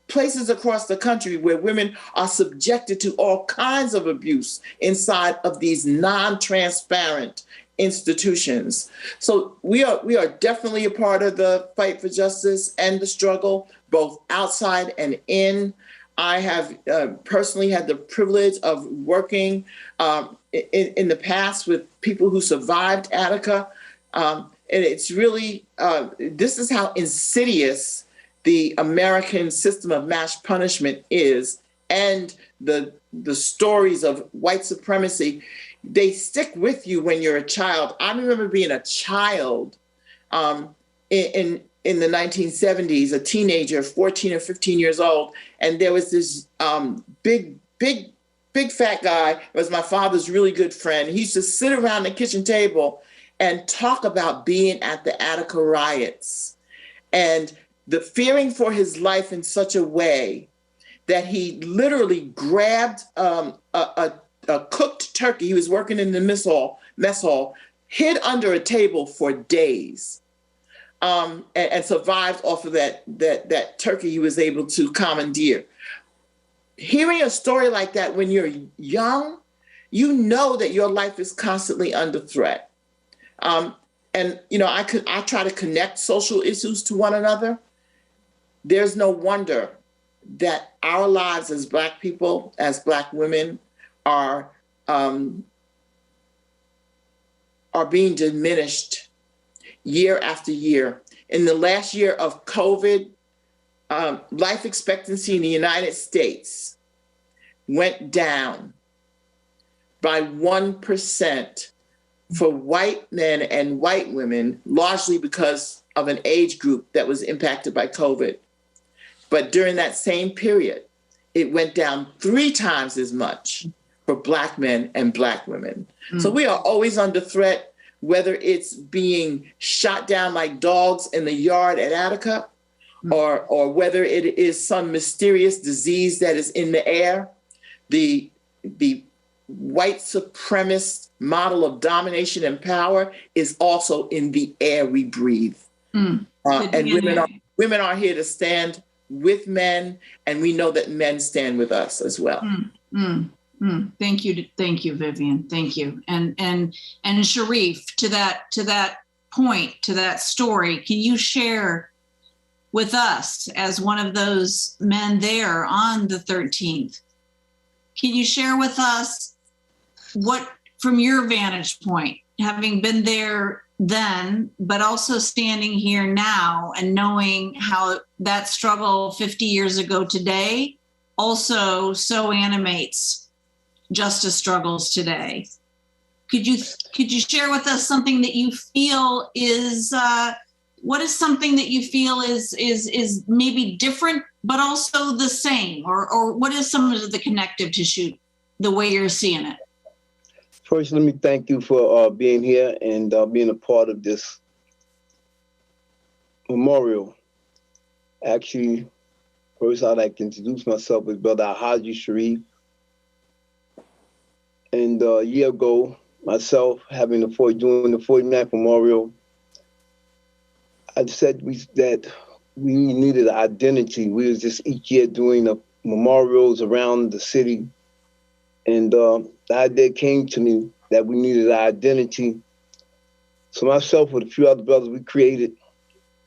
places across the country where women are subjected to all kinds of abuse inside of these non-transparent institutions. So we are definitely a part of the fight for justice and the struggle, both outside and in. I have personally had the privilege of working in the past with people who survived Attica. And it's really, this is how insidious the American system of mass punishment is, and the stories of white supremacy, they stick with you when you're a child. I remember being a child in the 1970s, a teenager, 14 or 15 years old, and there was this big fat guy. It was my father's really good friend. He used to sit around the kitchen table and talk about being at the Attica riots and the fearing for his life in such a way that he literally grabbed a cooked turkey. He was working in the mess hall, hid under a table for days, and survived off of that turkey he was able to commandeer. Hearing a story like that when you're young, you know that your life is constantly under threat. And you know, I try to connect social issues to one another. There's no wonder that our lives as Black people, as Black women, are being diminished year after year. In the last year of COVID, life expectancy in the United States went down by 1% for white men and white women, largely because of an age group that was impacted by COVID. But during that same period, it went down 3 times as much for Black men and Black women. So we are always under threat, whether it's being shot down like dogs in the yard at Attica, or whether it is some mysterious disease that is in the air. The white supremacist model of domination and power is also in the air we breathe. And women are here to stand with men, and we know that men stand with us as well. Thank you, Vivian. Thank you. And Sharif, to that point, to that story, can you share with us, as one of those men there on the 13th, can you share with us what, from your vantage point, having been there then, but also standing here now and knowing how that struggle 50 years ago today also so animates justice struggles today? Could you share with us something that you feel is what is something that you feel is maybe different but also the same, or what is some of the connective tissue the way you're seeing it? First, let me thank you for being here and being a part of this memorial. Actually, first I'd like to introduce myself as Brother Haji Sharif. And a year ago, myself doing the 49th memorial, I said that we needed an identity. We was just each year doing the memorials around the city. And the idea came to me that we needed an identity. So myself with a few other brothers, we created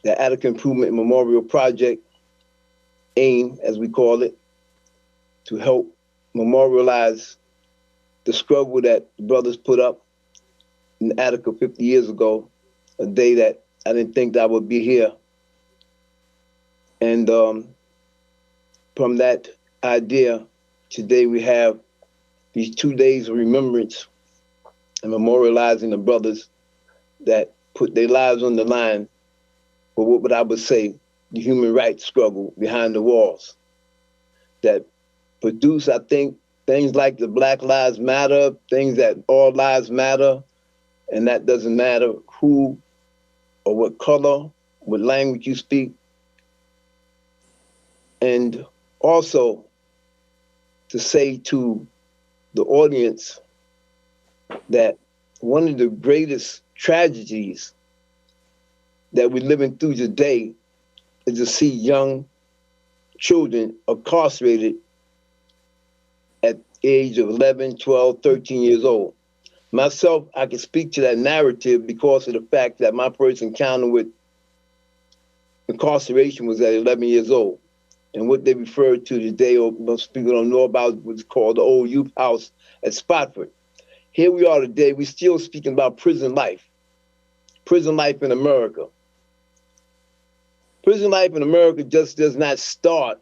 the Attica Improvement Memorial Project, AIM, as we call it, to help memorialize the struggle that the brothers put up in Attica 50 years ago, a day that I didn't think that I would be here. And from that idea, today we have these 2 days of remembrance and memorializing the brothers that put their lives on the line for what I would say, the human rights struggle behind the walls, that produce, I think, things like the Black Lives Matter, things that all lives matter, and that doesn't matter who or what color, what language you speak. And also to say to the audience that one of the greatest tragedies that we're living through today is to see young children incarcerated at the age of 11, 12, 13 years old. Myself, I can speak to that narrative because of the fact that my first encounter with incarceration was at 11 years old. And what they refer to today, or most people don't know about, what's called the old youth house at Spofford. Here we are today, we're still speaking about prison life in America. Prison life in America just does not start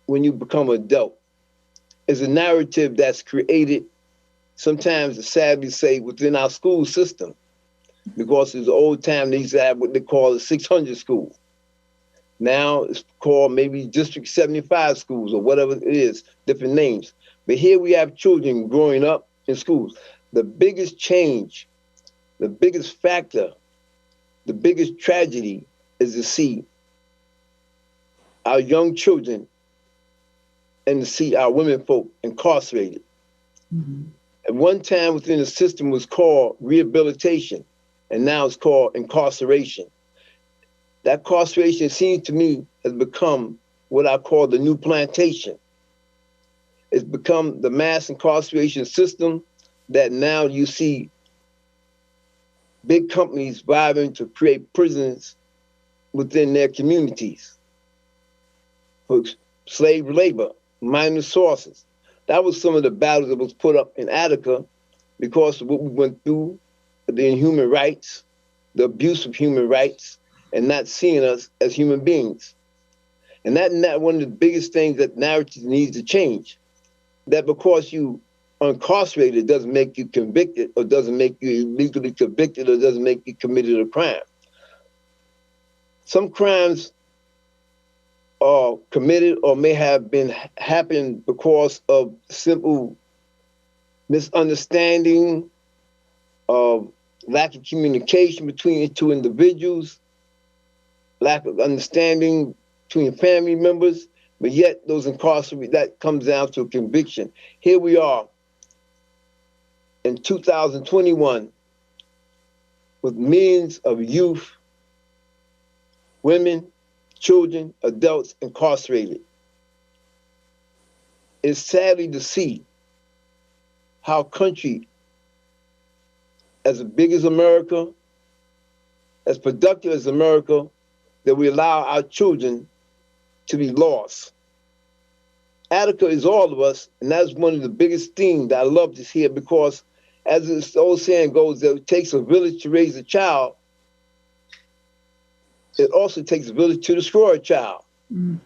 when you become an adult. It's a narrative that's created, sometimes, to sadly say, within our school system, because it's the old time they used to have what they call the 600 school. Now it's called maybe District 75 schools or whatever it is, different names. But here we have children growing up in schools. The biggest change, the biggest factor, the biggest tragedy is to see our young children and to see our women folk incarcerated. Mm-hmm. At one time within the system was called rehabilitation, and now it's called incarceration. That incarceration seems to me has become what I call the new plantation. It's become the mass incarceration system that now you see big companies striving to create prisons within their communities for slave labor, minor sources. That was some of the battles that was put up in Attica because of what we went through, the inhuman rights, the abuse of human rights, and not seeing us as human beings. And that one of the biggest things that narrative needs to change. That because you are incarcerated doesn't make you convicted, or doesn't make you illegally convicted, or doesn't make you committed a crime. Some crimes are committed or may have been happened because of simple misunderstanding, of lack of communication between the two individuals, lack of understanding between family members, but yet those incarcerated, that comes down to a conviction. Here we are in 2021 with millions of youth, women, children, adults incarcerated. It's sadly to see how a country as big as America, as productive as America, that we allow our children to be lost. Attica is all of us, and that's one of the biggest things that I love to hear, because as the old saying goes, that it takes a village to raise a child. It also takes a village to destroy a child. Mm.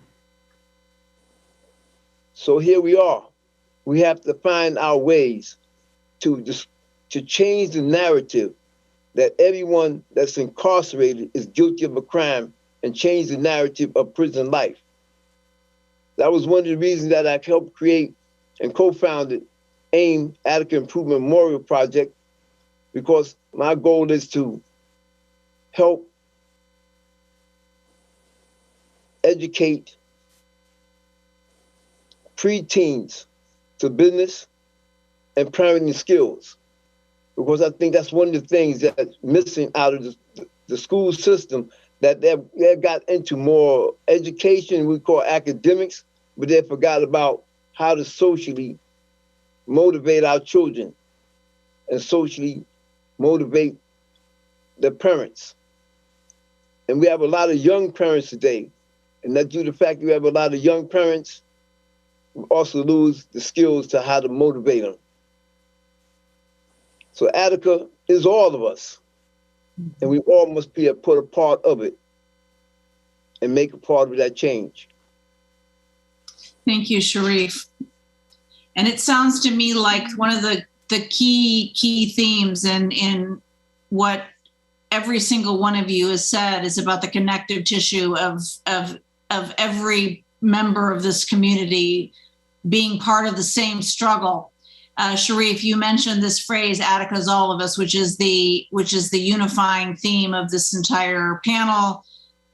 So here we are. We have to find our ways to change the narrative that everyone that's incarcerated is guilty of a crime, and change the narrative of prison life. That was one of the reasons that I helped create and co-founded AIM, Attica Improvement Memorial Project, because my goal is to help educate preteens to business and parenting skills, because I think that's one of the things that's missing out of the school system, that they got into more education, we call academics, but they forgot about how to socially motivate our children and socially motivate the parents. And we have a lot of young parents today, and that's due to the fact that we have a lot of young parents also lose the skills to how to motivate them. So Attica is all of us, and we all must be a part of it and make a part of that change. Thank you, Sharif. And it sounds to me like one of the key themes in what every single one of you has said is about the connective tissue of every member of this community being part of the same struggle. Sharif, you mentioned this phrase, Attica's all of us, which is the unifying theme of this entire panel,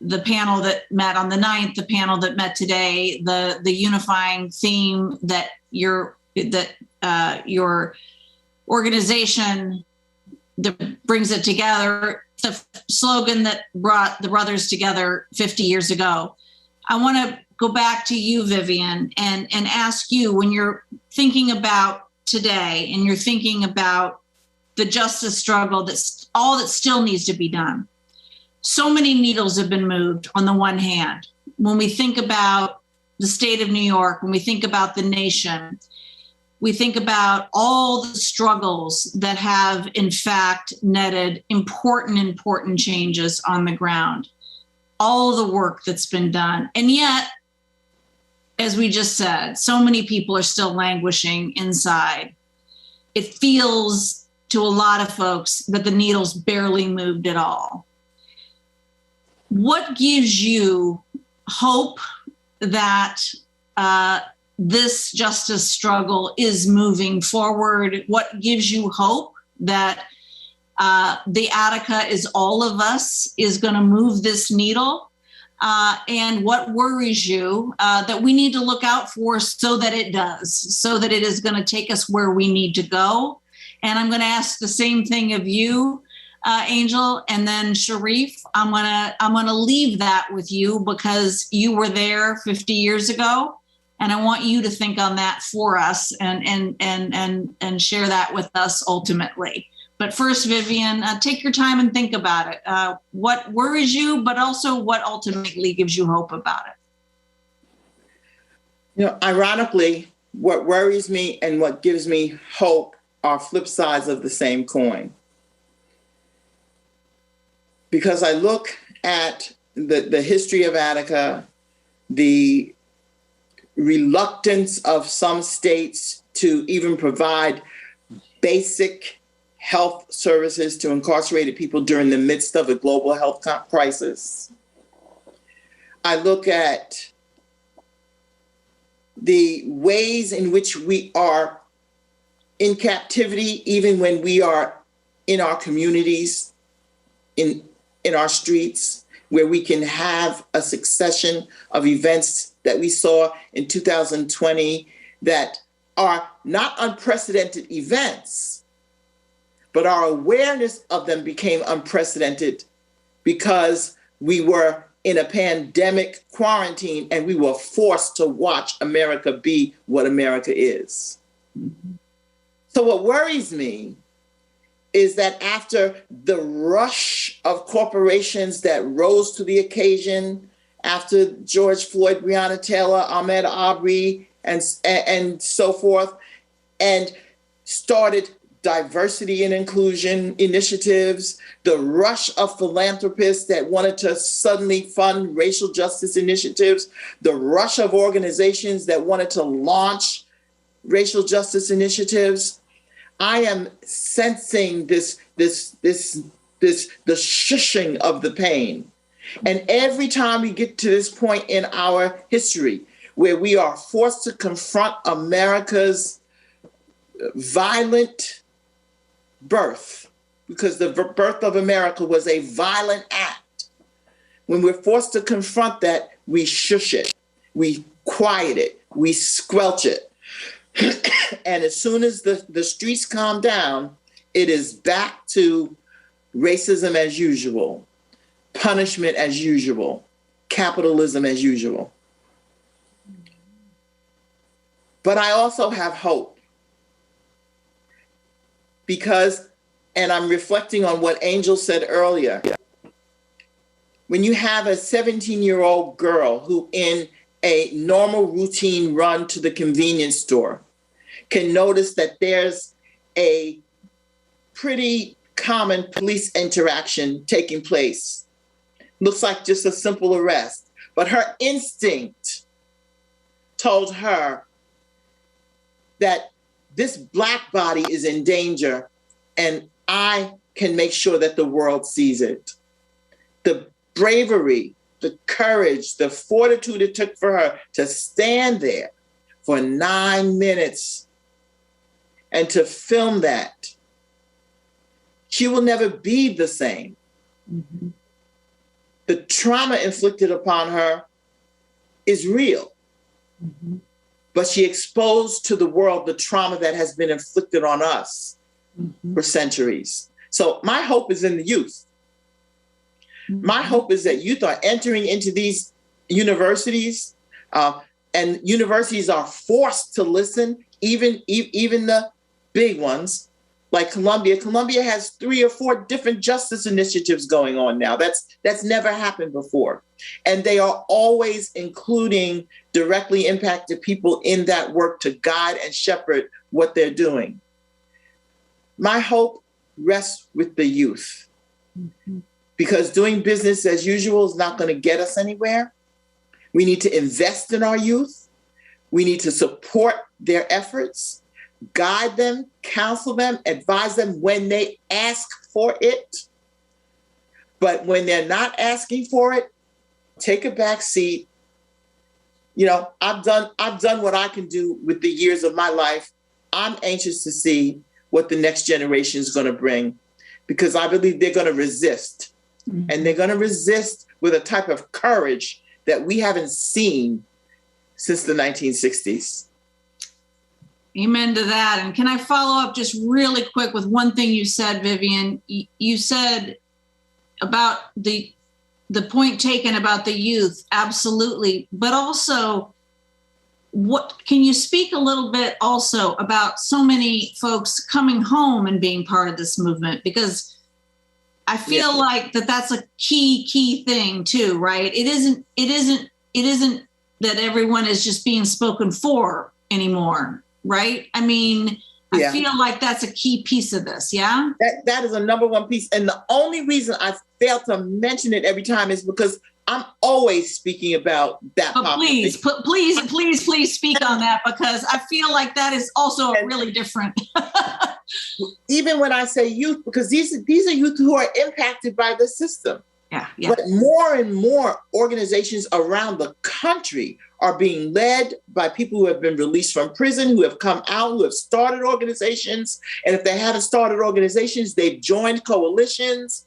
the panel that met on the 9th, the panel that met today, the unifying theme that your organization that brings it together, the slogan that brought the brothers together 50 years ago. I want to go back to you, Vivian, and ask you, when you're thinking about today and you're thinking about the justice struggle, that's all that still needs to be done. So many needles have been moved on the one hand. When we think about the state of New York, when we think about the nation, we think about all the struggles that have, in fact, netted important changes on the ground, all the work that's been done. And yet, as we just said, so many people are still languishing inside. It feels to a lot of folks that the needle's barely moved at all. What gives you hope that this justice struggle is moving forward? What gives you hope that the Attica is all of us is going to move this needle? And what worries you that we need to look out for so that it does, so that it is going to take us where we need to go? And I'm going to ask the same thing of you, Angel, and then Sharif. I'm gonna leave that with you because you were there 50 years ago, and I want you to think on that for us and share that with us ultimately. But first, Vivian, take your time and think about it. What worries you, but also what ultimately gives you hope about it? You know, ironically, what worries me and what gives me hope are flip sides of the same coin. Because I look at the history of Attica, the reluctance of some states to even provide basic health services to incarcerated people during the midst of a global health crisis. I look at the ways in which we are in captivity, even when we are in our communities, in our streets, where we can have a succession of events that we saw in 2020 that are not unprecedented events, but our awareness of them became unprecedented because we were in a pandemic quarantine and we were forced to watch America be what America is. So what worries me is that after the rush of corporations that rose to the occasion, after George Floyd, Breonna Taylor, Ahmaud Arbery, and so forth, and started diversity and inclusion initiatives, the rush of philanthropists that wanted to suddenly fund racial justice initiatives, the rush of organizations that wanted to launch racial justice initiatives, I am sensing the shushing of the pain. And every time we get to this point in our history where we are forced to confront America's violent birth, because the birth of America was a violent act, when we're forced to confront that, we shush it, we quiet it, we squelch it. And as soon as the streets calm down, it is back to racism as usual, punishment as usual, capitalism as usual. But I also have hope because, and I'm reflecting on what Angel said earlier, when you have a 17-year-old girl who in a normal routine run to the convenience store can notice that there's a pretty common police interaction taking place. Looks like just a simple arrest, but her instinct told her that this Black body is in danger and I can make sure that the world sees it. The bravery, the courage, the fortitude it took for her to stand there for 9 minutes and to film that. She will never be the same. Mm-hmm. The trauma inflicted upon her is real. Mm-hmm. But she exposed to the world the trauma that has been inflicted on us for centuries. So my hope is in the youth. My hope is that youth are entering into these universities, and universities are forced to listen, even the big ones, like Columbia. Columbia has 3 or 4 different justice initiatives going on now. That's never happened before. And they are always including directly impacted people in that work to guide and shepherd what they're doing. My hope rests with the youth, because doing business as usual is not going to get us anywhere. We need to invest in our youth. We need to support their efforts, guide them, counsel them, advise them when they ask for it. But when they're not asking for it, take a back seat. You know, I've done what I can do with the years of my life. I'm anxious to see what the next generation is going to bring, because I believe they're going to resist. Mm-hmm. And they're going to resist with a type of courage that we haven't seen since the 1960s. Amen to that. And can I follow up just really quick with one thing you said, Vivian? You said about the point taken about the youth, absolutely. But also, what can you speak a little bit also about so many folks coming home and being part of this movement? Because I feel like that's a key thing too, right? It isn't that everyone is just being spoken for anymore, right? I mean, I feel like that's a key piece of this, yeah? That is a number one piece. And the only reason I fail to mention it every time is because I'm always speaking about that. But please speak on that, because I feel like that is also really different. Even when I say youth, because these are youth who are impacted by the system. Yeah. But more and more organizations around the country are being led by people who have been released from prison, who have come out, who have started organizations. And if they haven't started organizations, they've joined coalitions.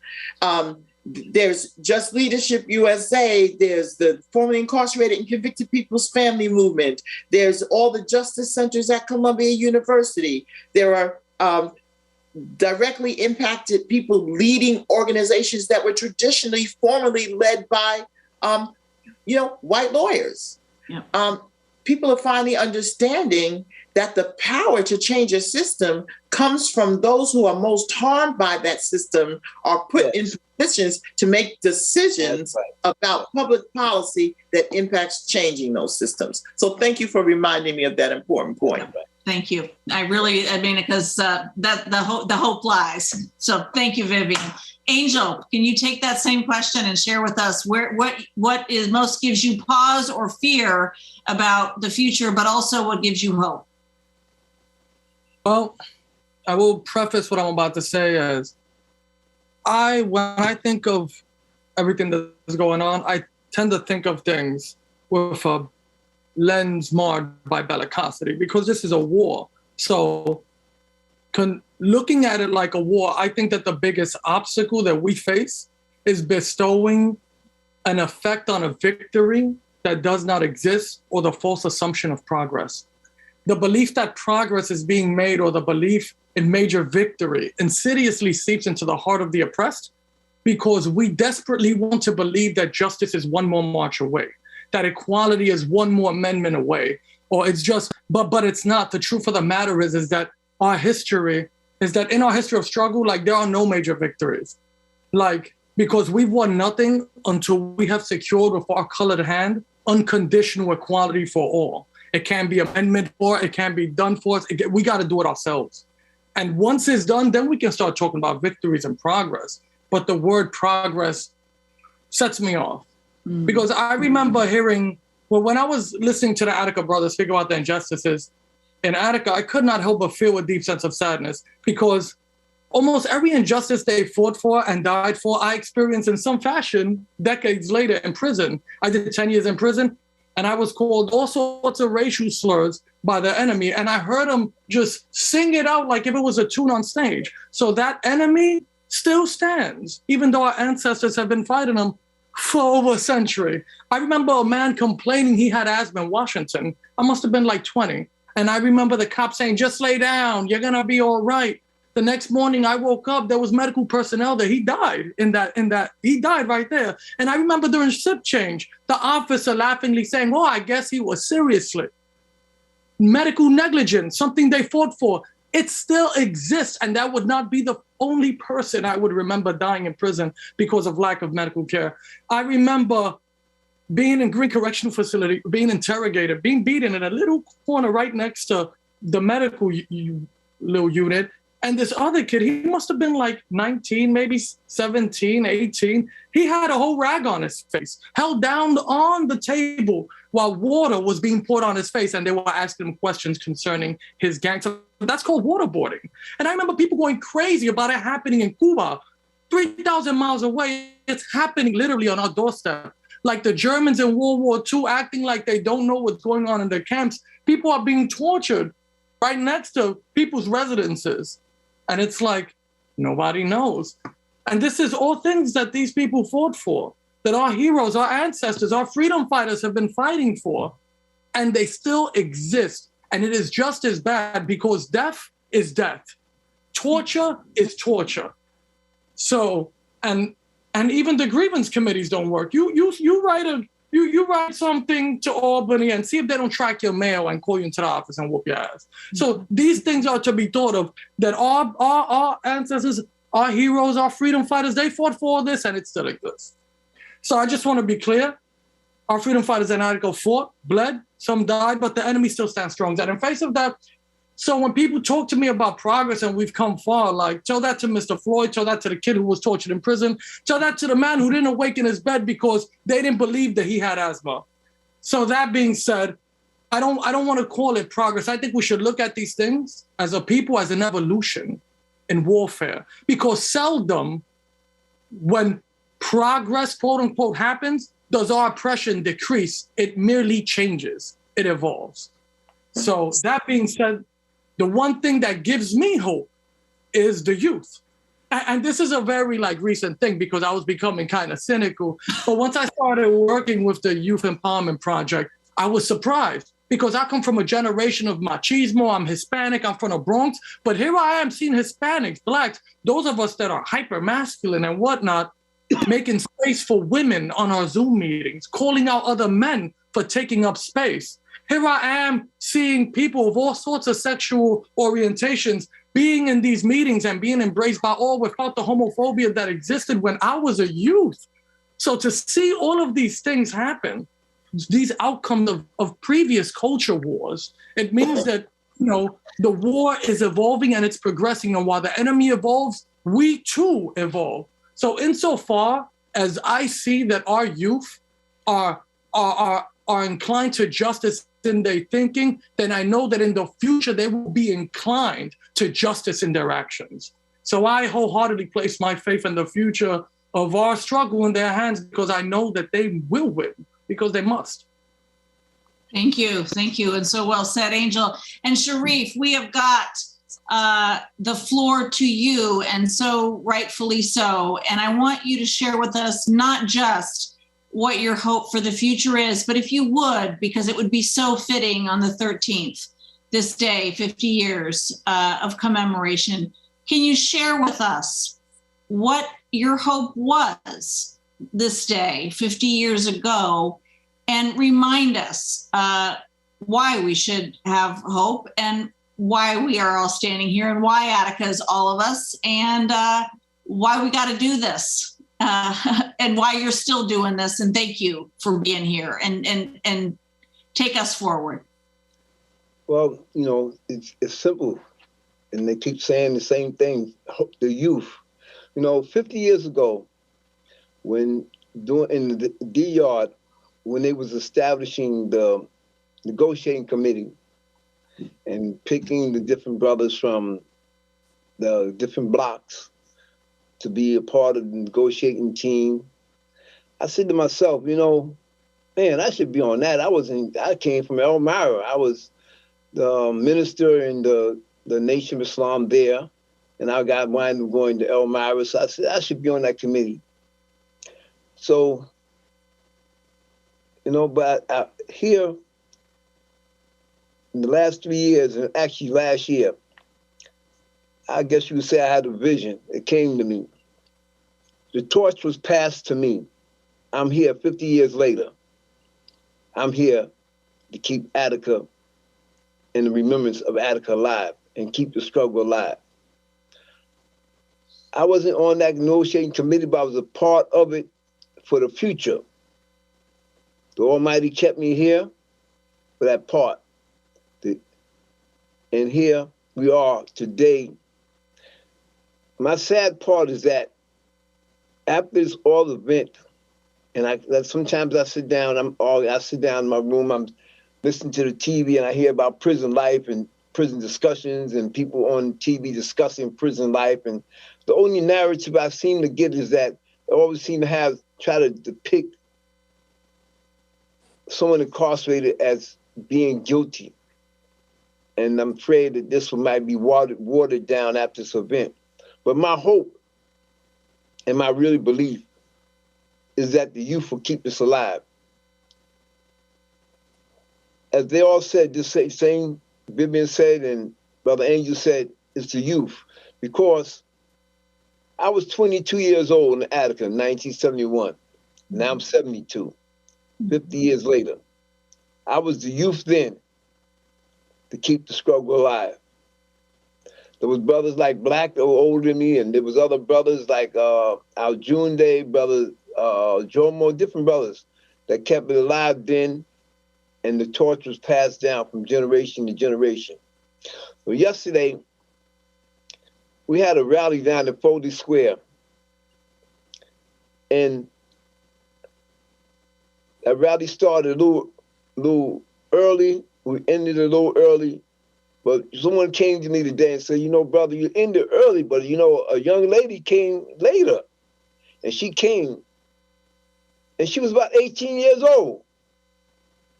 There's Just Leadership USA. There's the formerly incarcerated and convicted people's family movement. There's all the justice centers at Columbia University. There are directly impacted people leading organizations that were traditionally formerly led by, white lawyers. Yeah. People are finally understanding that the power to change a system comes from those who are most harmed by that system, are put in positions to make decisions about public policy that impacts changing those systems. So thank you for reminding me of that important point. Thank you. Because the hope lies. So thank you, Vivian. Angel, can you take that same question and share with us what is most gives you pause or fear about the future, but also what gives you hope? Well, I will preface what I'm about to say as when I think of everything that's going on, I tend to think of things with a lens marred by bellicosity, because this is a war. So looking at it like a war, I think that the biggest obstacle that we face is bestowing an effect on a victory that does not exist, or the false assumption of progress. The belief that progress is being made, or the belief in major victory, insidiously seeps into the heart of the oppressed, because we desperately want to believe that justice is one more march away, that equality is one more amendment away, or it's just, but it's not. The truth of the matter is that our history is that in our history of struggle, there are no major victories. Because we've won nothing until we have secured with our colored hand unconditional equality for all. It can be amendment for, it can be done for us. We got to do it ourselves. And once it's done, then we can start talking about victories and progress. But the word progress sets me off. Because I remember hearing, well, when I was listening to the Attica brothers figure out the injustices in Attica, I could not help but feel a deep sense of sadness, because almost every injustice they fought for and died for, I experienced in some fashion decades later in prison. I did 10 years in prison, and I was called all sorts of racial slurs by the enemy, and I heard them just sing it out like if it was a tune on stage. So that enemy still stands, even though our ancestors have been fighting them for over a century. I remember a man complaining he had asthma in Washington. I must have been like 20. And I remember the cop saying, just lay down, you're gonna be all right. The next morning I woke up, there was medical personnel there. He died he died right there. And I remember during shift change, the officer laughingly saying, oh, I guess he was seriously. Medical negligence, something they fought for. It still exists, and that would not be the only person I would remember dying in prison because of lack of medical care. I remember being in Green Correctional Facility, being interrogated, being beaten in a little corner right next to the medical little unit. And this other kid, he must have been like 19, maybe 17, 18. He had a whole rag on his face, held down on the table while water was being poured on his face, and they were asking him questions concerning his gang. So that's called waterboarding. And I remember people going crazy about it happening in Cuba, 3,000 miles away. It's happening literally on our doorstep. Like the Germans in World War II acting like they don't know what's going on in their camps. People are being tortured right next to people's residences. And it's like, nobody knows. And this is all things that these people fought for, that our heroes, our ancestors, our freedom fighters have been fighting for. And they still exist. And it is just as bad, because death is death. Torture is torture. So, and even the grievance committees don't work. You write something to Albany and see if they don't track your mail and call you into the office and whoop your ass. So these things are to be thought of, that our ancestors, our heroes, our freedom fighters, they fought for all this, and it still exists. So I just want to be clear. Our freedom fighters in Attica fought, bled, some died, but the enemy still stands strong. And in face of that, so when people talk to me about progress and we've come far, like tell that to Mr. Floyd, tell that to the kid who was tortured in prison, tell that to the man who didn't awake in his bed because they didn't believe that he had asthma. So that being said, I don't want to call it progress. I think we should look at these things as a people, as an evolution in warfare, because seldom when progress, quote unquote, happens, does our oppression decrease. It merely changes. It evolves. So that being said, the one thing that gives me hope is the youth. And this is a very recent thing, because I was becoming kind of cynical. But once I started working with the Youth Empowerment Project, I was surprised, because I come from a generation of machismo. I'm Hispanic, I'm from the Bronx, but here I am seeing Hispanics, Blacks, those of us that are hyper masculine and whatnot, making space for women on our Zoom meetings, calling out other men for taking up space. Here I am seeing people of all sorts of sexual orientations being in these meetings and being embraced by all without the homophobia that existed when I was a youth. So to see all of these things happen, these outcomes of previous culture wars, it means that, the war is evolving and it's progressing. And while the enemy evolves, we too evolve. So insofar as I see that our youth are inclined to justice in their thinking, then I know that in the future they will be inclined to justice in their actions. So I wholeheartedly place my faith in the future of our struggle in their hands, because I know that they will win, because they must. Thank you. Thank you. And so well said, Angel. And Sharif, we have got the floor to you, and so rightfully so. And I want you to share with us not just what your hope for the future is, but if you would, because it would be so fitting on the 13th, this day, 50 years of commemoration, can you share with us what your hope was this day, 50 years ago, and remind us why we should have hope and why we are all standing here and why Attica is all of us and why we got to do this and why you're still doing this. And thank you for being here and take us forward. Well, you know, it's simple. And they keep saying the same thing, the youth. You know, 50 years ago, when doing in the D-Yard, when they was establishing the negotiating committee and picking the different brothers from the different blocks to be a part of the negotiating team, I said to myself, you know, man, I should be on that. I came from Elmira. I was the minister in the Nation of Islam there, and I got wind up going to Elmira, so I said I should be on that committee. So, you know, but here, in the last 3 years, and actually last year, I guess you would say I had a vision. It came to me. The torch was passed to me. I'm here 50 years later. I'm here to keep Attica and the remembrance of Attica alive and keep the struggle alive. I wasn't on that negotiating committee, but I was a part of it for the future. The Almighty kept me here for that part. And here we are today. My sad part is that after this all event, and sometimes I sit down, I sit down in my room, I'm listening to the TV and I hear about prison life and prison discussions and people on TV discussing prison life. And the only narrative I seem to get is that they always seem to try to depict someone incarcerated as being guilty. And I'm afraid that this might be watered down after this event. But my hope and my really belief is that the youth will keep this alive. As they all said, this same Vivian said and Brother Angel said, it's the youth. Because I was 22 years old in Attica in 1971. Now I'm 72, 50 years later. I was the youth then to keep the struggle alive. There was brothers like Black that were older than me, and there was other brothers like Aljunde, brother Jomo, different brothers that kept it alive then, and the torch was passed down from generation to generation. Well, yesterday, we had a rally down at Foley Square, and that rally started a little early. We ended a little early, but someone came to me today and said, you know, brother, you ended early, but you know, a young lady came later, and she came, and she was about 18 years old.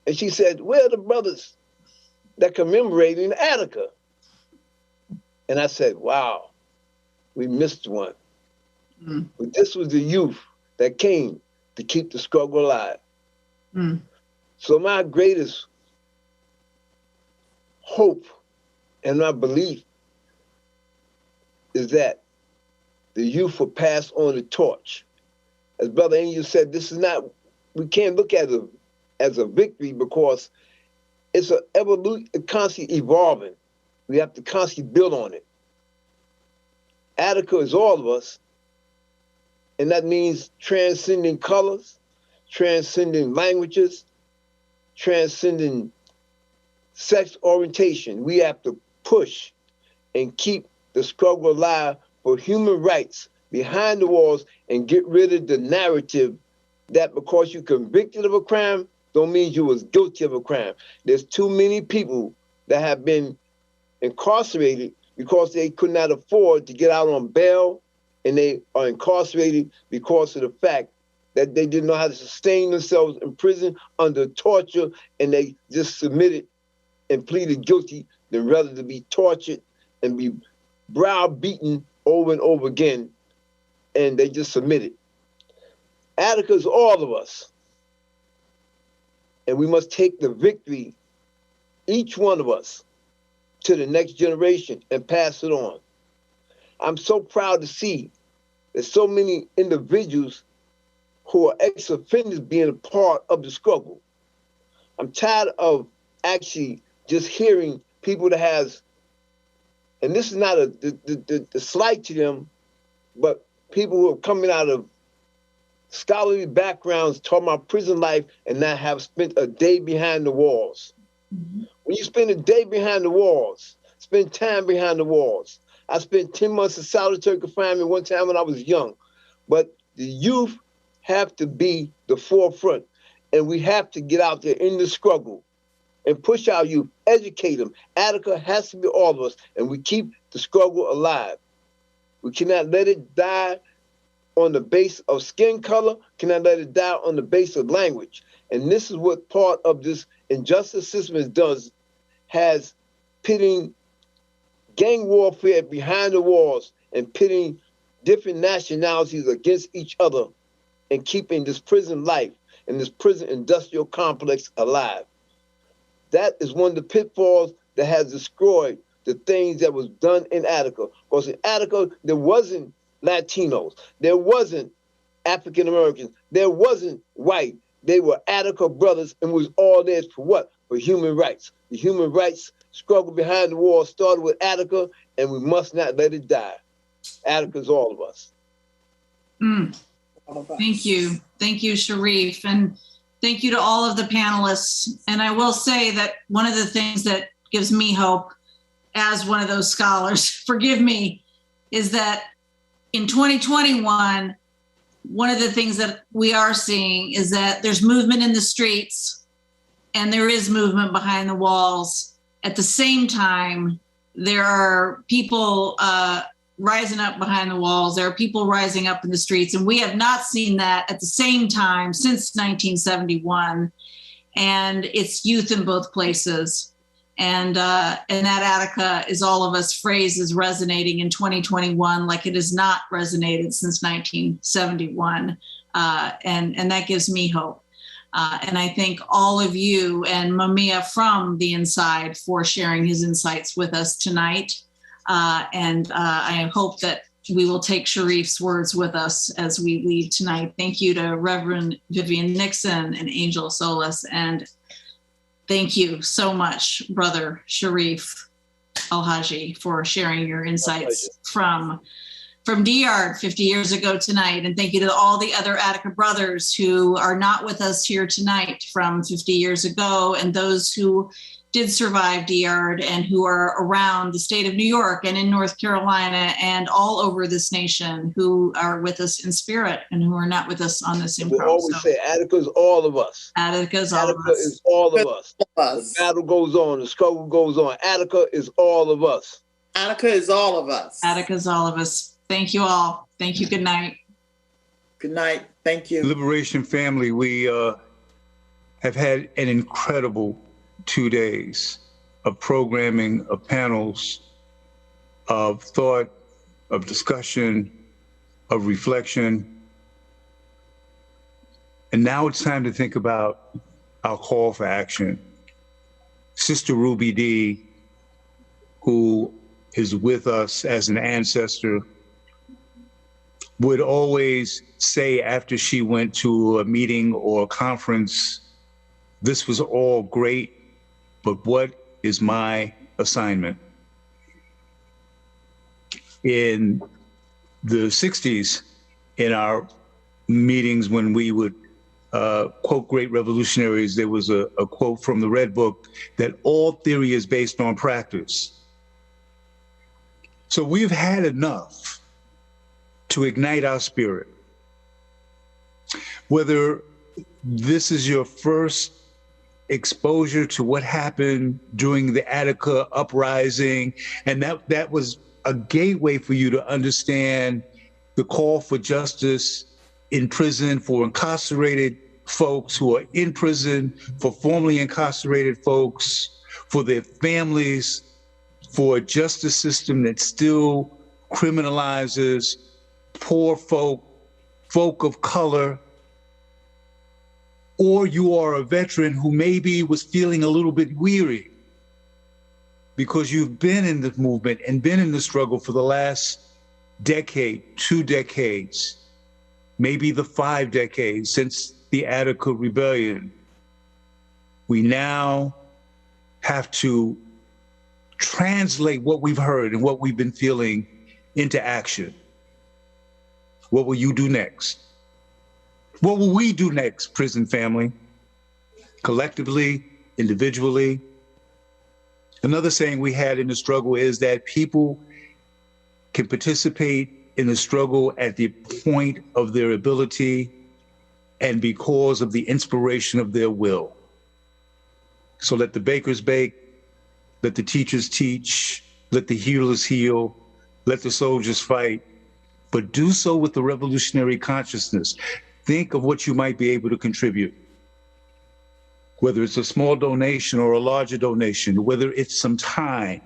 And she said, where are the brothers that commemorate in Attica? And I said, wow, we missed one. Mm. But this was the youth that came to keep the struggle alive. Mm. So my greatest hope and my belief is that the youth will pass on the torch. As Brother Angel said, this is not, we can't look at it as a victory because it's an evolution, constantly evolving. We have to constantly build on it. Attica is all of us, and that means transcending colors, transcending languages, transcending sex orientation. We have to push and keep the struggle alive for human rights behind the walls and get rid of the narrative that because you're convicted of a crime don't mean you was guilty of a crime. There's too many people that have been incarcerated because they could not afford to get out on bail, and they are incarcerated because of the fact that they didn't know how to sustain themselves in prison under torture, and they just submitted and pleaded guilty than rather to be tortured and be browbeaten over and over again, and they just submitted. Attica is all of us, and we must take the victory, each one of us, to the next generation and pass it on. I'm so proud to see that so many individuals who are ex-offenders being a part of the struggle. I'm tired of actually just hearing people that has, and this is not a slight to them, but people who are coming out of scholarly backgrounds, taught my prison life, and I have spent a day behind the walls. When you spend a day behind the walls, spend time behind the walls. I spent 10 months in solitary confinement one time when I was young. But the youth have to be the forefront, and we have to get out there in the struggle and push our youth, educate them. Attica has to be all of us, and we keep the struggle alive. We cannot let it die on the base of skin color, cannot let it die on the base of language. And this is what part of this injustice system does, has pitting gang warfare behind the walls and pitting different nationalities against each other and keeping this prison life and this prison industrial complex alive. That is one of the pitfalls that has destroyed the things that was done in Attica. Because in Attica, there wasn't Latinos, there wasn't African Americans, there wasn't white. They were Attica brothers, and was all there for what? For human rights. The human rights struggle behind the wall started with Attica, and we must not let it die. Attica's all of us. Thank you. Thank you, Sharif. And thank you to all of the panelists. And I will say that one of the things that gives me hope as one of those scholars, forgive me, is that in 2021, one of the things that we are seeing is that there's movement in the streets and there is movement behind the walls. At the same time, there are people rising up behind the walls. There are people rising up in the streets, and we have not seen that at the same time since 1971. And it's youth in both places. And that Attica is all of us phrase is resonating in 2021 like it has not resonated since 1971. And that gives me hope. And I thank all of you and Mamiya from the inside for sharing his insights with us tonight. And I hope that we will take Sharif's words with us as we leave tonight. Thank you to Reverend Vivian Nixon and Angel Solis. And thank you so much, Brother Sharif Alhaji, for sharing your insights from D-Yard 50 years ago tonight. And thank you to all the other Attica brothers who are not with us here tonight from 50 years ago, and those who did survive D-Yard and who are around the state of New York and in North Carolina and all over this nation, who are with us in spirit and who are not with us on this improv. We always say Attica is all of us. Attica is all of us. Is all of us. The battle goes on, the struggle goes on. Attica is all of us. Attica is all of us. Attica is all of us. Thank you all. Thank you. Good night. Good night. Thank you. Liberation family, we have had an incredible 2 days of programming, of panels, of thought, of discussion, of reflection. And now it's time to think about our call for action. Sister Ruby D, who is with us as an ancestor, would always say after she went to a meeting or a conference, this was all great, but what is my assignment? In the 60s, in our meetings when we would quote great revolutionaries, there was a quote from the Red Book that all theory is based on practice. So we've had enough to ignite our spirit. Whether this is your first exposure to what happened during the Attica uprising, and that was a gateway for you to understand the call for justice in prison for incarcerated folks who are in prison, for formerly incarcerated folks, for their families, for a justice system that still criminalizes poor folk, folk of color, or you are a veteran who maybe was feeling a little bit weary because you've been in the movement and been in the struggle for the last decade, 2 decades, maybe the 5 decades since the Attica Rebellion. We now have to translate what we've heard and what we've been feeling into action. What will you do next? What will we do next, prison family? Collectively, individually. Another saying we had in the struggle is that people can participate in the struggle at the point of their ability and because of the inspiration of their will. So let the bakers bake, let the teachers teach, let the healers heal, let the soldiers fight, but do so with the revolutionary consciousness. Think of what you might be able to contribute. Whether it's a small donation or a larger donation, whether it's some time,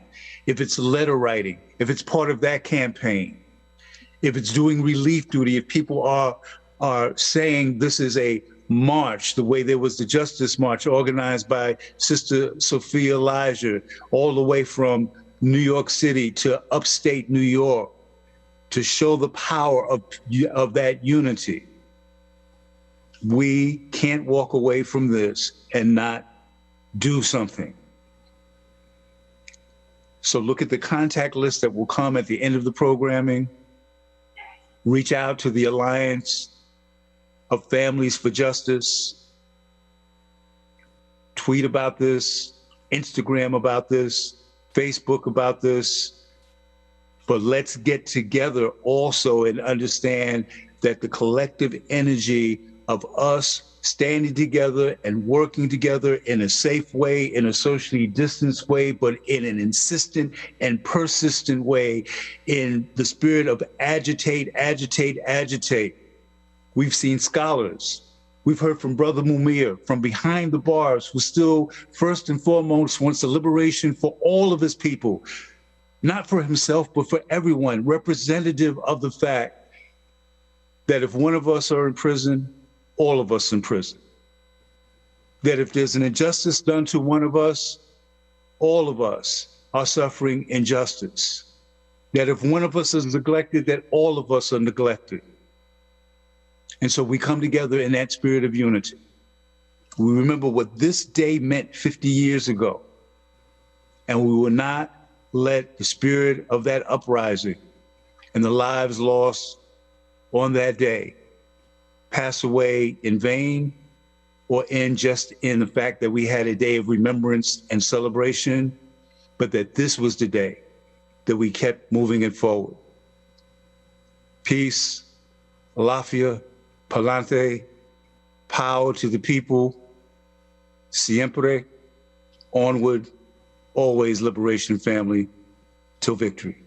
if it's letter writing, if it's part of that campaign, if it's doing relief duty, if people are saying this is a march, the way there was the Justice March organized by Sister Sophia Elijah, all the way from New York City to upstate New York, to show the power of that unity. We can't walk away from this and not do something. So look at the contact list that will come at the end of the programming. Reach out to the Alliance of Families for Justice. Tweet about this, Instagram about this, Facebook about this. But let's get together also and understand that the collective energy of us standing together and working together in a safe way, in a socially distanced way, but in an insistent and persistent way, in the spirit of agitate, agitate, agitate. We've seen scholars. We've heard from Brother Mumia from behind the bars, who still first and foremost wants the liberation for all of his people, not for himself, but for everyone, representative of the fact that if one of us are in prison, all of us in prison. That if there's an injustice done to one of us, all of us are suffering injustice. That if one of us is neglected, that all of us are neglected. And so we come together in that spirit of unity. We remember what this day meant 50 years ago. And we will not let the spirit of that uprising and the lives lost on that day pass away in vain, or in just in the fact that we had a day of remembrance and celebration, but that this was the day that we kept moving it forward. Peace, Alafia, Palante, power to the people, siempre, onward, always liberation family, till victory.